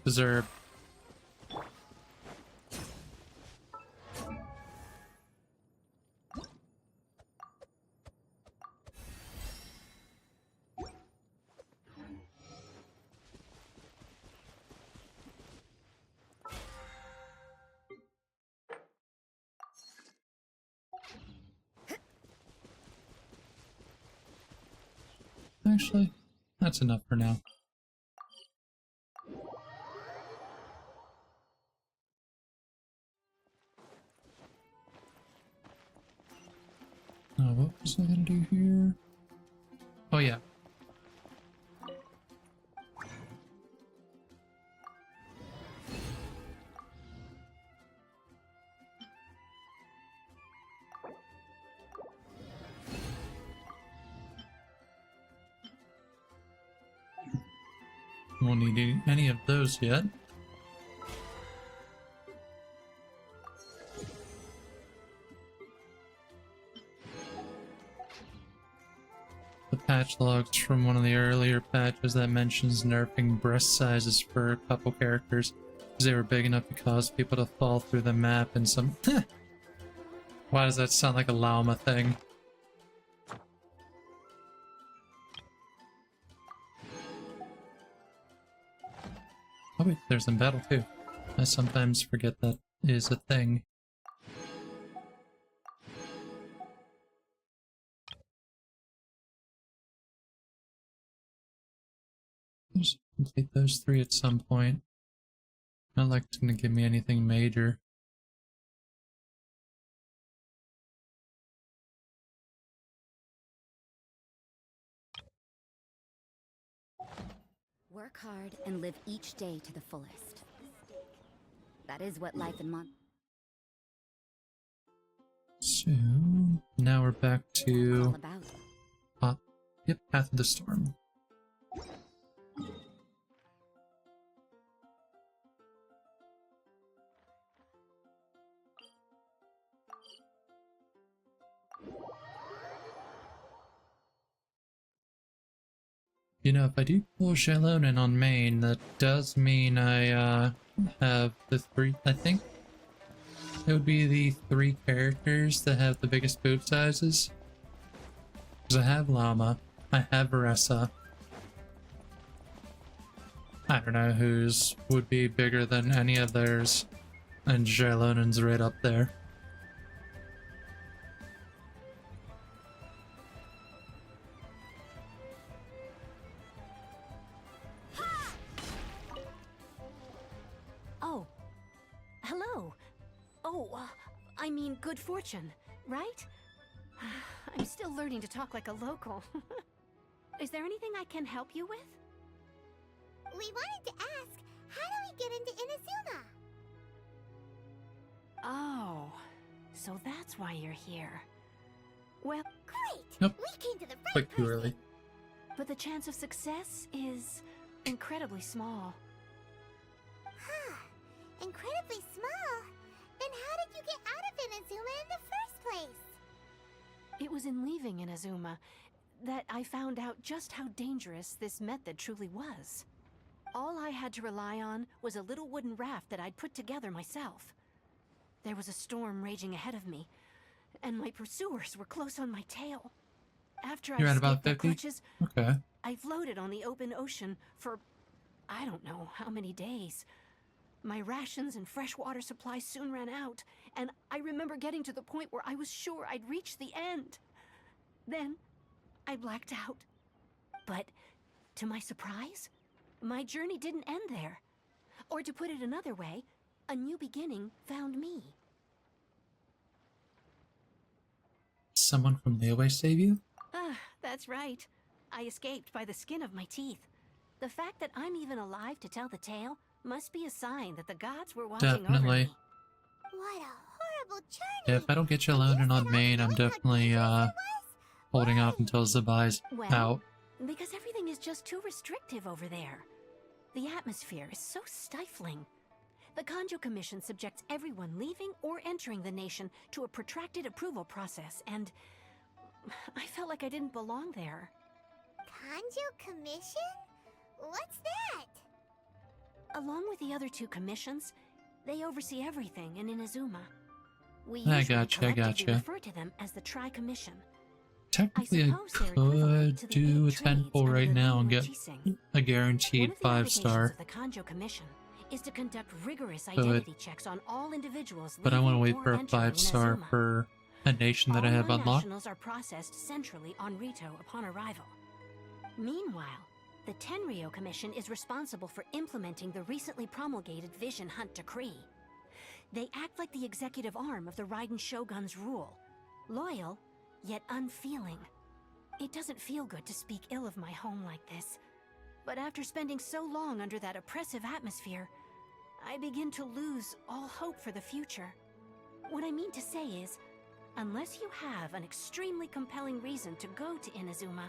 Deserve. Actually, that's enough for now. What was I gonna do here? Oh yeah. Won't need any of those yet. The patch logs from one of the earlier patches that mentions nerfing breast sizes for a couple characters because they were big enough to cause people to fall through the map in some... Why does that sound like a llama thing? Oh wait, there's in battle too. I sometimes forget that is a thing. Just complete those 3 at some point. Not like it's gonna give me anything major. Work hard and live each day to the fullest. That is what life in So now we're back to all about. Yep, Path of the Storm. You know, if I do pull Shallonen on main, that does mean I have the 3, I think it would be the 3 characters that have the biggest boob sizes. Because I have Llama, I have Ressa. I don't know whose would be bigger than any of theirs, and Shalonen's right up there. Oh. Hello. Oh, I mean good fortune, right? I'm still learning to talk like a local. Is there anything I can help you with? We wanted to ask, how do we get into Inazuma? Oh, so that's why you're here. Well, great! Yep. We came to the right Quite too person. early. But the chance of success is incredibly small. Huh. Incredibly small? Then how did you get out of Inazuma in the first place? It was in leaving Inazuma that I found out just how dangerous this method truly was. All I had to rely on was a little wooden raft that I'd put together myself. There was a storm raging ahead of me, and my pursuers were close on my tail. After I You're at about escaped their 50? clutches, Okay. I floated on the open ocean for I don't know how many days. My rations and fresh water supplies soon ran out, and I remember getting to the point where I was sure I'd reached the end. Then, I blacked out. But, to my surprise, my journey didn't end there. Or to put it another way, a new beginning found me. Someone from Leeway save you? Ah, that's right. I escaped by the skin of my teeth. The fact that I'm even alive to tell the tale must be a sign that the gods were watching over Definitely. me. What a horrible journey! Yeah, if I don't get you alone and on main, I'm definitely holding off until Zabai's Well, out. because everything is just too restrictive over there. The atmosphere is so stifling. The Kanjo Commission subjects everyone leaving or entering the nation to a protracted approval process, and I felt like I didn't belong there. Kanjo Commission? What's that? Along with the other two commissions, they oversee everything in Inazuma. We I usually gotcha. collectively refer to them as the Tri-Commission. Technically, I could do a 10 pull right now and get a guaranteed 5-star. The Kanjo Commission is to conduct rigorous Good. identity checks on all individuals. But I want to wait leaving for or a entering 5-star Inazuma. for a nation that I have All unlocked. nationals are processed centrally on Rito upon arrival. Meanwhile, the Tenryo Commission is responsible for implementing the recently promulgated Vision Hunt Decree. They act like the executive arm of the Raiden Shogun's rule. Loyal, yet unfeeling. It doesn't feel good to speak ill of my home like this. But after spending so long under that oppressive atmosphere, I begin to lose all hope for the future. What I mean to say is, unless you have an extremely compelling reason to go to Inazuma,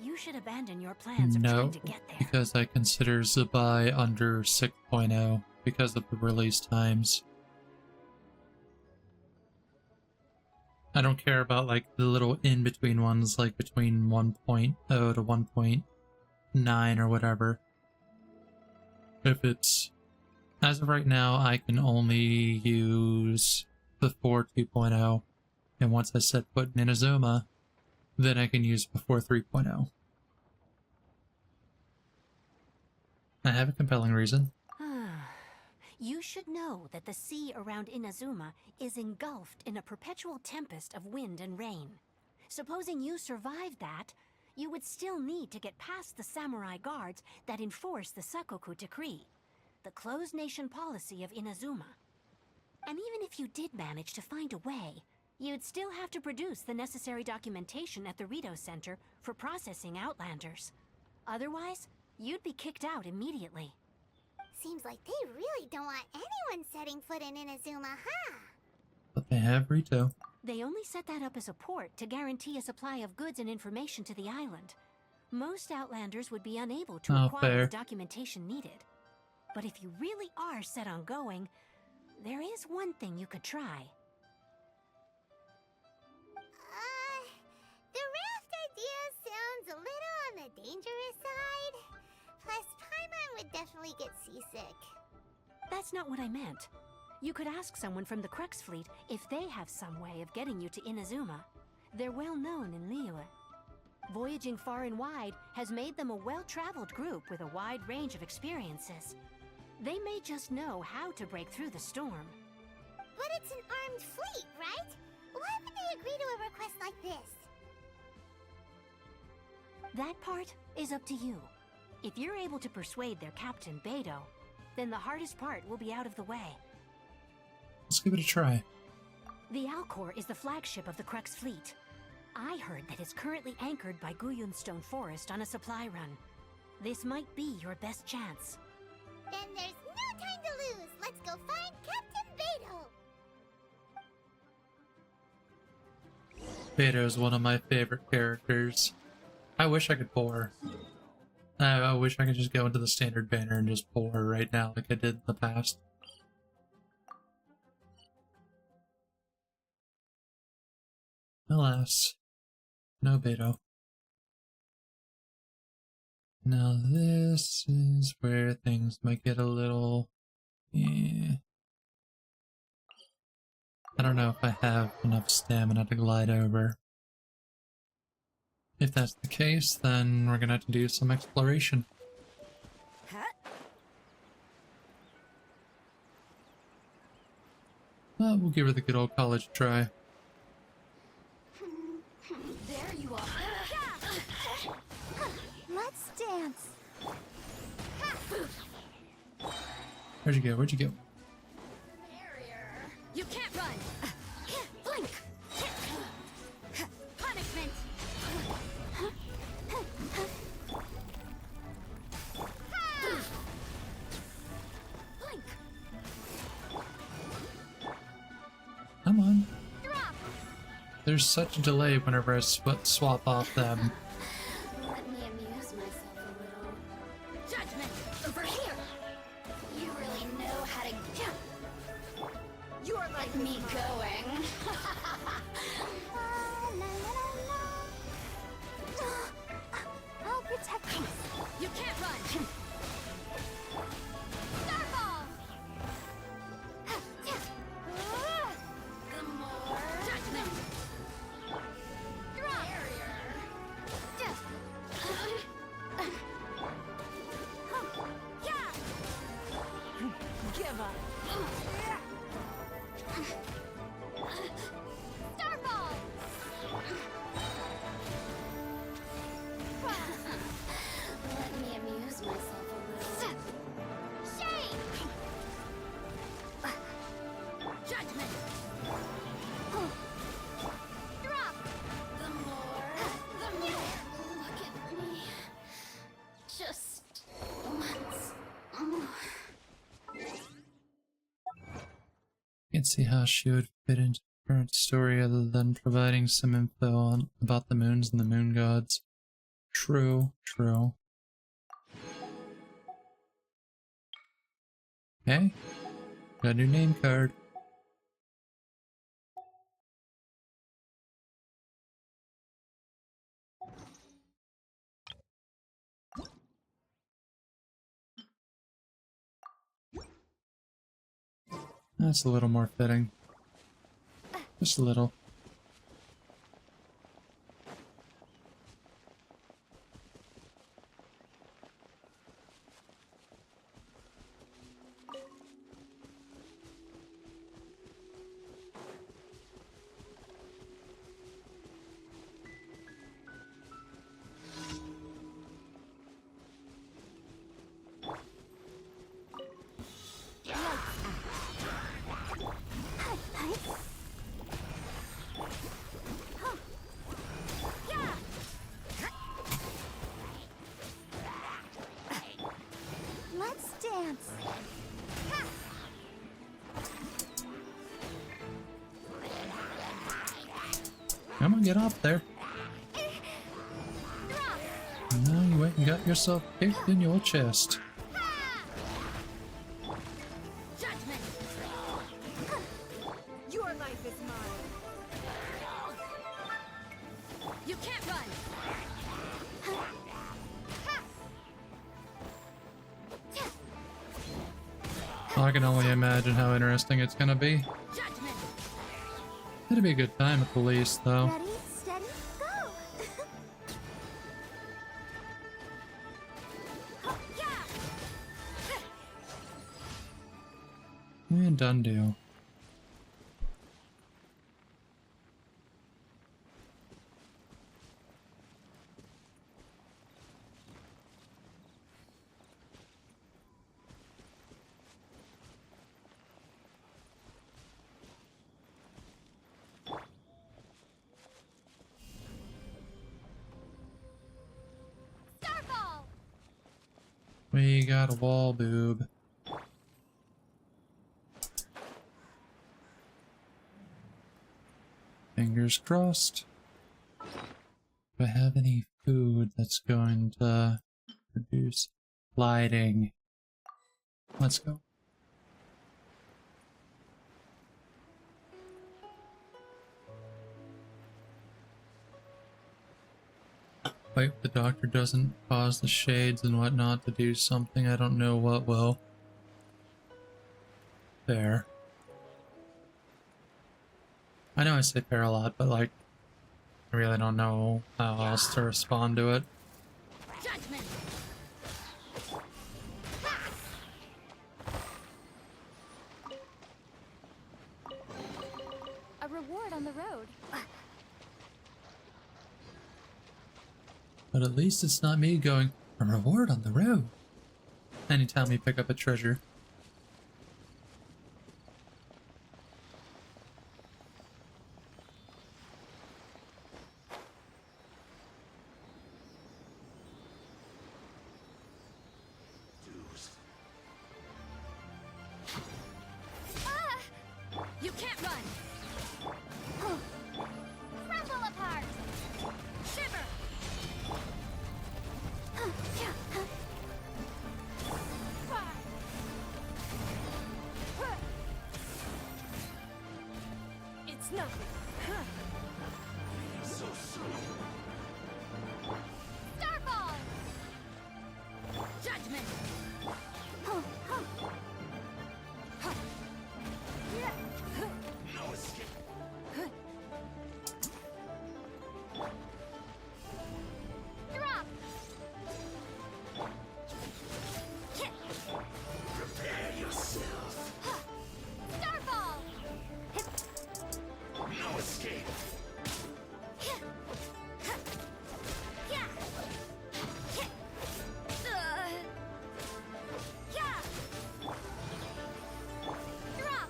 you should abandon your plans of No, trying to get there. because I consider Zabai under 6.0 because of the release times. I don't care about like the little in-between ones, like between 1.0 to 1.9 or whatever. If it's... As of right now, I can only use before 2.0, and once I set foot in Inazuma, then I can use before 3.0. I have a compelling reason. You should know that the sea around Inazuma is engulfed in a perpetual tempest of wind and rain. Supposing you survived that, you would still need to get past the samurai guards that enforce the Sakoku Decree, the closed nation policy of Inazuma. And even if you did manage to find a way, you'd still have to produce the necessary documentation at the Rito Center for processing Outlanders. Otherwise, you'd be kicked out immediately. Seems like they really don't want anyone setting foot in Inazuma, huh? But they have Rito. They only set that up as a port to guarantee a supply of goods and information to the island. Most Outlanders would be unable to acquire fair. the documentation needed. But if you really are set on going, there is one thing you could try. The raft idea sounds a little on the dangerous side. Plus, Paimon would definitely get seasick. That's not what I meant. You could ask someone from the Crux Fleet if they have some way of getting you to Inazuma. They're well known in Liyue. Voyaging far and wide has made them a well-traveled group with a wide range of experiences. They may just know how to break through the storm. But it's an armed fleet, right? Why would they agree to a request like this? That part is up to you. If you're able to persuade their captain, Beidou, then the hardest part will be out of the way. Let's give it a try. The Alcor is the flagship of the Crux Fleet. I heard that it's currently anchored by Guyunstone Forest on a supply run. This might be your best chance. Then there's no time to lose. Let's go find Captain Beidou. Beidou is one of my favorite characters. I wish I could pull her. I wish I could just go into the standard banner and just pull her right now like I did in the past. Alas, no Beidou. Now this is where things might get a little... I don't know if I have enough stamina to glide over. If that's the case, then we're gonna have to do some exploration. Well, we'll give her the good old college try. There you are. Let's dance. Where'd you go? Where'd you go? You can't run! Blink! Punishment! Blink! Come on. There's such a delay whenever I swap off them. Let me amuse myself a little. Judgment! Over here! You really know how to jump! You're like me going. I'll protect you. You can't run! Starball! The more judgment! Give up. Starball! Let me amuse myself a little. Shake! Judgment! Drop! The more, look at me. Just once more. I can see how she would fit into the current story other than providing some info on about the moons and the moon gods. True, true. Okay, got a new name card. That's a little more fitting. Just a little. Let's dance. Come on, get up there. No, you went and got yourself kicked in your chest. Judgment! Your life is mine. You can't run! I can only imagine how interesting it's gonna be. Judgment! It'll be a good time at the least, though. Ready, steady, go! And done deal. Starball! We got a wall boob. Fingers crossed. Do I have any food that's going to produce lighting? Let's go. Wait, the doctor doesn't cause the shades and whatnot to do something. I don't know what will. Fair. I know I say fair a lot, but like, I really don't know how else to respond to it. Judgment. A reward on the road. But at least it's not me going, a reward on the road. Anytime we pick up a treasure. You can't run. Crumble apart. Shiver. It's nothing. So slow. Starball. Judgment. No escape. Drop. Prepare yourself. Starball. No escape. Drop.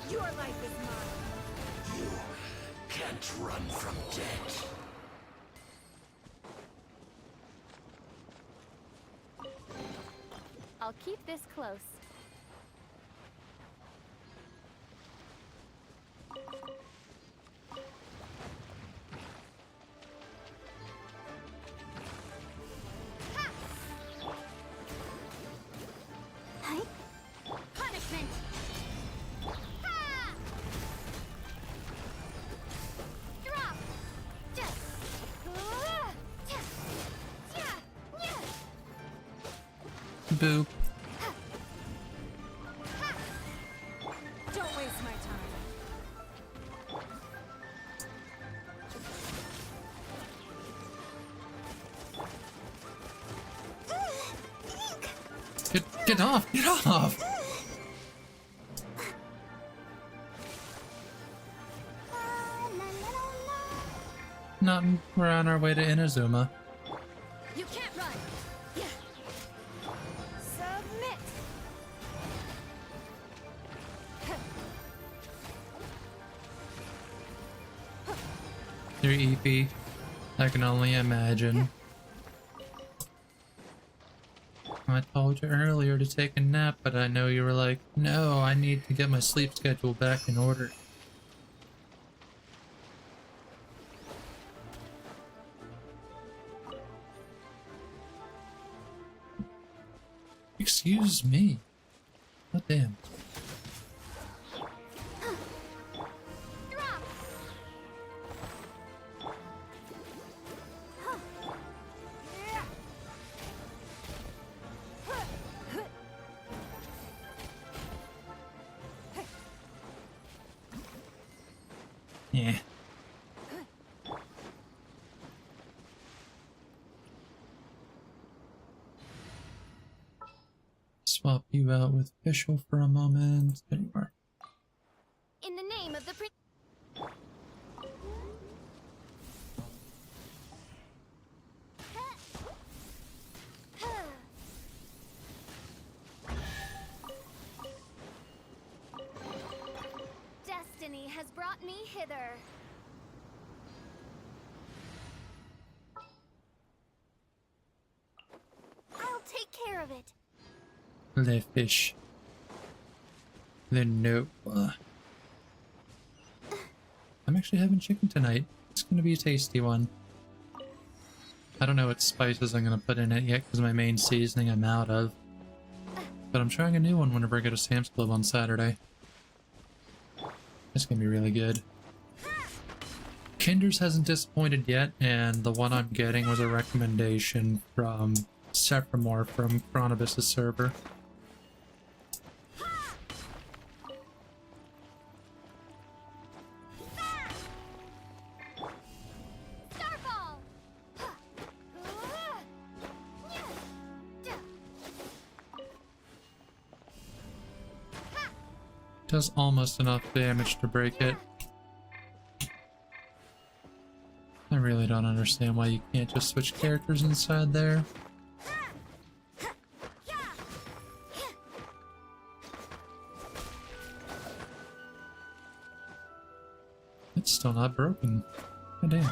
Your life is mine. You can't run from death. I'll keep this close. Punishment. Ha! Drop. Boop. Don't waste my time. Get off! Get off! Not, we're on our way to Inazuma. You can't run. Yeah. Submit. Your EP. I can only imagine. I told you earlier to take a nap, but I know you were like, no, I need to get my sleep schedule back in order. Excuse me. Oh, damn. Drop. Yeah. Swap you out with Fischl for a moment. There you are. In the name of the Destiny has brought me hither. I'll take care of it. Le fish. The nope. I'm actually having chicken tonight. It's gonna be a tasty one. I don't know what spices I'm gonna put in it yet because my main seasoning I'm out of. but I'm trying a new one whenever I go to Sam's Club on Saturday. It's gonna be really good. Kinder's hasn't disappointed yet, and the one I'm getting was a recommendation from Sephramore from Chronobus' server. Does almost enough damage to break it. I really don't understand why you can't just switch characters inside there. It's still not broken. God damn.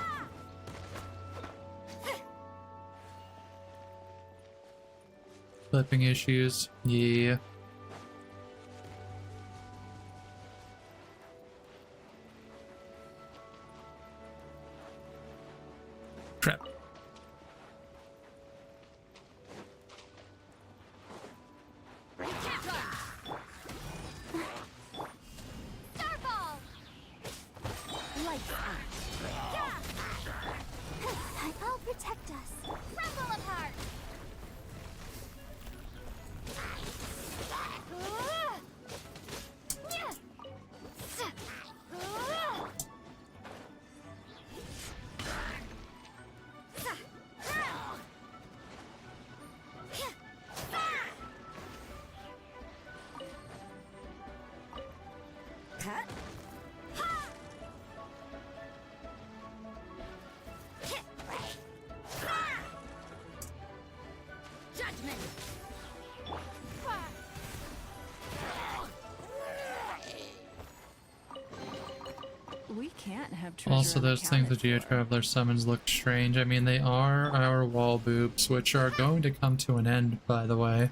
Flipping issues. Yeah. Crap. I'll protect us. Crumble apart. We can't have treasure Also, those things the unaccounted for. Geo-Traveler summons look strange. I mean, they are our wall boobs, which are going to come to an end, by the way.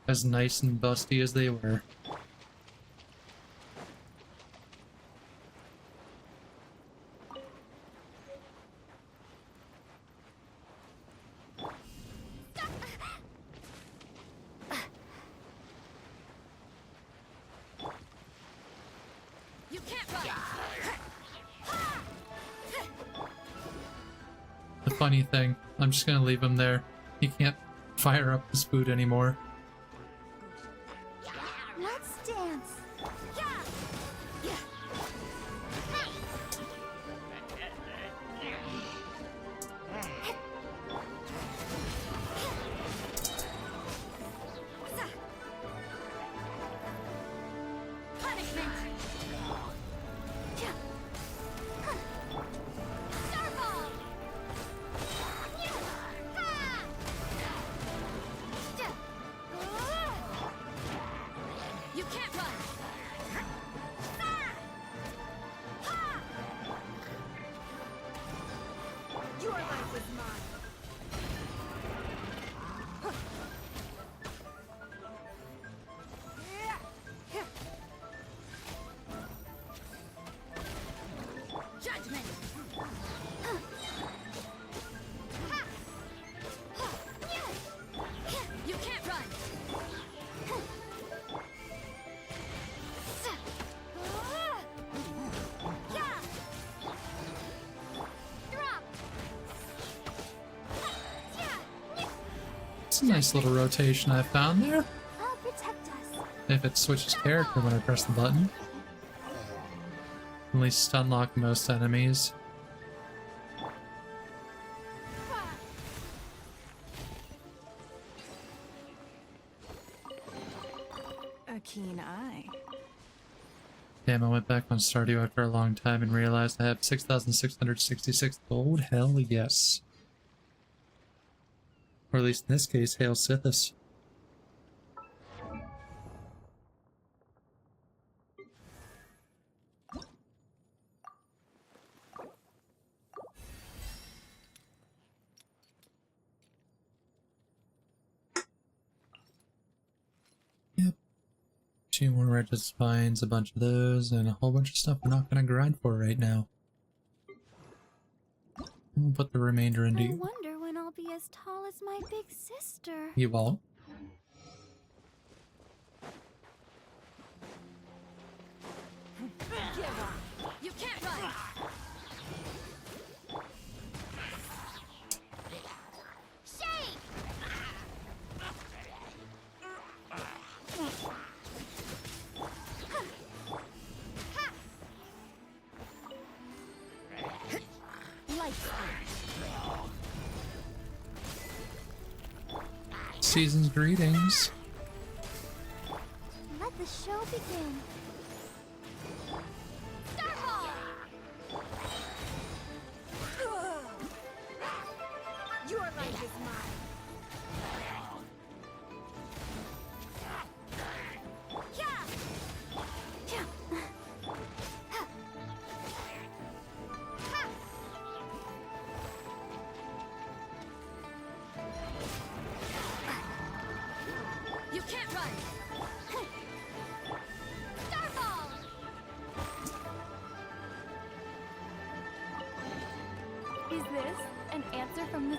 As nice and busty as they were. You can't run. The funny thing, I'm just gonna leave him there. He can't fire up his boot anymore. Let's dance. You can't run. Your life is mine. Judgment. You can't run. It's a nice little rotation I found there. I'll protect us. If it switches character when I press the button. At least stun lock most enemies. A keen eye. Damn, I went back on Stardew after a long time and realized I have 6,666 gold. Hell yes. Or at least in this case, Hail Sithis. Yep. 2 more Regis Spines, a bunch of those, and a whole bunch of stuff we're not going to grind for right now. We'll put the remainder into I you. wonder when I'll be as tall as my big sister. You won't. You can't run! Shake! Season's greetings. Let the show begin. Your life is mine. You can't run. Starball. Is this an answer from the...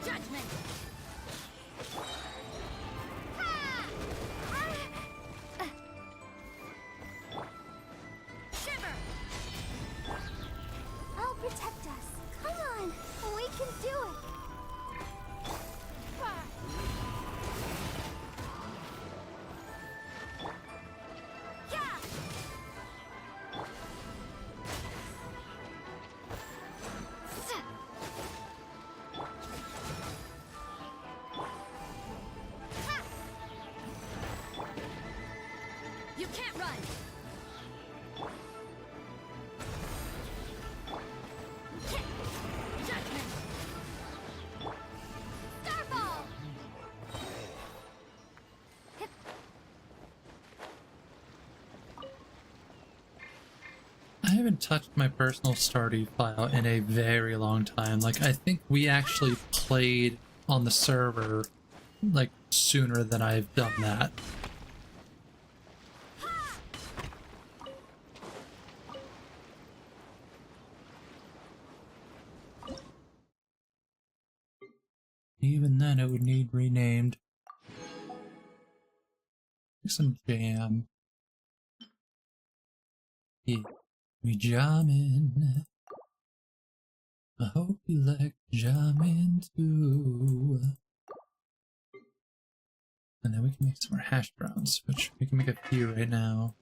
Judgment. Shiver. I'll protect us. Come on, we can do it. You can't run. Judgment. Starball. I haven't touched my personal Stardew file in a very long time. Like, I think we actually played on the server, like, sooner than I've done that. Even then, it would need renamed. Some jam. Yeah, we jamming. I hope you like jamming too. And then we can make some more hash browns, which we can make a few right now.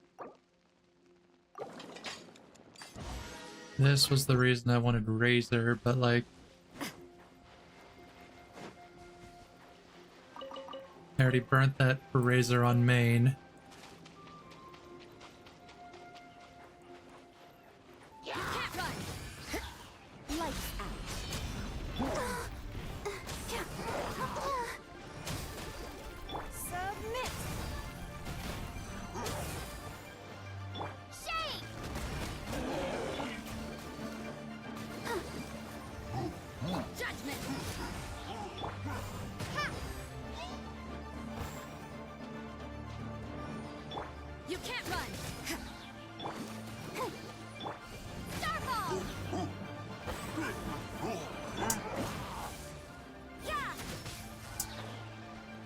This was the reason I wanted Razor, but like, I already burnt that for Razor on main. You can't run. Lights out. Submit. Shake. Judgment. You can't run. Starball. Yeah.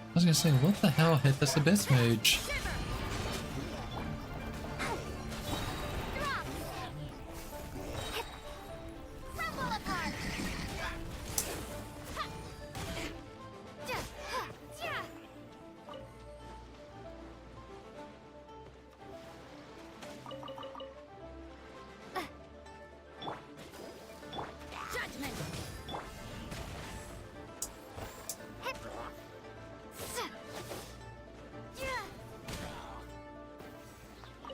I was gonna say, what the hell hit this Abyss Mage? Crumble apart. Judgment.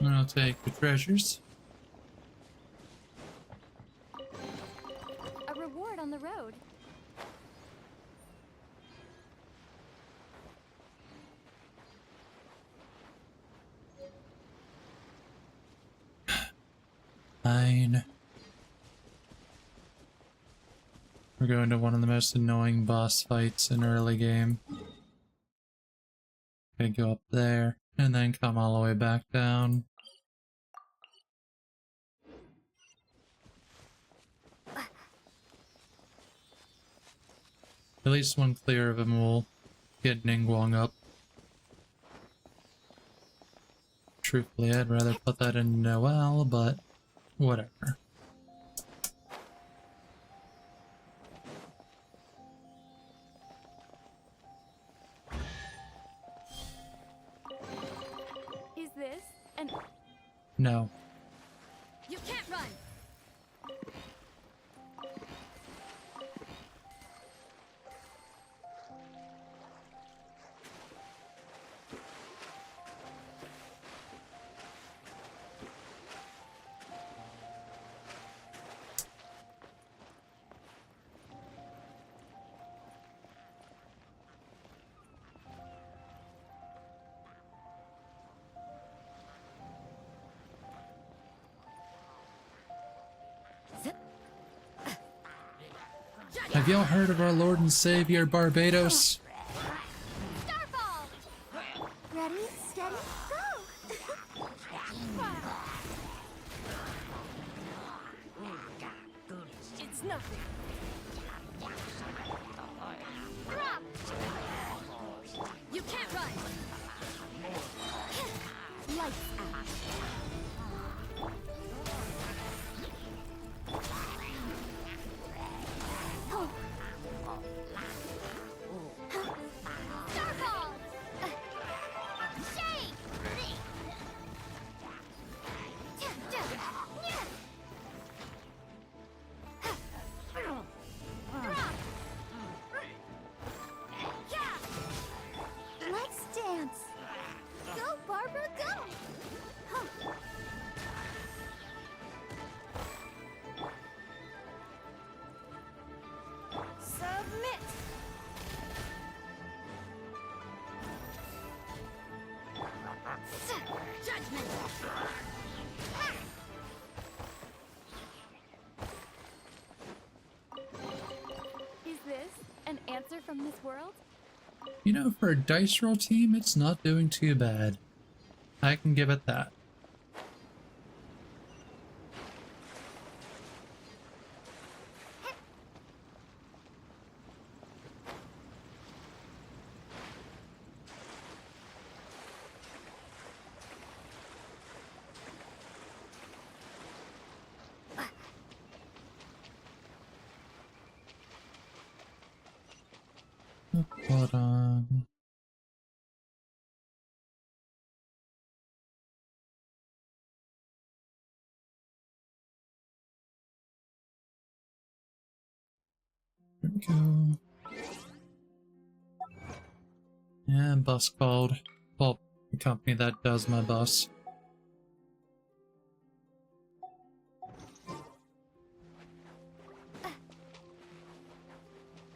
And I'll take the treasures. A reward on the road. Fine. We're going to one of the most annoying boss fights in early game. Gonna go up there. And then come all the way back down. At least one clear of him will get Ningguang up. Truthfully, I'd rather put that in Noelle, but whatever. Is this an... No. You can't run! Have y'all heard of our Lord and Savior Barbados? Ready, steady, go! It's nothing. You can't run! Lights out. Oh. Starfall! Shake! Let's dance. Go, Barbara, go! Huh. Submit! Judgment! Is this an answer from this world? You know, for a dice roll team, it's not doing too bad. I can give it that. But, there we go. Yeah, bus called. Well, the company that does my bus.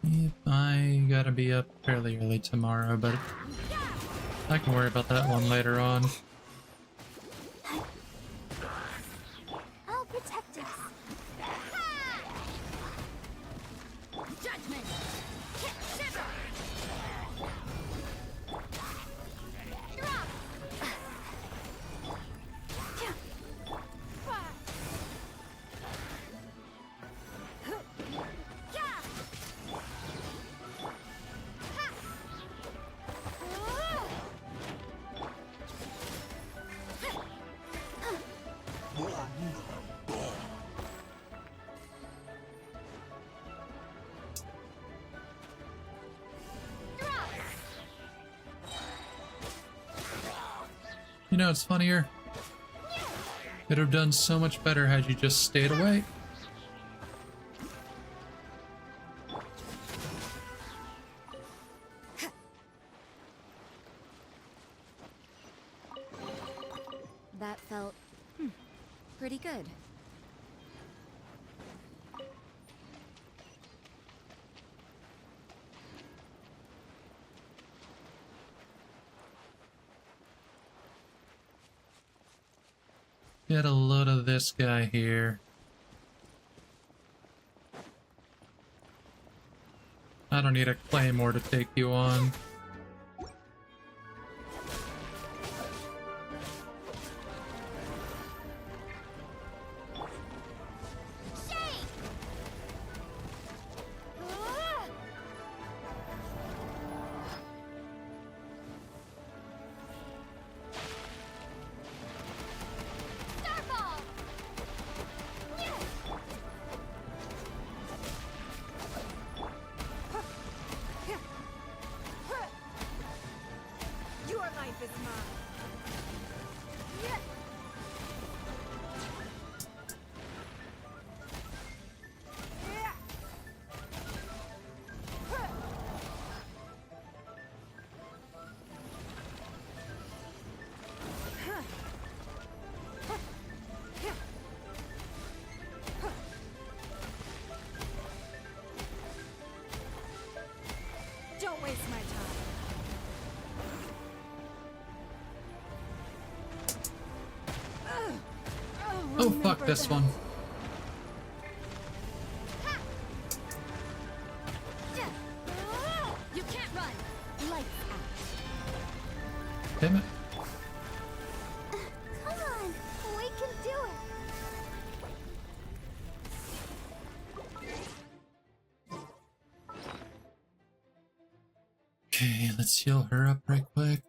Yep, I gotta be up fairly early tomorrow, but I can worry about that one later on. I'll protect us. Judgment! Shiver! Drop! You know, it's funnier. It'd have done so much better had you just stayed away. That felt pretty good. Get a load of this guy here. I don't need a claymore to take you on. this one. You can't run. Lights out. Damn it. Come on, we can do it. Okay, let's heal her up right quick.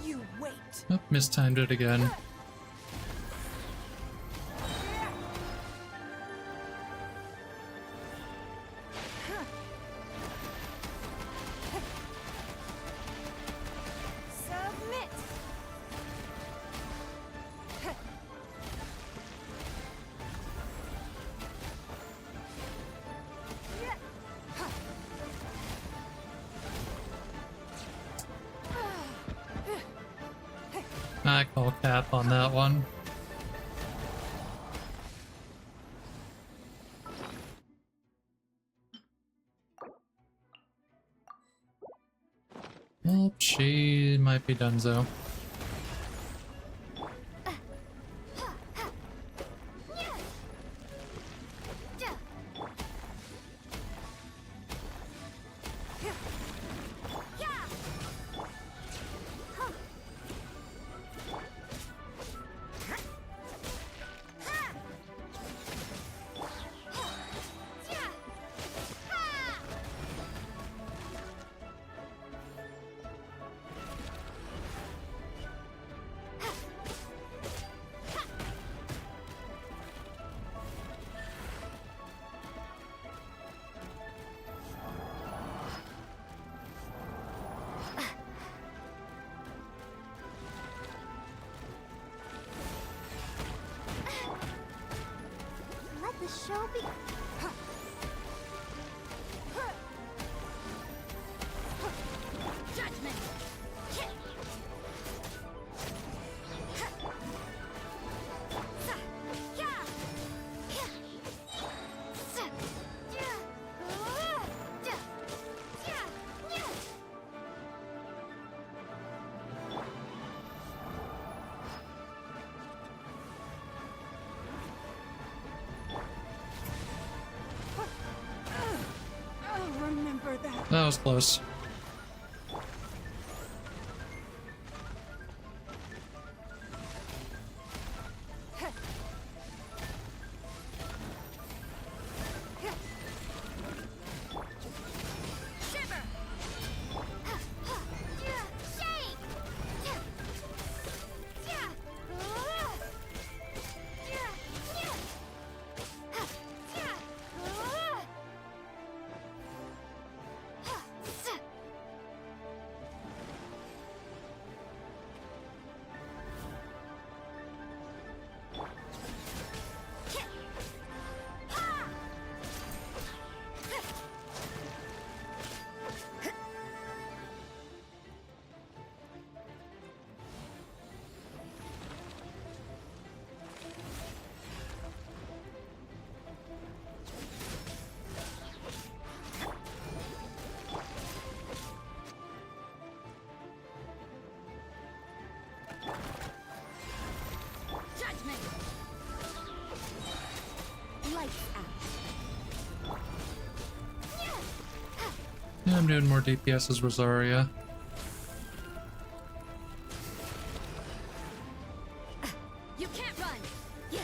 You wait. Oh, mistimed it again. Submit. I call cap on that one. Well, she might be donezo. Let the show be. Judgment. I'll remember that. That was close. Shiver. Shake. Judgment. Lights out. Yeah, I'm doing more DPS as Rosaria. You can't run. Yeah.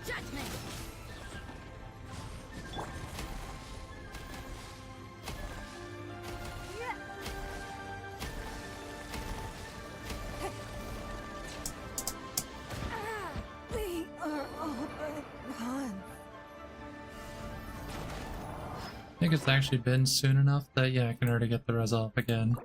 Judgment. think it's actually been soon enough that, yeah, I can already get the res off again.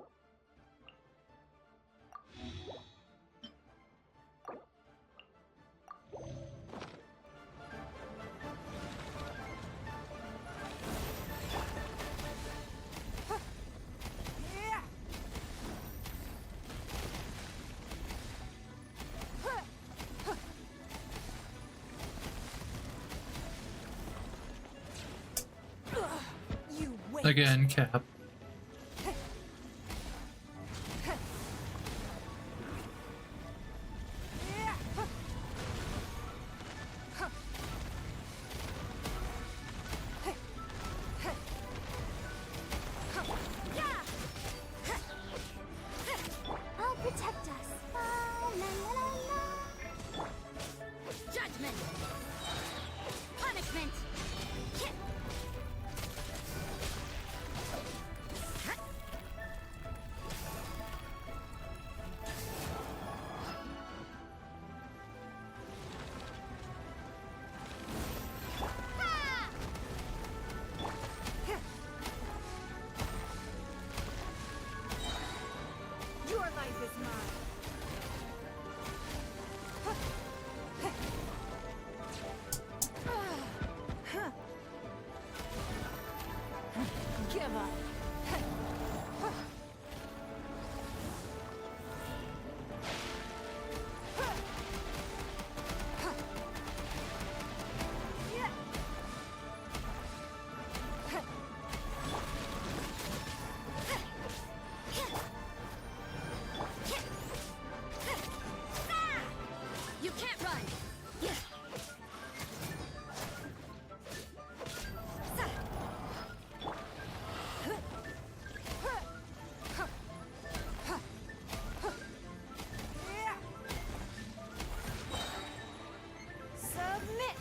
Again, Cap. I'll protect us. La, la, la, la. Judgment! Punishment! Your life is mine. Give up. You can't run! Submit.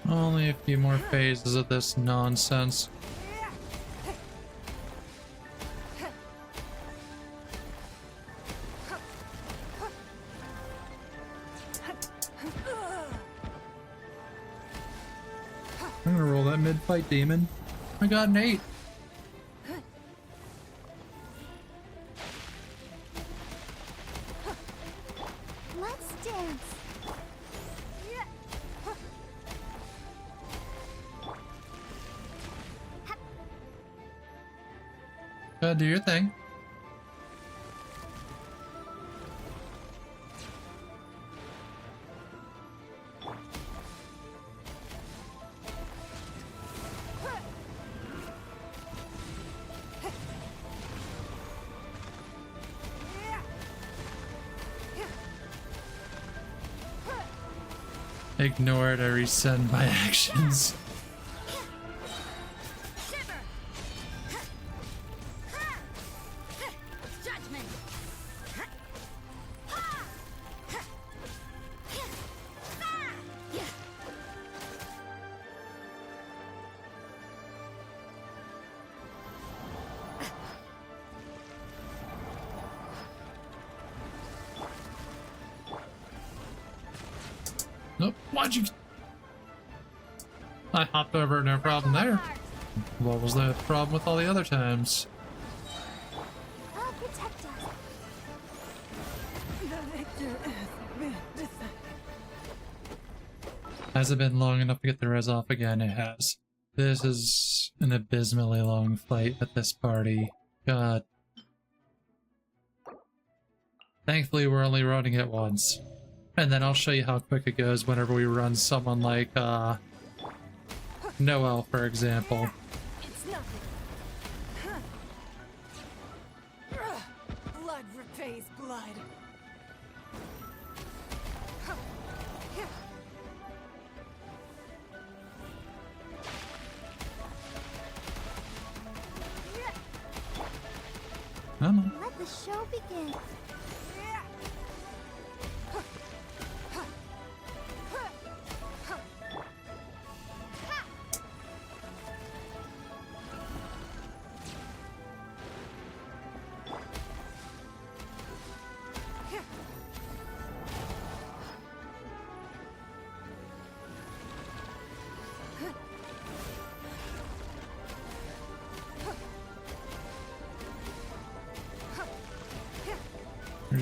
Only a few more phases of this nonsense. I'm gonna roll that mid-fight demon. I got an 8. Let's dance. Do your thing. Ignore it, I resend my actions. Judgment! Nope, why'd you... I hopped over, no problem there. What was the problem with all the other times? I'll protect us. The victor has been decided. Has it been long enough to get the res off again? It has. This is an abysmally long fight with this party. God. Thankfully, we're only running it once. And then I'll show you how quick it goes whenever we run someone like, Noel, for example. It's nothing. Blood repays blood. Come on. Let the show begin.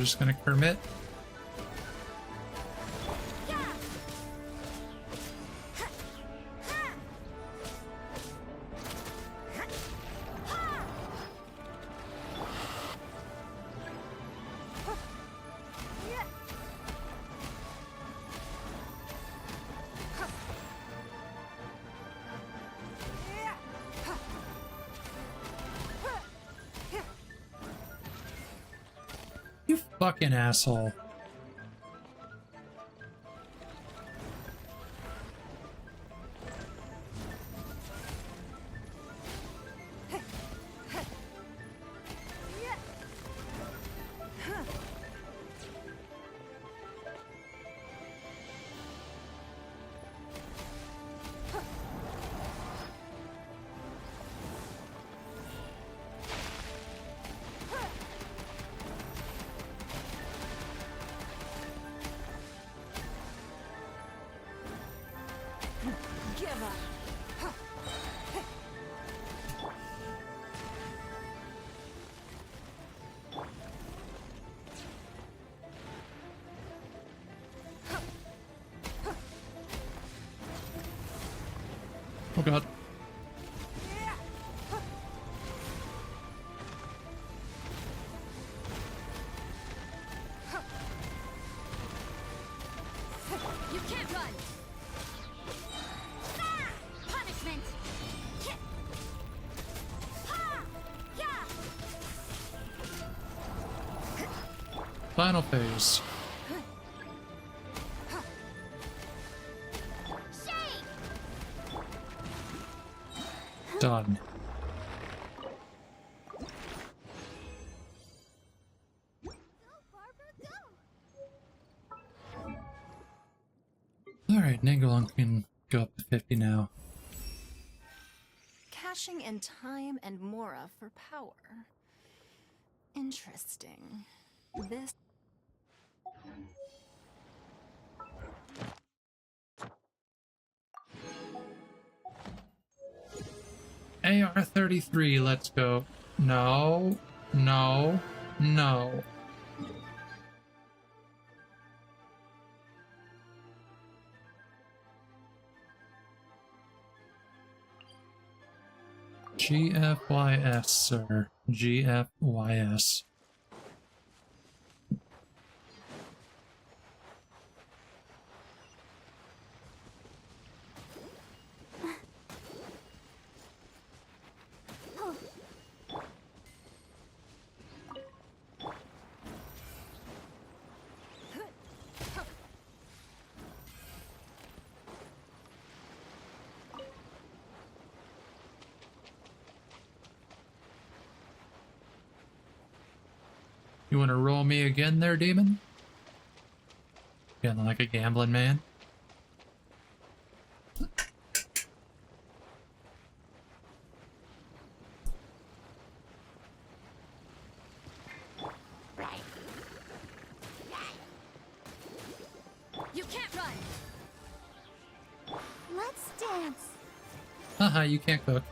just gonna Kermit. You fucking asshole. Oh god. You can't run! Punishment! Final phase. Done. Alright, Niggalong can go up to 50 now. Cashing in time and Mora for power. Interesting. This... AR-33, let's go. No, no, no. GFYS, sir. GFYS. You want to roll me again there, demon? Feeling like a gambling man? You can't run! Let's dance. Haha, you can't cook.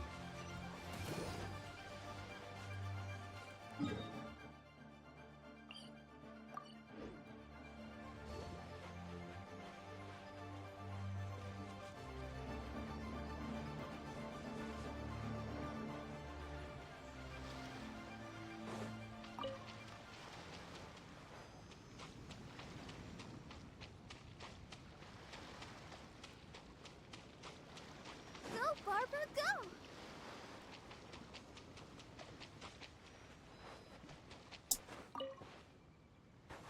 Go, Barbara, go!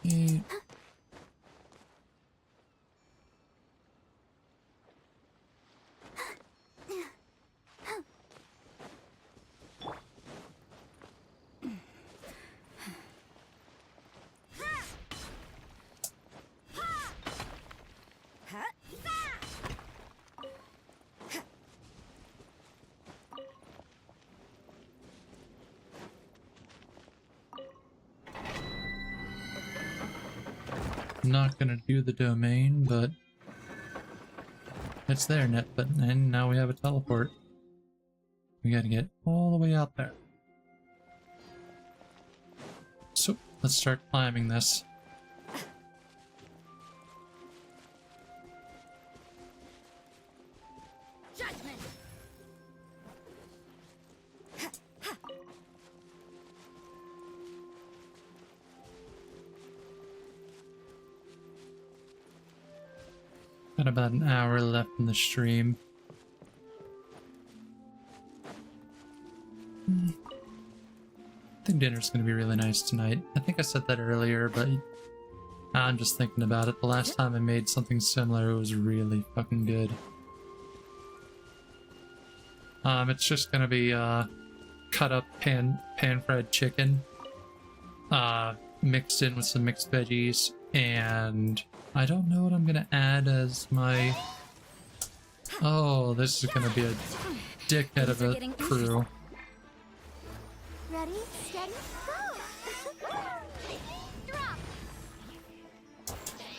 Eh, Not gonna do the domain, but it's there, and now we have a teleport. We gotta get all the way out there. So, let's start climbing this. Judgment. Got about an hour left in the stream. I think dinner's gonna be really nice tonight. I think I said that earlier, but I'm just thinking about it. The last time I made something similar, it was really fucking good. It's just gonna be cut up pan-fried chicken, mixed in with some mixed veggies, and I don't know what I'm gonna add as my... Oh, this is gonna be a dickhead of a crew. Ready, steady, go! Drop!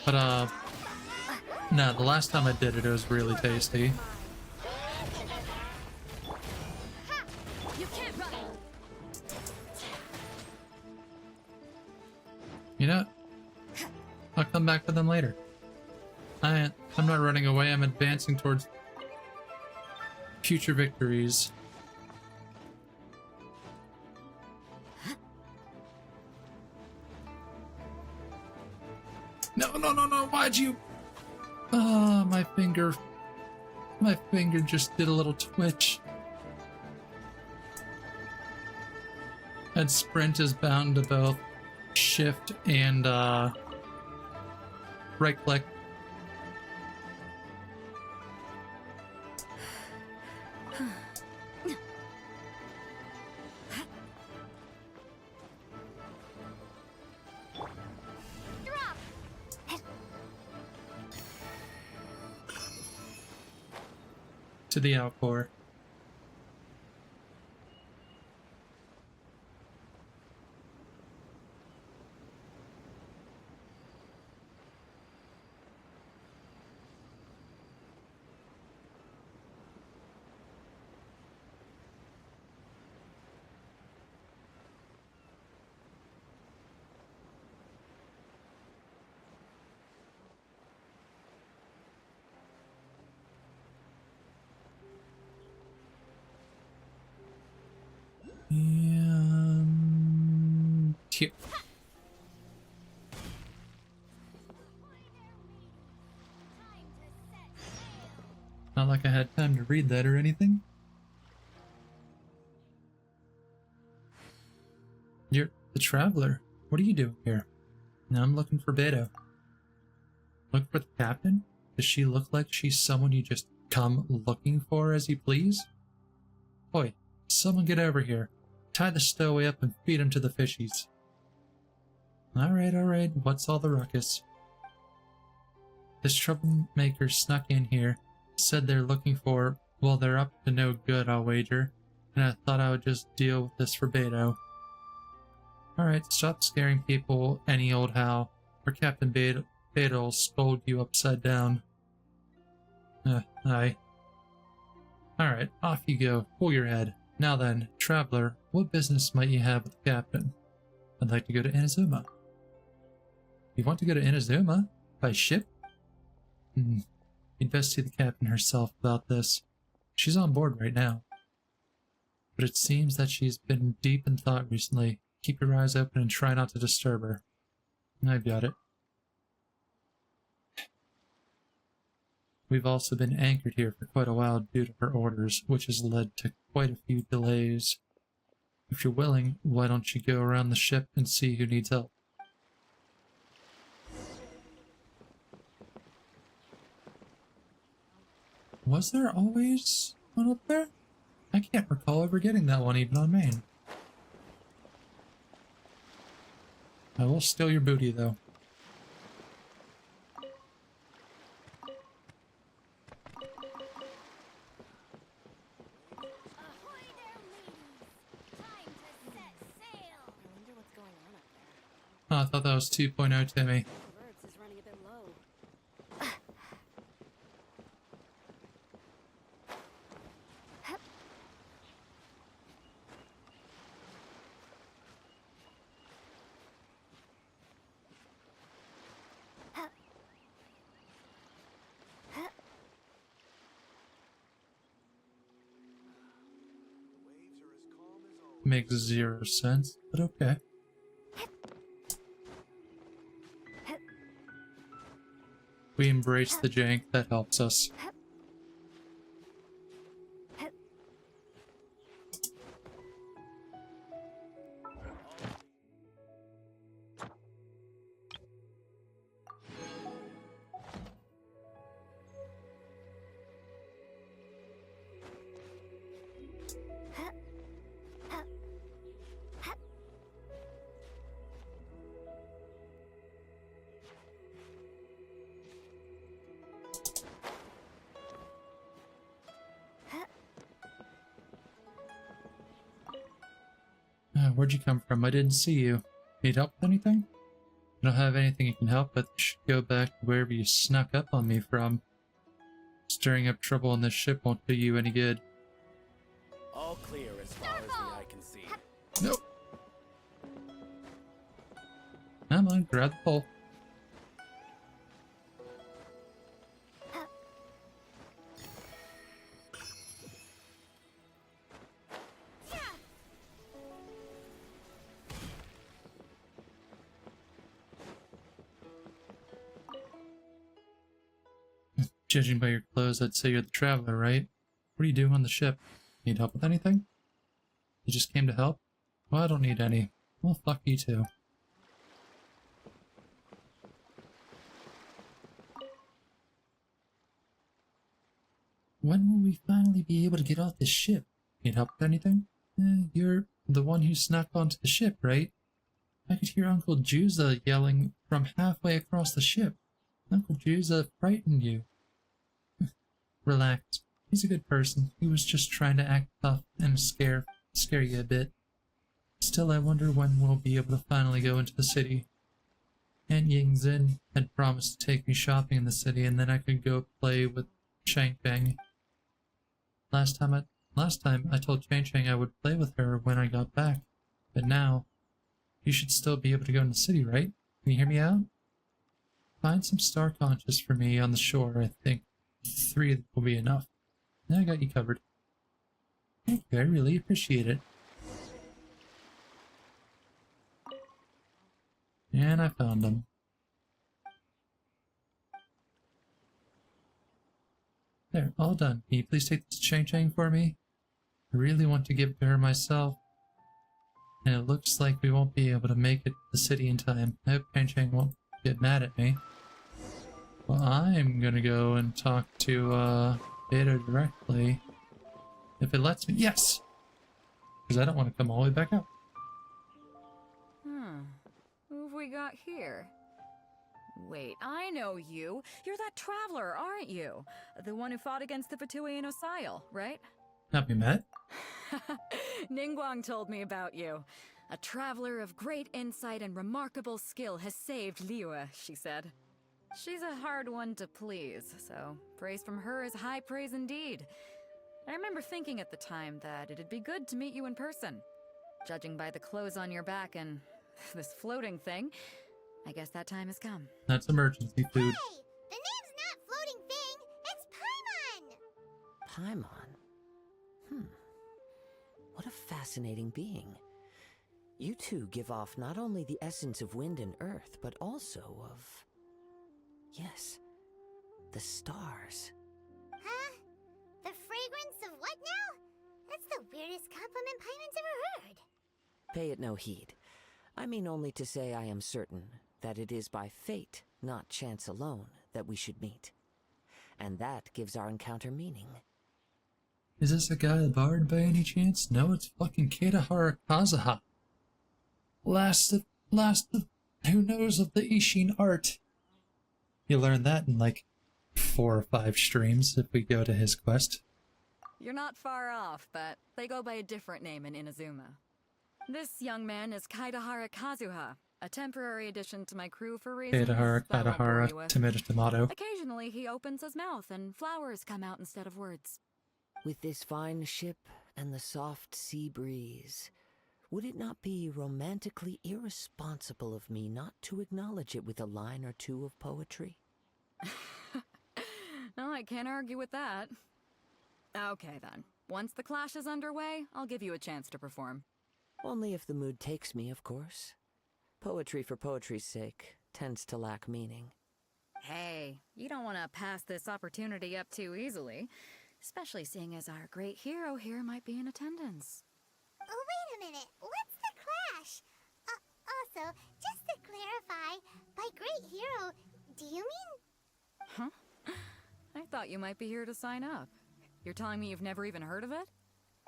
But, no, the last time I did it, it was really tasty. You can't run. You know, I'll come back to them later. I'm not running away, I'm advancing towards future victories. No, why'd you... Ah, my finger just did a little twitch. And sprint is bound to both shift and right click. To the outpour. Here. Not like I had time to read that or anything. You're the traveler. What are you doing here? Now I'm looking for Beto. Look for the captain? Does she look like she's someone you just come looking for as you please? Oi, someone get over here. Tie the stowaway up and feed him to the fishies. Alright, what's all the ruckus? This troublemaker snuck in here, said they're looking for, well, they're up to no good, I'll wager, and I thought I would just deal with this for Beto. Alright, stop scaring people any old how, or Captain Beta'll scold you upside down. Aye. Alright, off you go. Pull your head. Now then, traveler, what business might you have with the captain? I'd like to go to Inazuma. You want to go to Inazuma? By ship? You'd best see the captain herself about this. She's on board right now. But it seems that she's been deep in thought recently. Keep your eyes open and try not to disturb her. I've got it. We've also been anchored here for quite a while due to her orders, which has led to quite a few delays. If you're willing, why don't you go around the ship and see who needs help? Was there always one up there? I can't recall ever getting that one even on main. I will steal your booty though. Oh, I thought that was 2.0 Timmy. makes 0 sense, but okay. We embrace the jank, that helps us. Where'd you come from? I didn't see you. Need help with anything? I don't have anything you can help with. You should go back to wherever you snuck up on me from. Stirring up trouble on this ship won't do you any good. All clear as far as the eye can see. Nope. Come on, grab the pole. Judging by your clothes, I'd say you're the traveler, right? What are you doing on the ship? Need help with anything? You just came to help? Well, I don't need any. Well, fuck you too. When will we finally be able to get off this ship? Need help with anything? You're the one who snuck onto the ship, right? I could hear Uncle Juza yelling from halfway across the ship. Uncle Juza frightened you. Relax. He's a good person. He was just trying to act tough and scare you a bit. Still, I wonder when we'll be able to finally go into the city. Aunt Yingzhen had promised to take me shopping in the city, and then I could go play with Chang Chang. Last time I told Chang Chang I would play with her when I got back. But now, you should still be able to go in the city, right? Can you hear me out? Find some star conches for me on the shore, I think. 3 will be enough. I got you covered. Thank you, I really appreciate it. And I found them. There, all done. Can you please take this Chang Chang for me? I really want to give it to her myself. And it looks like we won't be able to make it to the city in time. I hope Chang Chang won't get mad at me. Well, I'm gonna go and talk to, Beta directly. If it lets me. Yes! Because I don't want to come all the way back up. Who have we got here? Wait, I know you. You're that traveler, aren't you? The one who fought against the Fatuian Osile, right? Have we met? Ningguang told me about you. A traveler of great insight and remarkable skill has saved Liyue, she said. She's a hard one to please, so praise from her is high praise indeed. I remember thinking at the time that it'd be good to meet you in person. Judging by the clothes on your back and this floating thing, I guess that time has come. That's emergency food. Hey! The name's not Floating Thing, it's Paimon! Paimon? What a fascinating being. You two give off not only the essence of wind and earth, but also of... yes, the stars. Huh? The fragrance of what now? That's the weirdest compliment Paimon's ever heard. Pay it no heed. I mean only to say I am certain that it is by fate, not chance alone, that we should meet. And that gives our encounter meaning. Is this a guy a bard by any chance? No, it's fucking Keitahara Kazuha. Last of who knows of the Ishin art. You learn that in like 4 or 5 streams if we go to his quest. You're not far off, but they go by a different name in Inazuma. This young man is Kaitahara Kazuha, a temporary addition to my crew for reasons Kaitahara, tomato. Occasionally he opens his mouth and flowers come out instead of words. With this fine ship and the soft sea breeze, would it not be romantically irresponsible of me not to acknowledge it with a line or two of poetry? No, I can't argue with that. Okay then, once the clash is underway, I'll give you a chance to perform. Only if the mood takes me, of course. Poetry for poetry's sake tends to lack meaning. Hey, you don't want to pass this opportunity up too easily, especially seeing as our great hero here might be in attendance. Oh, wait a minute. What's the clash? Also, just to clarify, by great hero, do you mean... Huh? I thought you might be here to sign up. You're telling me you've never even heard of it?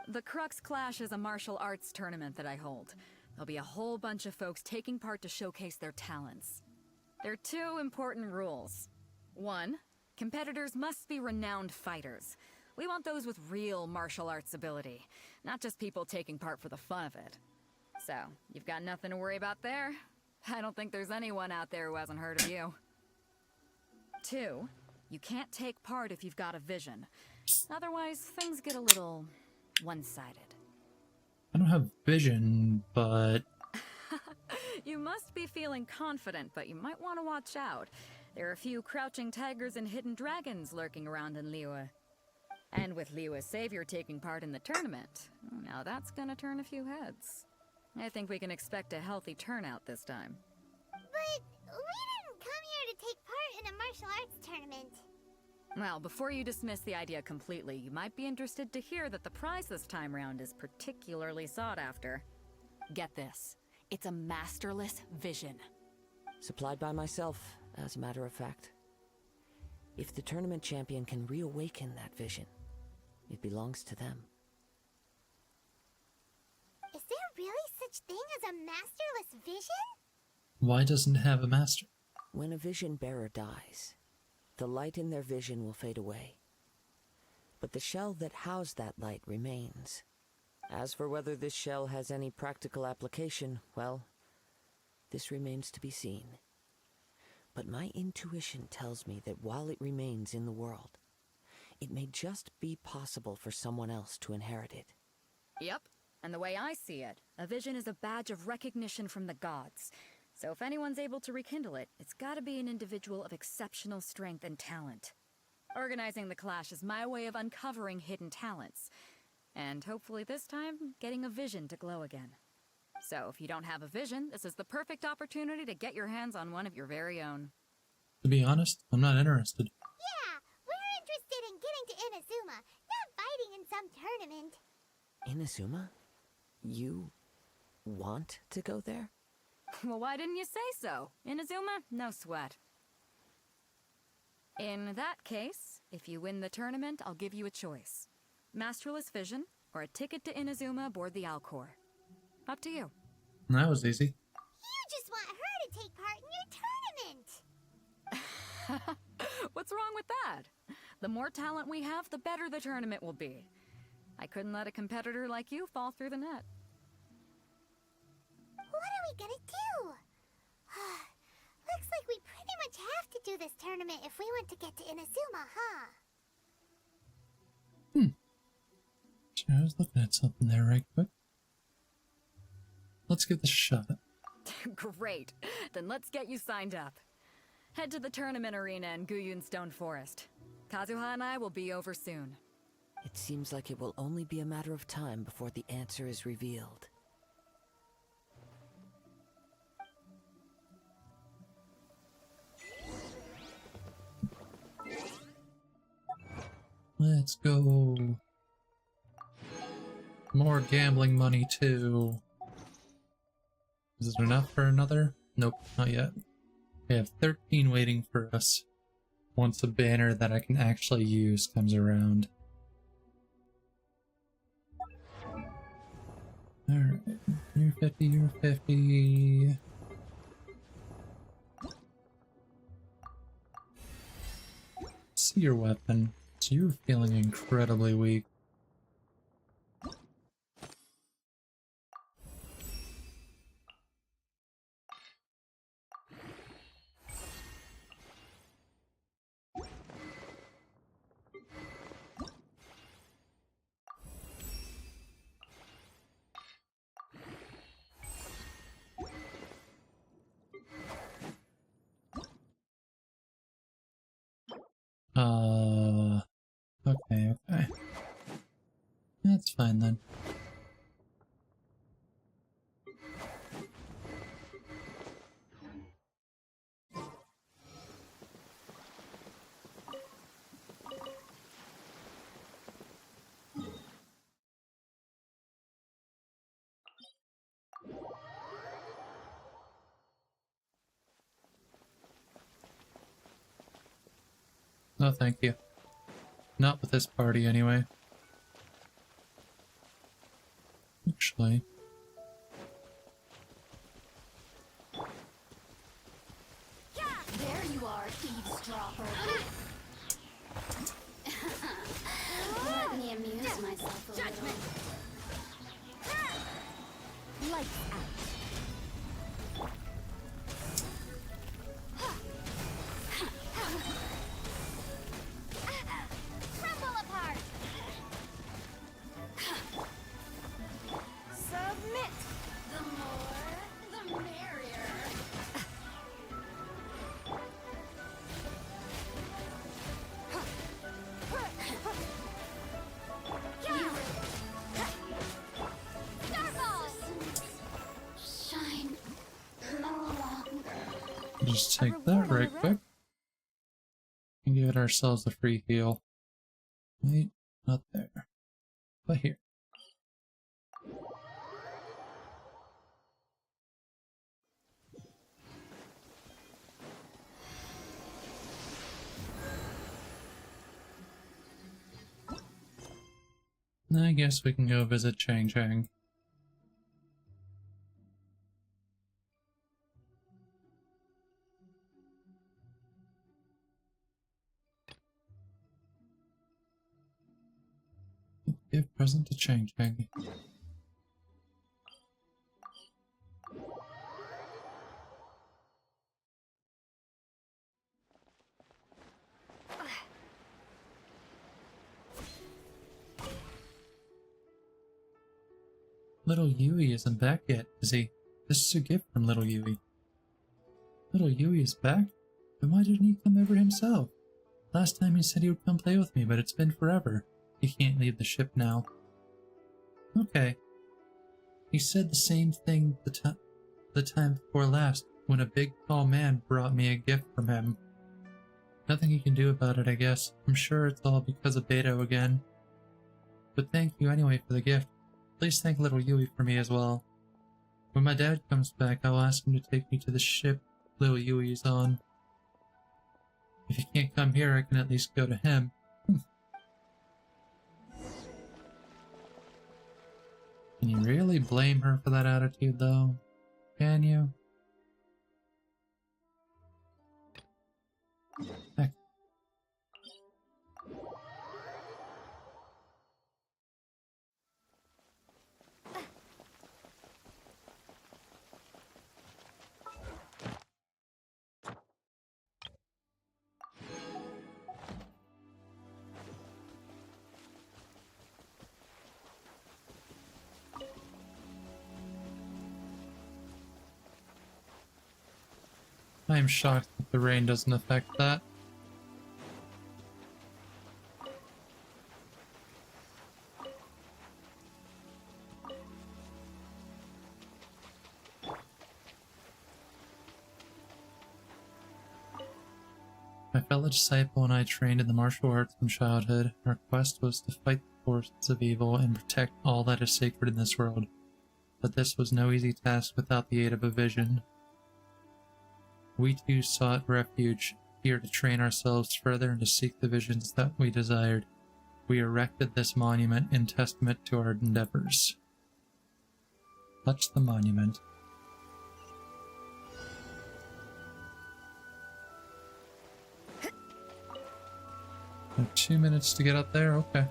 The Crux Clash is a martial arts tournament that I hold. There'll be a whole bunch of folks taking part to showcase their talents. There are 2 important rules. 1, competitors must be renowned fighters. We want those with real martial arts ability, not just people taking part for the fun of it. So, you've got nothing to worry about there. I don't think there's anyone out there who hasn't heard of you. 2, you can't take part if you've got a vision. Otherwise, things get a little one-sided. I don't have vision, but... You must be feeling confident, but you might want to watch out. There are a few crouching tigers and hidden dragons lurking around in Liyue. And with Liyue's savior taking part in the tournament, now that's gonna turn a few heads. I think we can expect a healthy turnout this time. But we didn't come here to take part in a martial arts tournament. Well, before you dismiss the idea completely, you might be interested to hear that the prize this time round is particularly sought after. Get this. It's a masterless vision. Supplied by myself, as a matter of fact. If the tournament champion can reawaken that vision, it belongs to them. Is there really such thing as a masterless vision? Why doesn't it have a master? When a vision bearer dies, the light in their vision will fade away. But the shell that housed that light remains. As for whether this shell has any practical application, well, this remains to be seen. But my intuition tells me that while it remains in the world, it may just be possible for someone else to inherit it. Yep, and the way I see it, a vision is a badge of recognition from the gods. So if anyone's able to rekindle it, it's gotta be an individual of exceptional strength and talent. Organizing the clash is my way of uncovering hidden talents. And hopefully this time, getting a vision to glow again. So if you don't have a vision, this is the perfect opportunity to get your hands on one of your very own. To be honest, I'm not interested. Yeah, we're interested in getting to Inazuma, not fighting in some tournament. Inazuma? You want to go there? Well, why didn't you say so? Inazuma, no sweat. In that case, if you win the tournament, I'll give you a choice. Masterless vision, or a ticket to Inazuma aboard the Alcor. Up to you. That was easy. You just want her to take part in your tournament. What's wrong with that? The more talent we have, the better the tournament will be. I couldn't let a competitor like you fall through the net. What are we gonna do? Looks like we pretty much have to do this tournament if we want to get to Inazuma, huh? I was looking at something there right quick. Let's give this a shot. Great. Then let's get you signed up. Head to the tournament arena in Guyun Stone Forest. Kazuha and I will be over soon. It seems like it will only be a matter of time before the answer is revealed. Let's go. More gambling money too. Is it enough for another? Nope, not yet. We have 13 waiting for us. Once a banner that I can actually use comes around. Alright, you're 50, you're 50. See your weapon. So you're feeling incredibly weak. Okay. That's fine then. No, thank you. Not with this party, anyway. Actually... There you are, eavesdropper. Let me amuse myself a little. Lights out. Crumble apart. Submit. The more, the merrier. Shine no longer. Just take that right quick. And give ourselves a free heal. Wait, not there. But here. I guess we can go visit Chang Chang. Give present to Chang Chang. Little Yui isn't back yet, is he? This is a gift from Little Yui. Little Yui is back? Then why didn't he come over himself? Last time he said he would come play with me, but it's been forever. He can't leave the ship now. Okay. He said the same thing the time before last, when a big tall man brought me a gift from him. Nothing he can do about it, I guess. I'm sure it's all because of Beto again. But thank you anyway for the gift. Please thank Little Yui for me as well. When my dad comes back, I'll ask him to take me to the ship Little Yui is on. If he can't come here, I can at least go to him. Can you really blame her for that attitude, though? Can you? Heck. I am shocked that the rain doesn't affect that. My fellow disciple and I trained in the martial arts from childhood. Our quest was to fight the forces of evil and protect all that is sacred in this world. But this was no easy task without the aid of a vision. We too sought refuge here to train ourselves further and to seek the visions that we desired. We erected this monument in testament to our endeavors. Touch the monument. Oh, 2 minutes to get up there? Okay.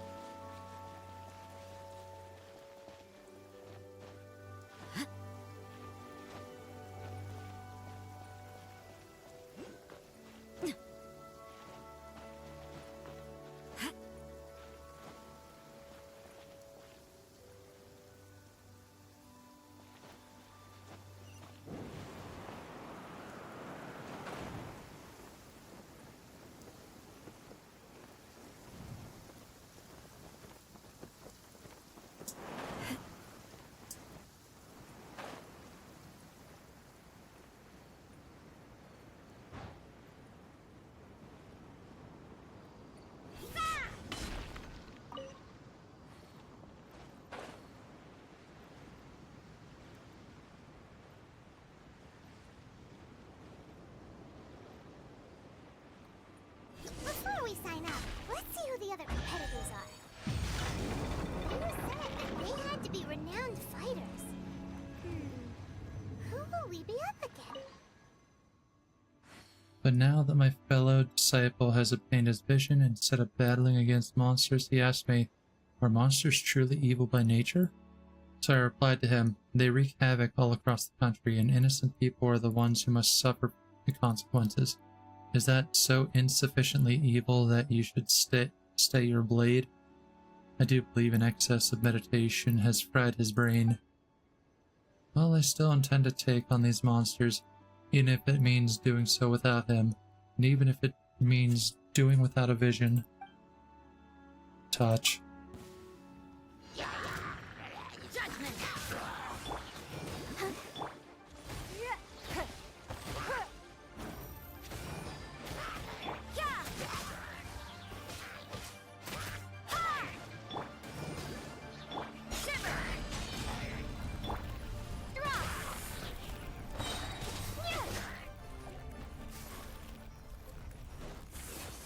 sign up. Let's see who the other competitors are. They were set and they had to be renowned fighters. Who will we be up against? But now that my fellow disciple has obtained his vision and set up battling against monsters, he asked me, are monsters truly evil by nature? So I replied to him, they wreak havoc all across the country, and innocent people are the ones who must suffer the consequences. Is that so insufficiently evil that you should stay your blade? I do believe an excess of meditation has fried his brain. Well, I still intend to take on these monsters, even if it means doing so without him, and even if it means doing without a vision. Touch.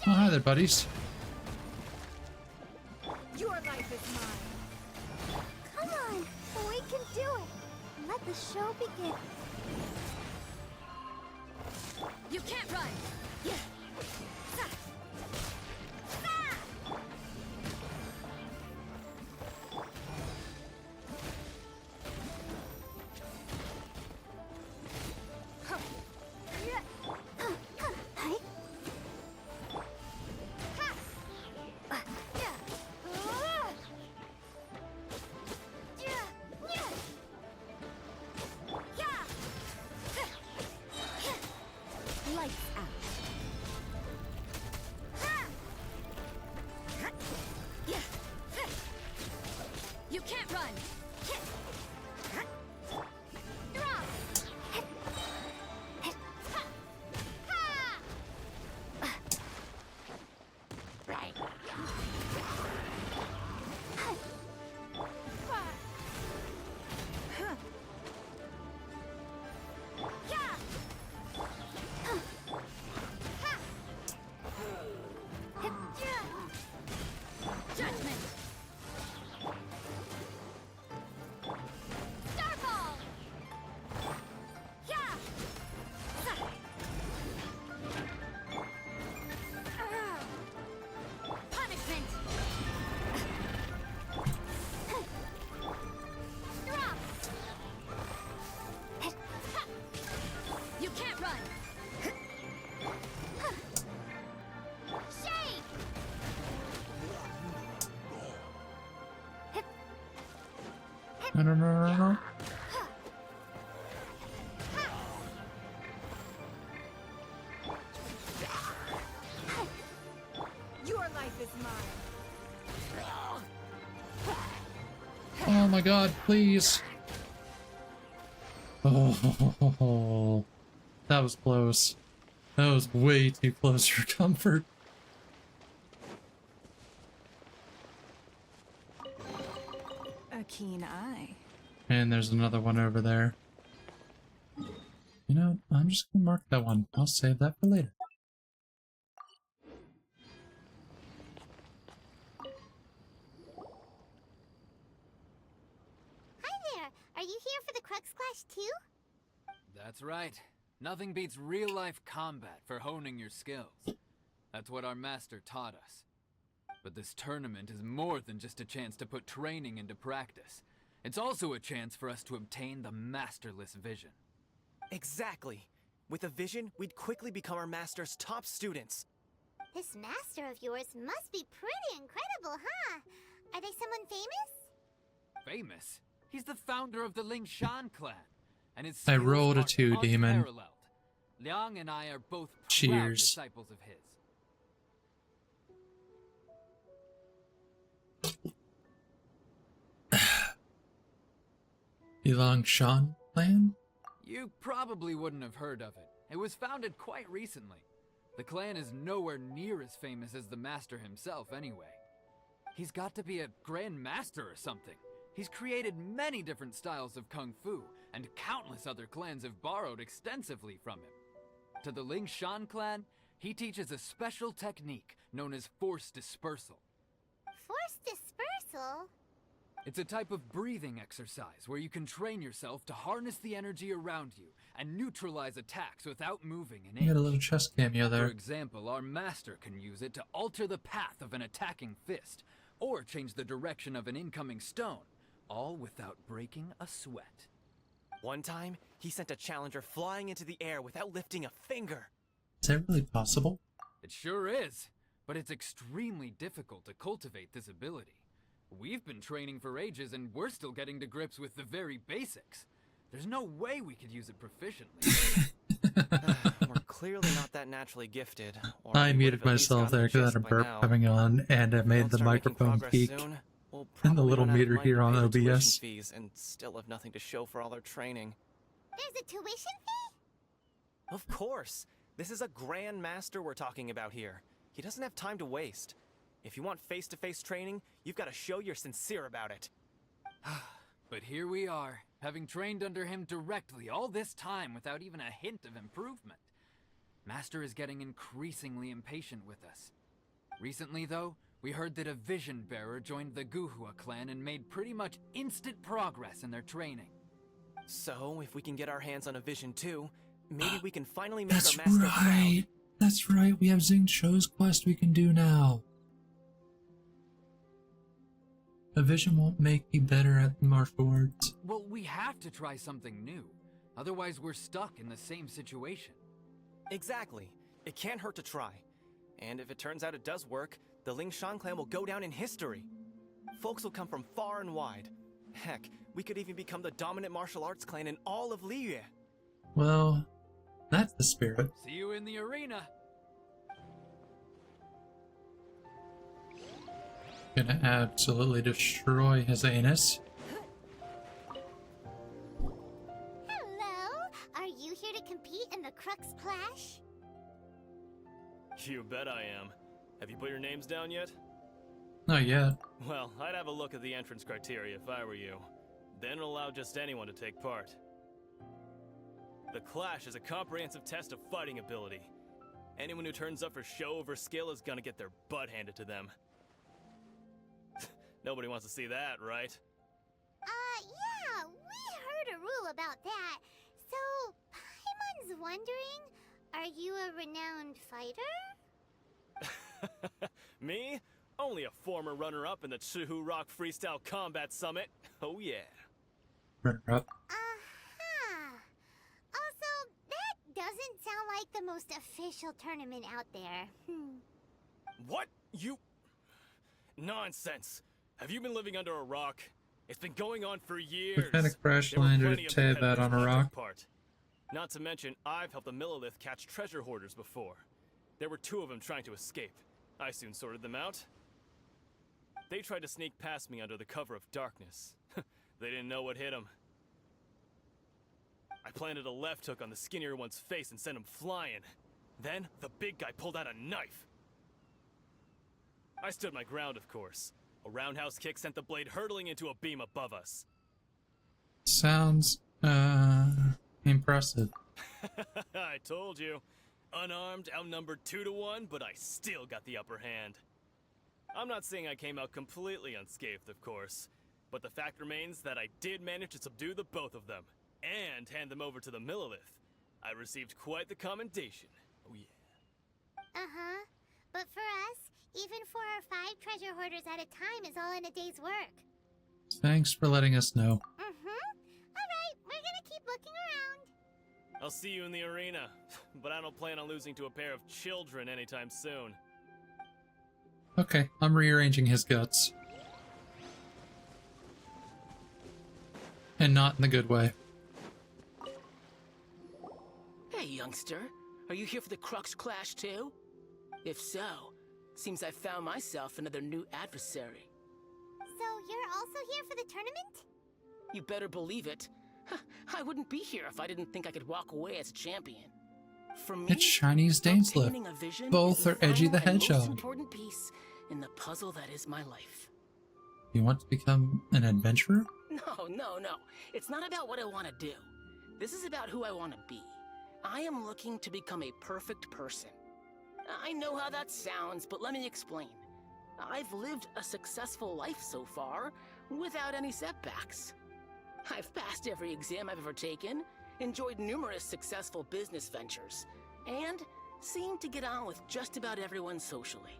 Oh, hi there, buddies. Your life is mine. Come on, we can do it. Let the show begin. You can't run! Yeah. You can't run! No. Your life is mine. Oh my god, please. Oh, that was close. That was way too close for comfort. A keen eye. And there's another one over there. You know, I'm just gonna mark that one. I'll save that for later. Hi there! Are you here for the Crux Clash too? That's right. Nothing beats real-life combat for honing your skills. That's what our master taught us. But this tournament is more than just a chance to put training into practice. It's also a chance for us to obtain the masterless vision. Exactly. With a vision, we'd quickly become our master's top students. This master of yours must be pretty incredible, huh? Are they someone famous? Famous? He's the founder of the Lingshan clan. And his I skills rolled a are 2, demon. unparalleled. Liang and I are both proud Cheers. disciples of his. Lingshan clan? You probably wouldn't have heard of it. It was founded quite recently. The clan is nowhere near as famous as the master himself anyway. He's got to be a grand master or something. He's created many different styles of kung fu, and countless other clans have borrowed extensively from him. To the Lingshan clan, He teaches a special technique known as force dispersal. Force dispersal? It's a type of breathing exercise where you can train yourself to harness the energy around you and neutralize attacks without moving an inch. You got a little chest cameo there. For example, our master can use it to alter the path of an attacking fist, or change the direction of an incoming stone, all without breaking a sweat. One time, he sent a challenger flying into the air without lifting a finger. Is that really possible? It sure is, but it's extremely difficult to cultivate this ability. We've been training for ages and we're still getting to grips with the very basics. There's no way we could use it proficiently. We're clearly not that naturally gifted. I muted myself there because I had a burp coming on and I made the microphone peak. And the little meter here on OBS. Fees and still have nothing to show for all our training. There's a tuition fee? Of course. This is a Grand Master we're talking about here. He doesn't have time to waste. If you want face-to-face training, you've got to show you're sincere about it. But here we are, having trained under him directly all this time without even a hint of improvement. Master is getting increasingly impatient with us. Recently, though, we heard that a Vision Bearer joined the Guhua clan and made pretty much instant progress in their training. So, if we can get our hands on a Vision too, maybe we can finally make That's our master right. proud. That's right. We have Xing Shou's quest we can do now. A vision won't make you better at martial arts. Well, we have to try something new. Otherwise, we're stuck in the same situation. Exactly. It can't hurt to try. And if it turns out it does work, the Lingshan clan will go down in history. Folks will come from far and wide. Heck, we could even become the dominant martial arts clan in all of Liyue. Well, that's the spirit. See you in the arena. Gonna absolutely destroy his anus. Hello? Are you here to compete in the Crux Clash? You bet I am. Have you put your names down yet? Not yet. Well, I'd have a look at the entrance criteria if I were you. Then it'll allow just anyone to take part. The Clash is a comprehensive test of fighting ability. Anyone who turns up for show over skill is gonna get their butt handed to them. Nobody wants to see that, right? Yeah, we heard a rule about that. So, Paimon's wondering, are you a renowned fighter? Me? Only a former runner-up in the Chihu Rock Freestyle Combat Summit. Oh yeah. Runner-up. Also, that doesn't sound like the most official tournament out there. What? You... Nonsense. Have you been living under a rock? It's been going on for years. What kind of crash landed a Teyvat on a rock? Not to mention, I've helped the Millilith catch treasure hoarders before. There were 2 of them trying to escape. I soon sorted them out. They tried to sneak past me under the cover of darkness. They didn't know what hit them. I planted a left hook on the skinnier one's face and sent him flying. Then, the big guy pulled out a knife. I stood my ground, of course. A roundhouse kick sent the blade hurtling into a beam above us. Sounds, impressive. I told you. Unarmed, outnumbered 2-1, but I still got the upper hand. I'm not saying I came out completely unscathed, of course, but the fact remains that I did manage to subdue the both of them, and hand them over to the Millilith. I received quite the commendation. Oh yeah. But for us, even 4 or 5 treasure hoarders at a time is all in a day's work. Thanks for letting us know. Alright, we're gonna keep looking around. I'll see you in the arena, but I don't plan on losing to a pair of children anytime soon. Okay, I'm rearranging his guts. And not in the good way. Hey, youngster. Are you here for the Crux Clash too? If so, seems I found myself another new adversary. So you're also here for the tournament? You better believe it. I wouldn't be here if I didn't think I could walk away as a champion. For me, It's Chinese Dainsleif. obtaining a vision Both is the are Edgy the final and most Hedgehog. important piece in the puzzle that is my life. You want to become an adventurer? No. It's not about what I want to do. This is about who I want to be. I am looking to become a perfect person. I know how that sounds, but let me explain. I've lived a successful life so far, without any setbacks. I've passed every exam I've ever taken, enjoyed numerous successful business ventures, and seem to get on with just about everyone socially.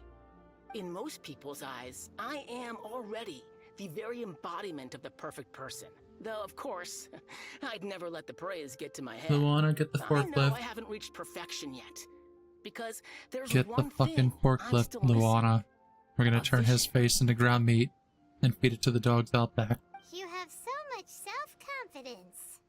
In most people's eyes, I am already the very embodiment of the perfect person. Though, of course, I'd never let the praise get to my head. Luana, get the I forklift. know I haven't reached perfection yet, because there's Get the one fucking thing I'm forklift, still missing. Luana. We're gonna turn his face into ground meat and feed it to the dogs out back. You have so much self-confidence.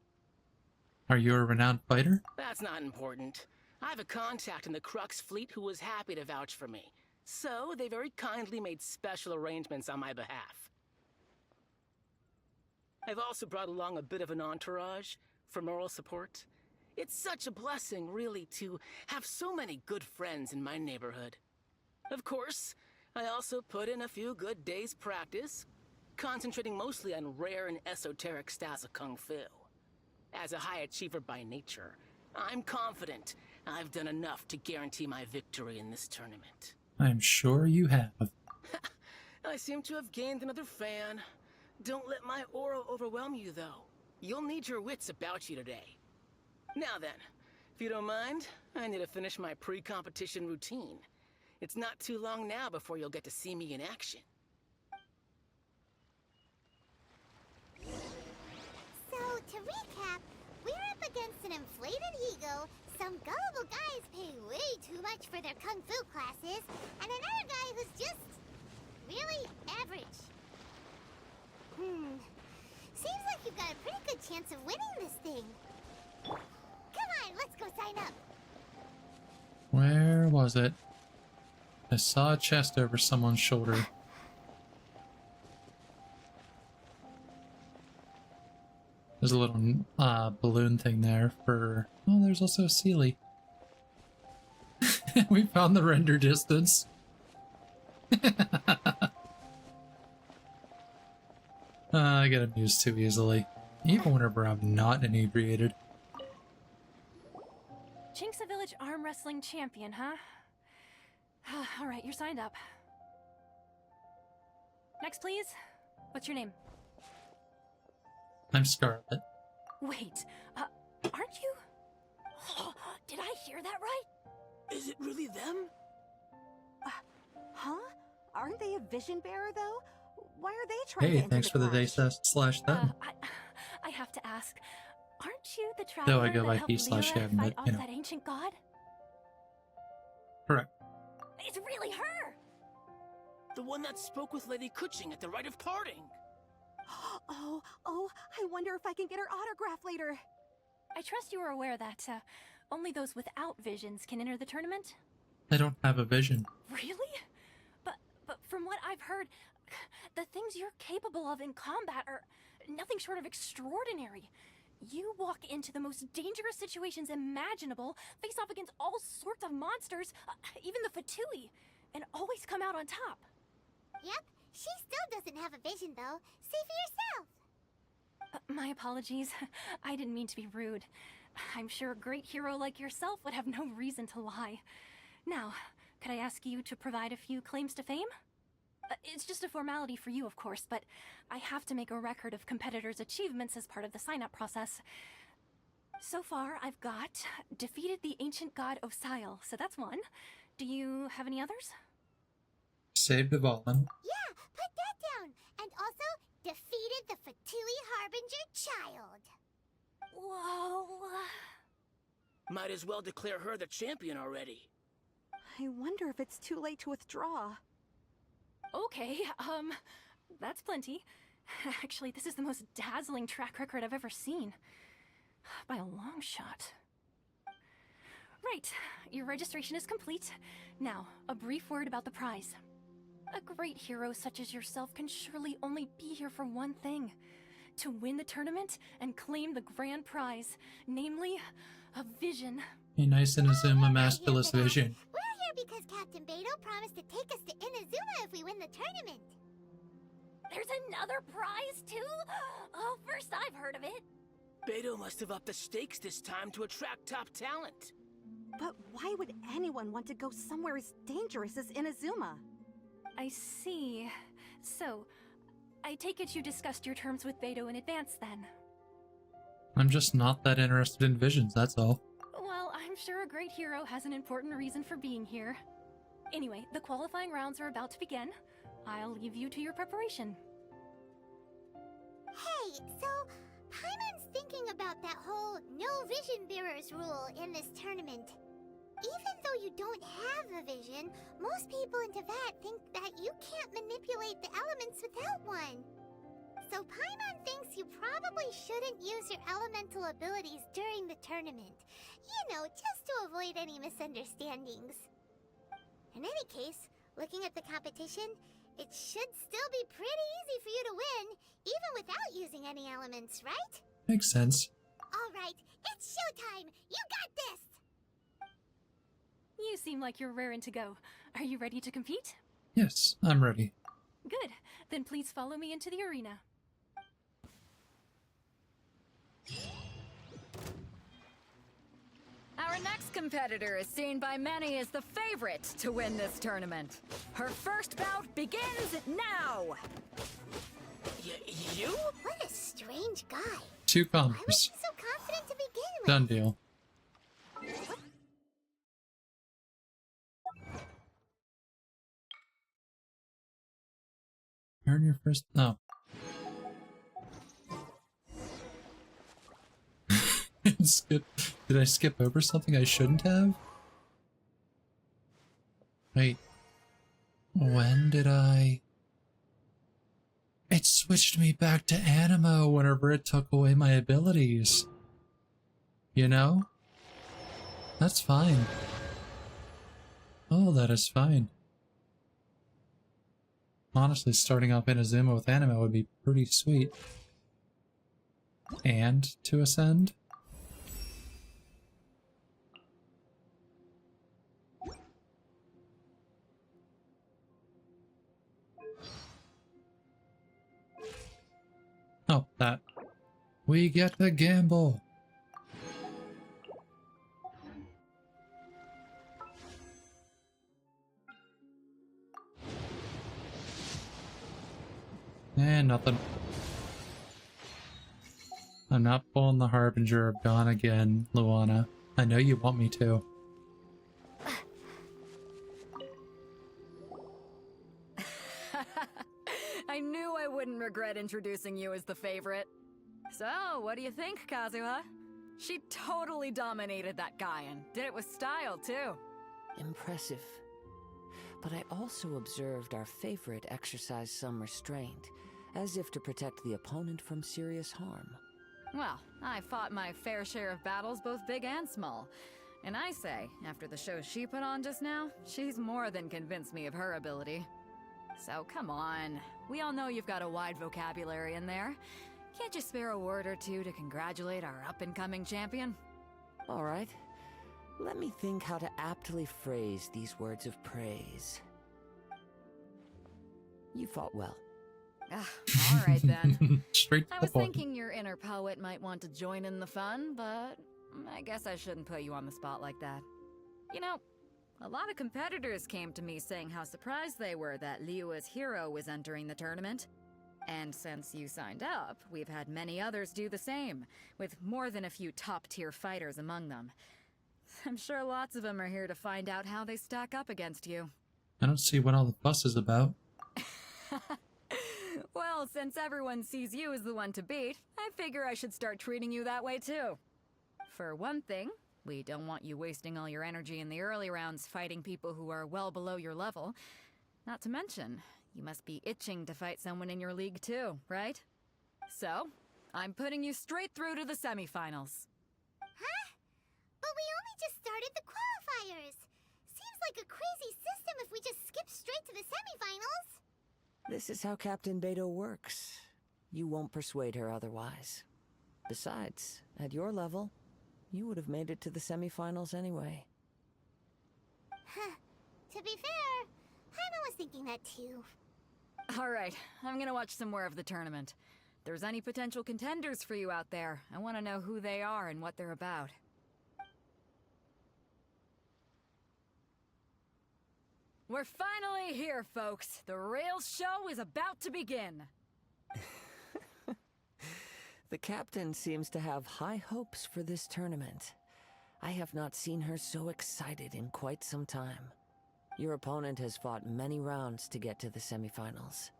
Are you a renowned fighter? That's not important. I have a contact in the Crux fleet who was happy to vouch for me. So, they very kindly made special arrangements on my behalf. I've also brought along a bit of an entourage for moral support. It's such a blessing, really, to have so many good friends in my neighborhood. Of course, I also put in a few good days' practice, concentrating mostly on rare and esoteric styles of Kung Fu. As a high achiever by nature, I'm confident I've done enough to guarantee my victory in this tournament. I'm sure you have. I seem to have gained another fan. Don't let my aura overwhelm you, though. You'll need your wits about you today. Now then, if you don't mind, I need to finish my pre-competition routine. It's not too long now before you'll get to see me in action. So, to recap, we're up against an inflated ego, some gullible guys pay way too much for their kung fu classes, and another guy who's just really average. Seems like you've got a pretty good chance of winning this thing. Come on, let's go sign up. Where was it? I saw a chest over someone's shoulder. There's a little balloon thing there for... Oh, there's also a Sealy. We found the render distance. I get amused too easily, even whenever I'm not inebriated. Chinksa Village Arm Wrestling Champion, huh? Alright, you're signed up. Next, please. What's your name? I'm Scarlett. Wait, aren't you? Did I hear that right? Is it really them? Huh? Aren't they a vision bearer, though? Why are they trying to Hey, enter thanks for the day slash them. I have to ask, aren't you the traveler Though I go that by helped he/him, Lyra fight but off you know. that ancient god? Correct. It's really her! The one that spoke with Lady Kuching at the rite of parting. Oh, I wonder if I can get her autograph later. I trust you are aware that only those without visions can enter the tournament? I don't have a vision. Really? But from what I've heard, the things you're capable of in combat are nothing short of extraordinary. You walk into the most dangerous situations imaginable, face off against all sorts of monsters, even the Fatui, and always come out on top. Yep, she still doesn't have a vision, though. See for yourself. My apologies. I didn't mean to be rude. I'm sure a great hero like yourself would have no reason to lie. Now, could I ask you to provide a few claims to fame? It's just a formality for you, of course, but I have to make a record of competitors' achievements as part of the sign-up process. So far, I've got defeated the ancient god Osial, so that's one. Do you have any others? Saved Evalin. Yeah, put that down. And also, defeated the Fatui Harbinger child. Whoa. Might as well declare her the champion already. I wonder if it's too late to withdraw. Okay, that's plenty. Actually, this is the most dazzling track record I've ever seen. By a long shot. Right, your registration is complete. Now, a brief word about the prize. A great hero such as yourself can surely only be here for one thing. To win the tournament and claim the grand prize, namely, a vision. A nice Inazuma masculous vision. We're here because Captain Beidou promised to take us to Inazuma if we win the tournament. There's another prize, too? Oh, first I've heard of it. Beidou must have upped the stakes this time to attract top talent. But why would anyone want to go somewhere as dangerous as Inazuma? I see. So, I take it you discussed your terms with Beidou in advance then? I'm just not that interested in visions, that's all. Well, I'm sure a great hero has an important reason for being here. Anyway, the qualifying rounds are about to begin. I'll leave you to your preparation. Hey, so Paimon's thinking about that whole no vision bearers rule in this tournament. Even though you don't have a vision, most people in Teyvat think that you can't manipulate the elements without one. So Paimon thinks you probably shouldn't use your elemental abilities during the tournament. You know, just to avoid any misunderstandings. In any case, looking at the competition, it should still be pretty easy for you to win, even without using any elements, right? Makes sense. Alright, it's showtime! You got this! You seem like you're raring to go. Are you ready to compete? Yes, I'm ready. Good. Then please follow me into the arena. Our next competitor is seen by many as the favorite to win this tournament. Her first bout begins now! You? What a strange guy. 2 Why was combos. he so confident to begin with? Done deal. Earn your first. No. Did I skip over something I shouldn't have? Wait. When did I? It switched me back to Animo whenever it took away my abilities. You know? That's fine. Oh, that is fine. Honestly, starting off Inazuma with Animo would be pretty sweet. And to ascend? Oh, that. We get to gamble. And nothing. I'm not pulling the Harbinger of Dawn again, Luana. I know you want me to. I knew I wouldn't regret introducing you as the favorite. So, what do you think, Kazuha? She totally dominated that guy and did it with style, too. Impressive. But I also observed our favorite exercise some restraint, as if to protect the opponent from serious harm. Well, I fought my fair share of battles, both big and small. And I say, after the show she put on just now, she's more than convinced me of her ability. So come on, we all know you've got a wide vocabulary in there. Can't you spare a word or two to congratulate our up-and-coming champion? All right. Let me think how to aptly phrase these words of praise. You fought well. All right then. Straight to I the was point. thinking your inner poet might want to join in the fun, but I guess I shouldn't put you on the spot like that. You know, a lot of competitors came to me saying how surprised they were that Liyue's hero was entering the tournament. And since you signed up, we've had many others do the same, with more than a few top-tier fighters among them. I'm sure lots of them are here to find out how they stack up against you. I don't see what all the fuss is about. Well, since everyone sees you as the one to beat, I figure I should start treating you that way too. For one thing, we don't want you wasting all your energy in the early rounds fighting people who are well below your level. Not to mention, you must be itching to fight someone in your league too, right? So, I'm putting you straight through to the semifinals. Huh? But we only just started the qualifiers. Seems like a crazy system if we just skip straight to the semifinals. This is how Captain Beidou works. You won't persuade her otherwise. Besides, at your level, you would have made it to the semifinals anyway. Huh. To be fair, Paimon was thinking that too. Alright, I'm gonna watch some more of the tournament. If there's any potential contenders for you out there, I want to know who they are and what they're about. We're finally here, folks. The real show is about to begin. The captain seems to have high hopes for this tournament. I have not seen her so excited in quite some time. Your opponent has fought many rounds to get to the semifinals.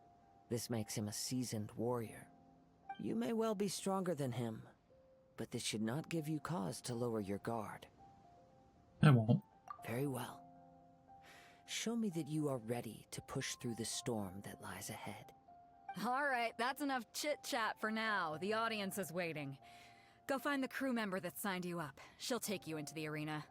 This makes him a seasoned warrior. You may well be stronger than him, but this should not give you cause to lower your guard. I won't. Very well. Show me that you are ready to push through the storm that lies ahead. All right, that's enough chit-chat for now. The audience is waiting. Go find the crew member that signed you up. She'll take you into the arena.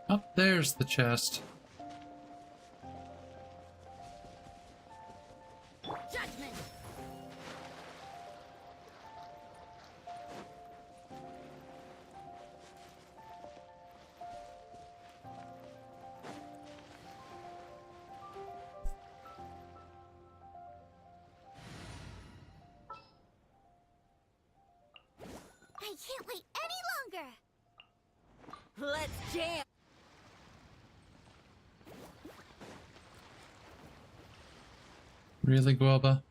Oh, there's the chest. Judgment! I can't wait any longer! Let's jam! Really, Guoba?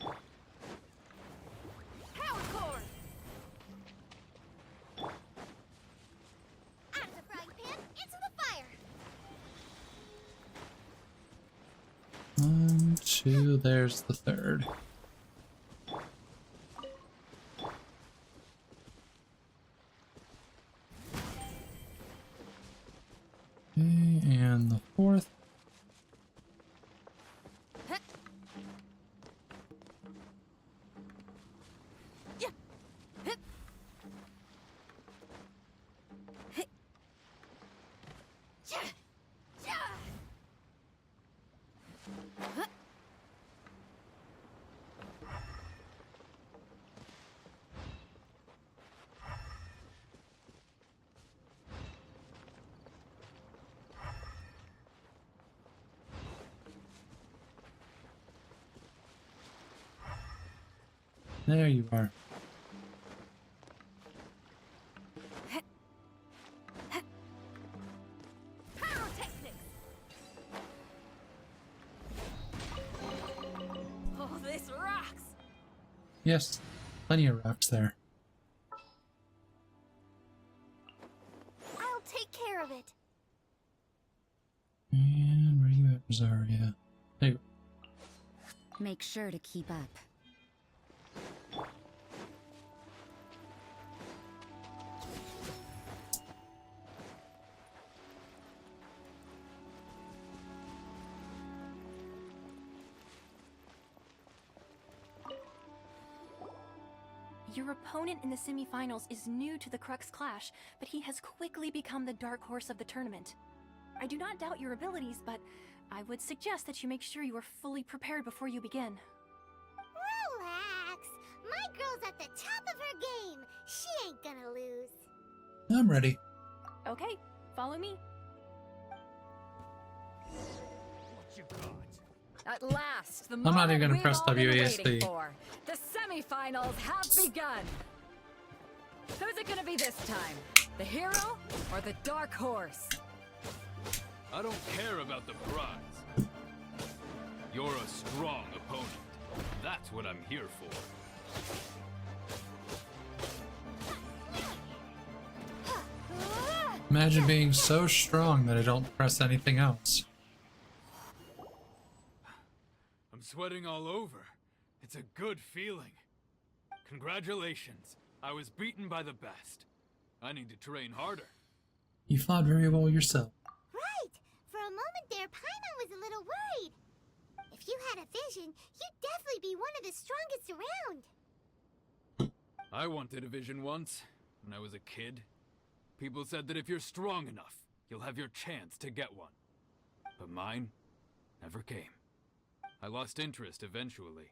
Power core! Out of the frying pan, into the fire! 1, 2, there's the third. Okay, and the fourth. There you are. Pyrotechnics! Oh, this rocks! Yes, plenty of rocks there. I'll take care of it. And where are you at, Rosaria? There you go. Make sure to keep up. Your opponent in the semifinals is new to the Crux Clash, but he has quickly become the dark horse of the tournament. I do not doubt your abilities, but I would suggest that you make sure you are fully prepared before you begin. Relax. My girl's at the top of her game. She ain't gonna lose. I'm ready. Okay, follow me. What you got? At last, the I'm not even moment gonna we've press all been WASD. waiting for. The semifinals have begun. Who's it gonna be this time? The hero or the dark horse? I don't care about the prize. You're a strong opponent. That's what I'm here for. Imagine being so strong that I don't press anything else. I'm sweating all over. It's a good feeling. Congratulations. I was beaten by the best. I need to train harder. You fought very well yourself. Right. For a moment there, Paimon was a little worried. If you had a vision, you'd definitely be one of the strongest around. I wanted a vision once, when I was a kid. People said that if you're strong enough, you'll have your chance to get one. But mine never came. I lost interest eventually.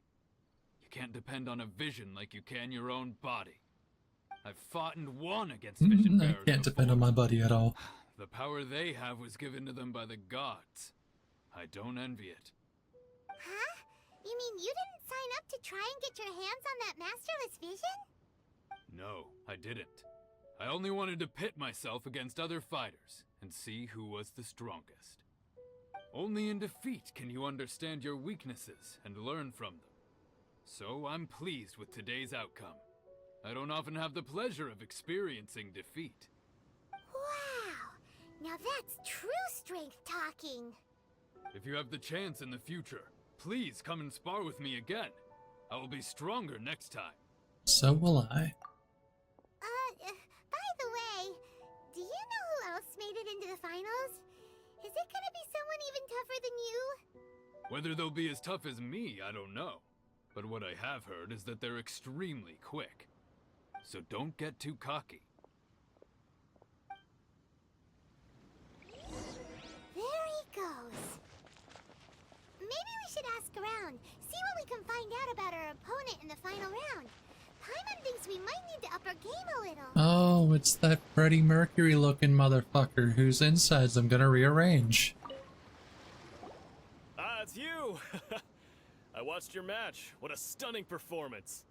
You can't depend on a vision like you can your own body. I've fought and won against vision I bearers can't depend on my buddy at all. The power they have was given to them by the gods. I don't envy it. Huh? You mean you didn't sign up to try and get your hands on that masterless vision? No, I didn't. I only wanted to pit myself against other fighters and see who was the strongest. Only in defeat can you understand your weaknesses and learn from them. So I'm pleased with today's outcome. I don't often have the pleasure of experiencing defeat. Wow! Now that's true strength talking. If you have the chance in the future, please come and spar with me again. I will be stronger next time. So will I. By the way, do you know who else made it into the finals? Is it gonna be someone even tougher than you? Whether they'll be as tough as me, I don't know. But what I have heard is that they're extremely quick. So don't get too cocky. There he goes. Maybe we should ask around, see what we can find out about our opponent in the final round. Paimon thinks we might need to up our game a little. Oh, it's that Freddie Mercury looking motherfucker whose insides I'm gonna rearrange. Ah, it's you! I watched your match. What a stunning performance.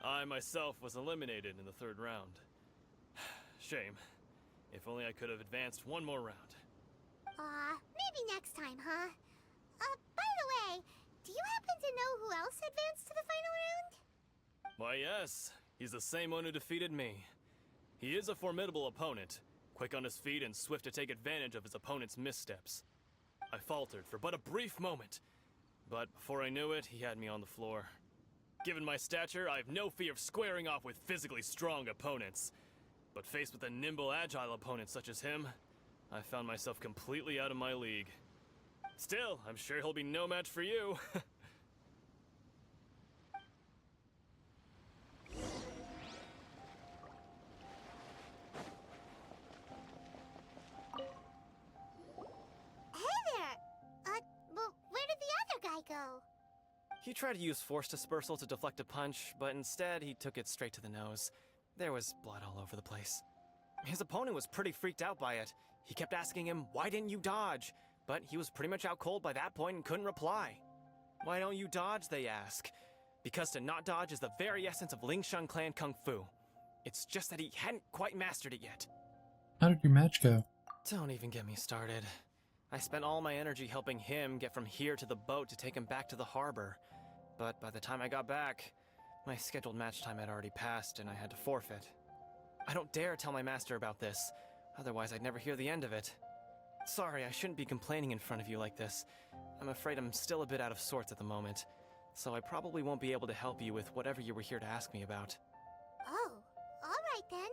I myself was eliminated in the third round. Shame. If only I could have advanced one more round. Maybe next time, huh? By the way, do you happen to know who else advanced to the final round? Why, yes. He's the same one who defeated me. He is a formidable opponent, quick on his feet and swift to take advantage of his opponent's missteps. I faltered for but a brief moment, but before I knew it, he had me on the floor. Given my stature, I have no fear of squaring off with physically strong opponents. But faced with a nimble, agile opponent such as him, I found myself completely out of my league. Still, I'm sure he'll be no match for you. Well, where did the other guy go? He tried to use force dispersal to deflect a punch, but instead he took it straight to the nose. There was blood all over the place. His opponent was pretty freaked out by it. He kept asking him, "Why didn't you dodge?" But he was pretty much out cold by that point and couldn't reply. "Why don't you dodge?" they ask. Because to not dodge is the very essence of Lingshan clan kung fu. It's just that he hadn't quite mastered it yet. How did your match go? Don't even get me started. I spent all my energy helping him get from here to the boat to take him back to the harbor. But by the time I got back, my scheduled match time had already passed and I had to forfeit. I don't dare tell my master about this, otherwise I'd never hear the end of it. Sorry, I shouldn't be complaining in front of you like this. I'm afraid I'm still a bit out of sorts at the moment, so I probably won't be able to help you with whatever you were here to ask me about. Oh, alright then.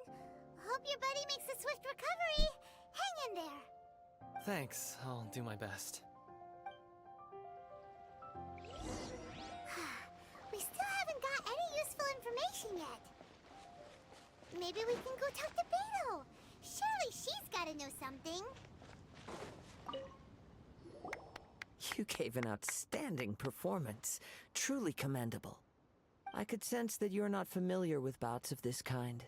Hope your buddy makes a swift recovery. Hang in there. Thanks, I'll do my best. We still haven't got any useful information yet. Maybe we can go talk to Beto. Surely she's gotta know something. You gave an outstanding performance. Truly commendable. I could sense that you're not familiar with bouts of this kind,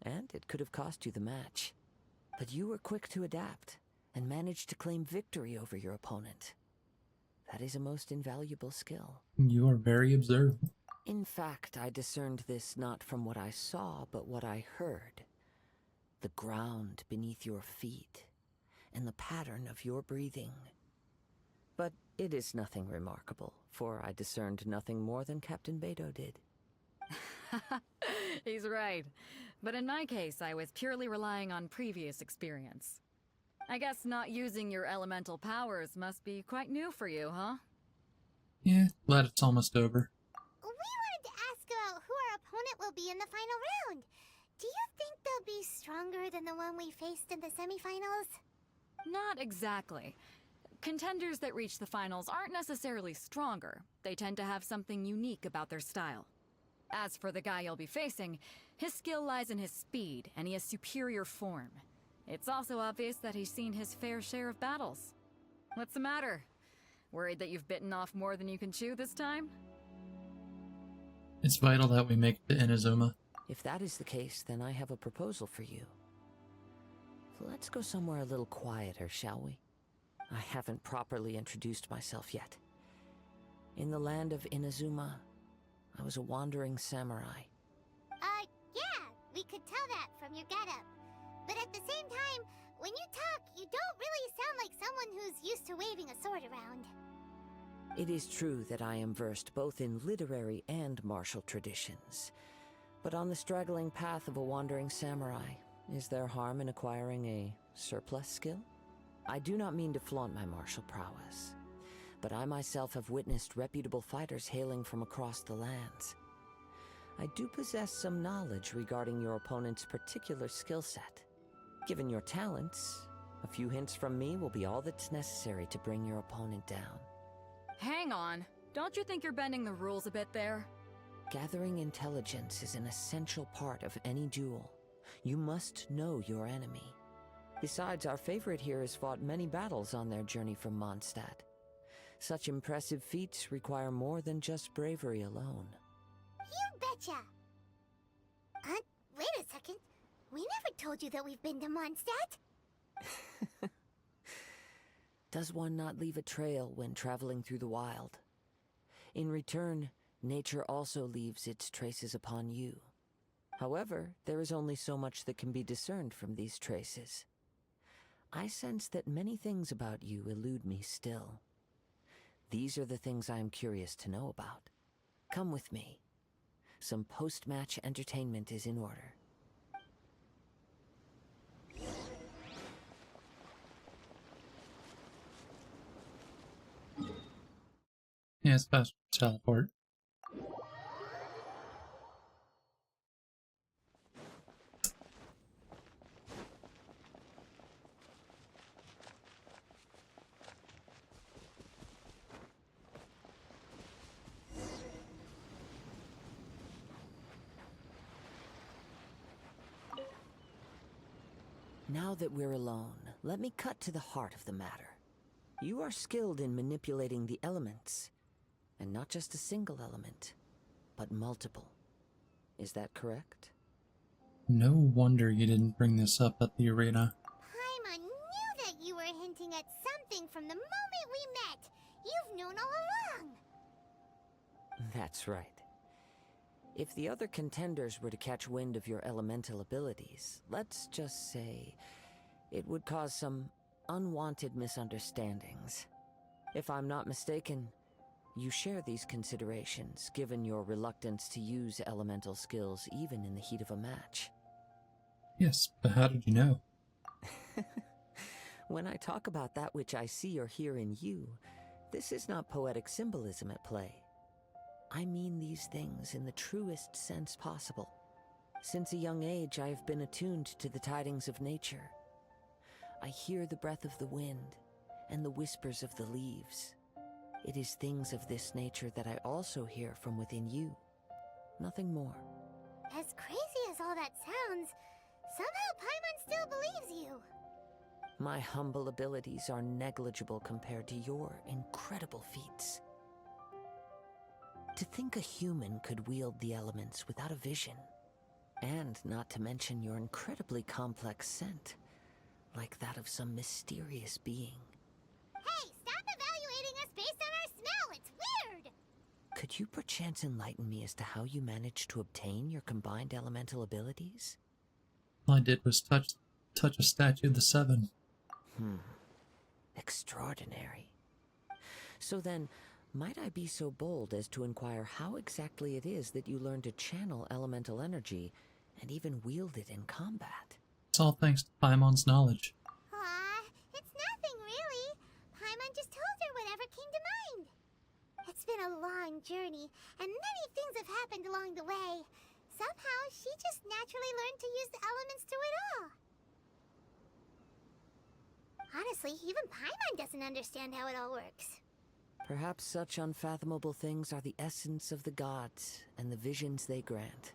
and it could have cost you the match. But you were quick to adapt, and managed to claim victory over your opponent. That is a most invaluable skill. You are very observant. In fact, I discerned this not from what I saw, but what I heard. The ground beneath your feet, and the pattern of your breathing. But it is nothing remarkable, for I discerned nothing more than Captain Beto did. He's right. But in my case, I was purely relying on previous experience. I guess not using your elemental powers must be quite new for you, huh? Yeah, glad it's almost over. We wanted to ask about who our opponent will be in the final round. Do you think they'll be stronger than the one we faced in the semifinals? Not exactly. Contenders that reach the finals aren't necessarily stronger. They tend to have something unique about their style. As for the guy you'll be facing, his skill lies in his speed, and he has superior form. It's also obvious that he's seen his fair share of battles. What's the matter? Worried that you've bitten off more than you can chew this time? It's vital that we make it to Inazuma. If that is the case, then I have a proposal for you. let's go somewhere a little quieter, shall we? I haven't properly introduced myself yet. In the land of Inazuma, I was a wandering samurai. Yeah, we could tell that from your getup. But at the same time, when you talk, you don't really sound like someone who's used to waving a sword around. It is true that I am versed both in literary and martial traditions. But on the straggling path of a wandering samurai, is there harm in acquiring a surplus skill? I do not mean to flaunt my martial prowess, but I myself have witnessed reputable fighters hailing from across the lands. I do possess some knowledge regarding your opponent's particular skill set. Given your talents, a few hints from me will be all that's necessary to bring your opponent down. Hang on. Don't you think you're bending the rules a bit there? Gathering intelligence is an essential part of any duel. You must know your enemy. Besides, our favorite here has fought many battles on their journey from Mondstadt. Such impressive feats require more than just bravery alone. You betcha! Wait a second. We never told you that we've been to Mondstadt. Does one not leave a trail when traveling through the wild? In return, nature also leaves its traces upon you. However, there is only so much that can be discerned from these traces. I sense that many things about you elude me still. These are the things I am curious to know about. Come with me. Some post-match entertainment is in order. Yeah, it's fast teleport. Now that we're alone, let me cut to the heart of the matter. You are skilled in manipulating the elements, and not just a single element, but multiple. Is that correct? No wonder you didn't bring this up at the arena. Paimon knew that you were hinting at something from the moment we met. You've known all along. That's right. If the other contenders were to catch wind of your elemental abilities, let's just say, it would cause some unwanted misunderstandings. If I'm not mistaken, you share these considerations, given your reluctance to use elemental skills even in the heat of a match. Yes, but how did you know? When I talk about that which I see or hear in you, this is not poetic symbolism at play. I mean these things in the truest sense possible. Since a young age, I have been attuned to the tidings of nature. I hear the breath of the wind and the whispers of the leaves. It is things of this nature that I also hear from within you. Nothing more. As crazy as all that sounds, somehow Paimon still believes you. My humble abilities are negligible compared to your incredible feats. To think a human could wield the elements without a vision, and not to mention your incredibly complex scent, like that of some mysterious being. Hey, stop evaluating us based on our smell! It's weird! Could you perchance enlighten me as to how you managed to obtain your combined elemental abilities? All I did was touch a statue of the seven. Extraordinary. So then, might I be so bold as to inquire how exactly it is that you learned to channel elemental energy and even wield it in combat? It's all thanks to Paimon's knowledge. It's nothing really. Paimon just told her whatever came to mind. It's been a long journey, and many things have happened along the way. Somehow, she just naturally learned to use the elements through it all. Honestly, even Paimon doesn't understand how it all works. Perhaps such unfathomable things are the essence of the gods and the visions they grant.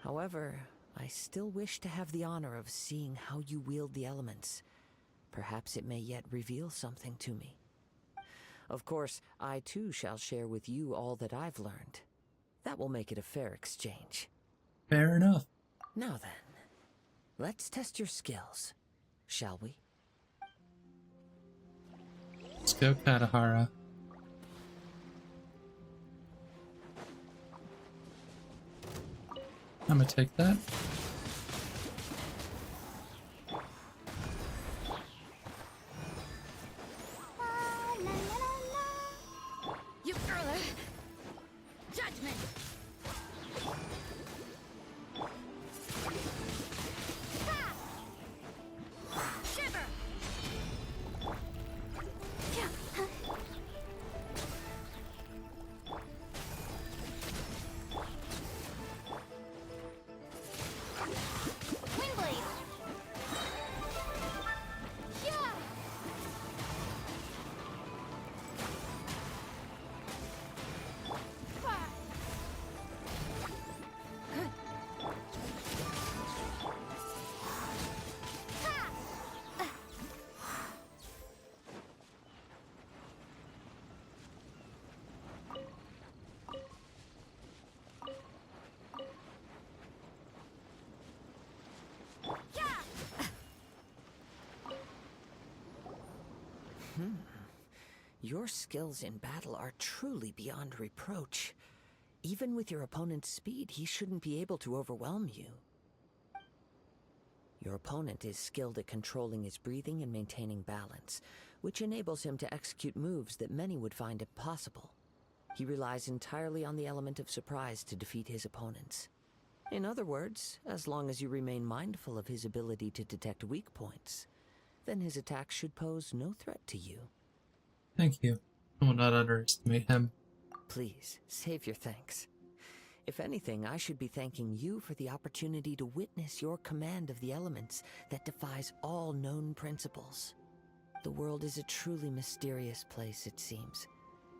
However, I still wish to have the honor of seeing how you wield the elements. Perhaps it may yet reveal something to me. Of course, I too shall share with you all that I've learned. That will make it a fair exchange. Fair enough. Now then, let's test your skills. shall we? Let's go, Katahara. I'm gonna take that. You earler! Judgment! Shiver! Windblade! Yeah! Your skills in battle are truly beyond reproach. Even with your opponent's speed, he shouldn't be able to overwhelm you. Your opponent is skilled at controlling his breathing and maintaining balance, which enables him to execute moves that many would find impossible. He relies entirely on the element of surprise to defeat his opponents. In other words, as long as you remain mindful of his ability to detect weak points, then his attacks should pose no threat to you. Thank you. I will not underestimate him. Please, save your thanks. If anything, I should be thanking you for the opportunity to witness your command of the elements that defies all known principles. The world is a truly mysterious place, it seems,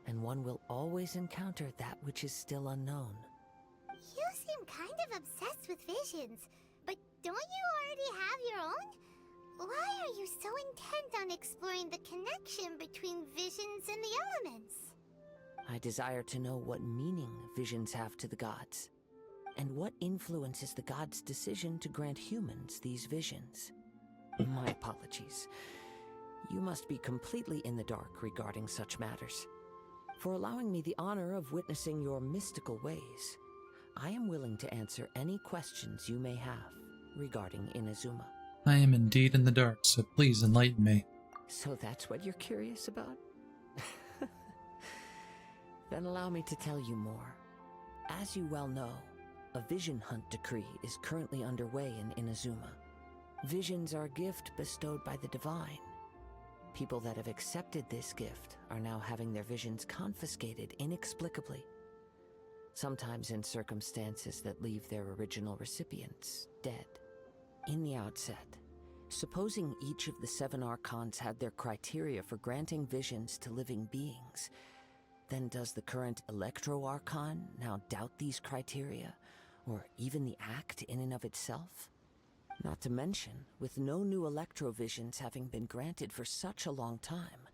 and one will always encounter that which is still unknown. You seem kind of obsessed with visions, but don't you already have your own? Why are you so intent on exploring the connection between visions and the elements? I desire to know what meaning visions have to the gods, and what influences the gods' decision to grant humans these visions. My apologies. You must be completely in the dark regarding such matters. For allowing me the honor of witnessing your mystical ways, I am willing to answer any questions you may have regarding Inazuma. I am indeed in the dark, so please enlighten me. So that's what you're curious about? Then allow me to tell you more. As you well know, a vision hunt decree is currently underway in Inazuma. Visions are a gift bestowed by the divine. People that have accepted this gift are now having their visions confiscated inexplicably, sometimes in circumstances that leave their original recipients dead. In the outset, supposing each of the 7 archons had their criteria for granting visions to living beings, then does the current Electro Archon now doubt these criteria, or even the act in and of itself? Not to mention, with no new Electro visions having been granted for such a long time,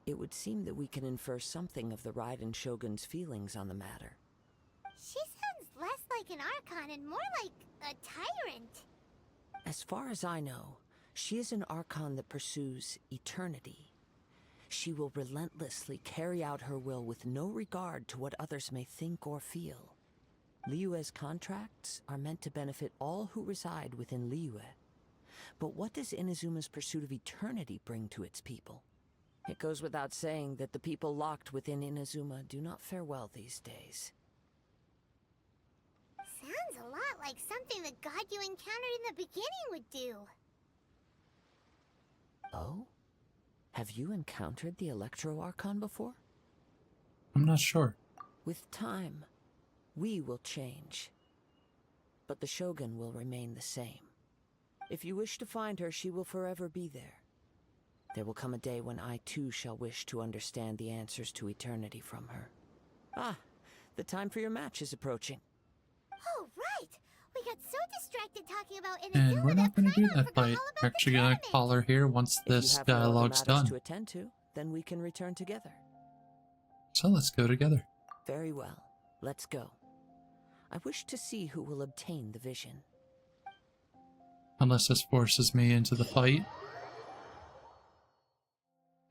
it would seem that we can infer something of the Raiden Shogun's feelings on the matter. She sounds less like an Archon and more like a tyrant. As far as I know, she is an Archon that pursues eternity. She will relentlessly carry out her will with no regard to what others may think or feel. Liyue's contracts are meant to benefit all who reside within Liyue. But what does Inazuma's pursuit of eternity bring to its people? It goes without saying that the people locked within Inazuma do not fare well these days. Sounds a lot like something the god you encountered in the beginning would do. Oh? Have you encountered the Electro Archon before? I'm not sure. With time, we will change. But the Shogun will remain the same. If you wish to find her, she will forever be there. There will come a day when I too shall wish to understand the answers to eternity from her. Ah, the time for your match is approaching. Oh, right! We got so distracted talking about Inazuma And we're not going to do that fight. all We're actually going to call her here once this If you have no other dialogue's matters done. to attend to, then we can return together. So let's go together. Very well. Let's go. I wish to see who will obtain the vision. Unless this forces me into the fight.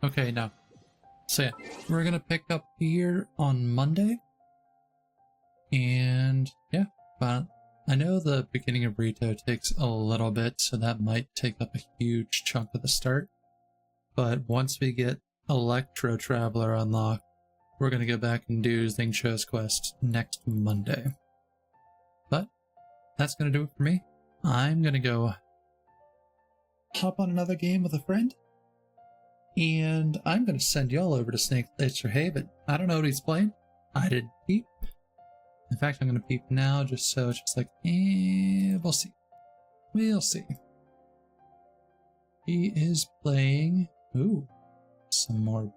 Okay, no. So yeah, we're gonna pick up here on Monday. And yeah, but I know the beginning of Rito takes a little bit, so that might take up a huge chunk of the start. But once we get Electro Traveler unlocked, we're gonna go back and do Xingqiu's quest next Monday. But that's gonna do it for me. I'm gonna go hop on another game with a friend, and I'm gonna send y'all over to Snake Glacier Haven. I don't know what he's playing. I didn't peep. In fact, I'm gonna peep now just so it's just like, we'll see. We'll see. He is playing, ooh, some more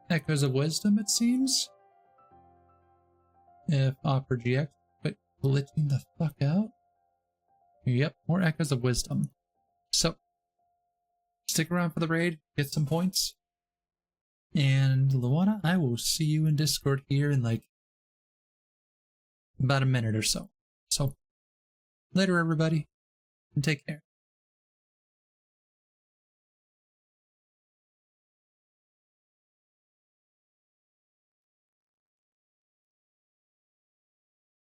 Echoes of Wisdom, it seems. If Opera GX quit glitching the fuck out. Yep, more Echoes of Wisdom. So, stick around for the raid, get some points. And Luana, I will see you in Discord here in like about a minute or so. So, later everybody, and take care.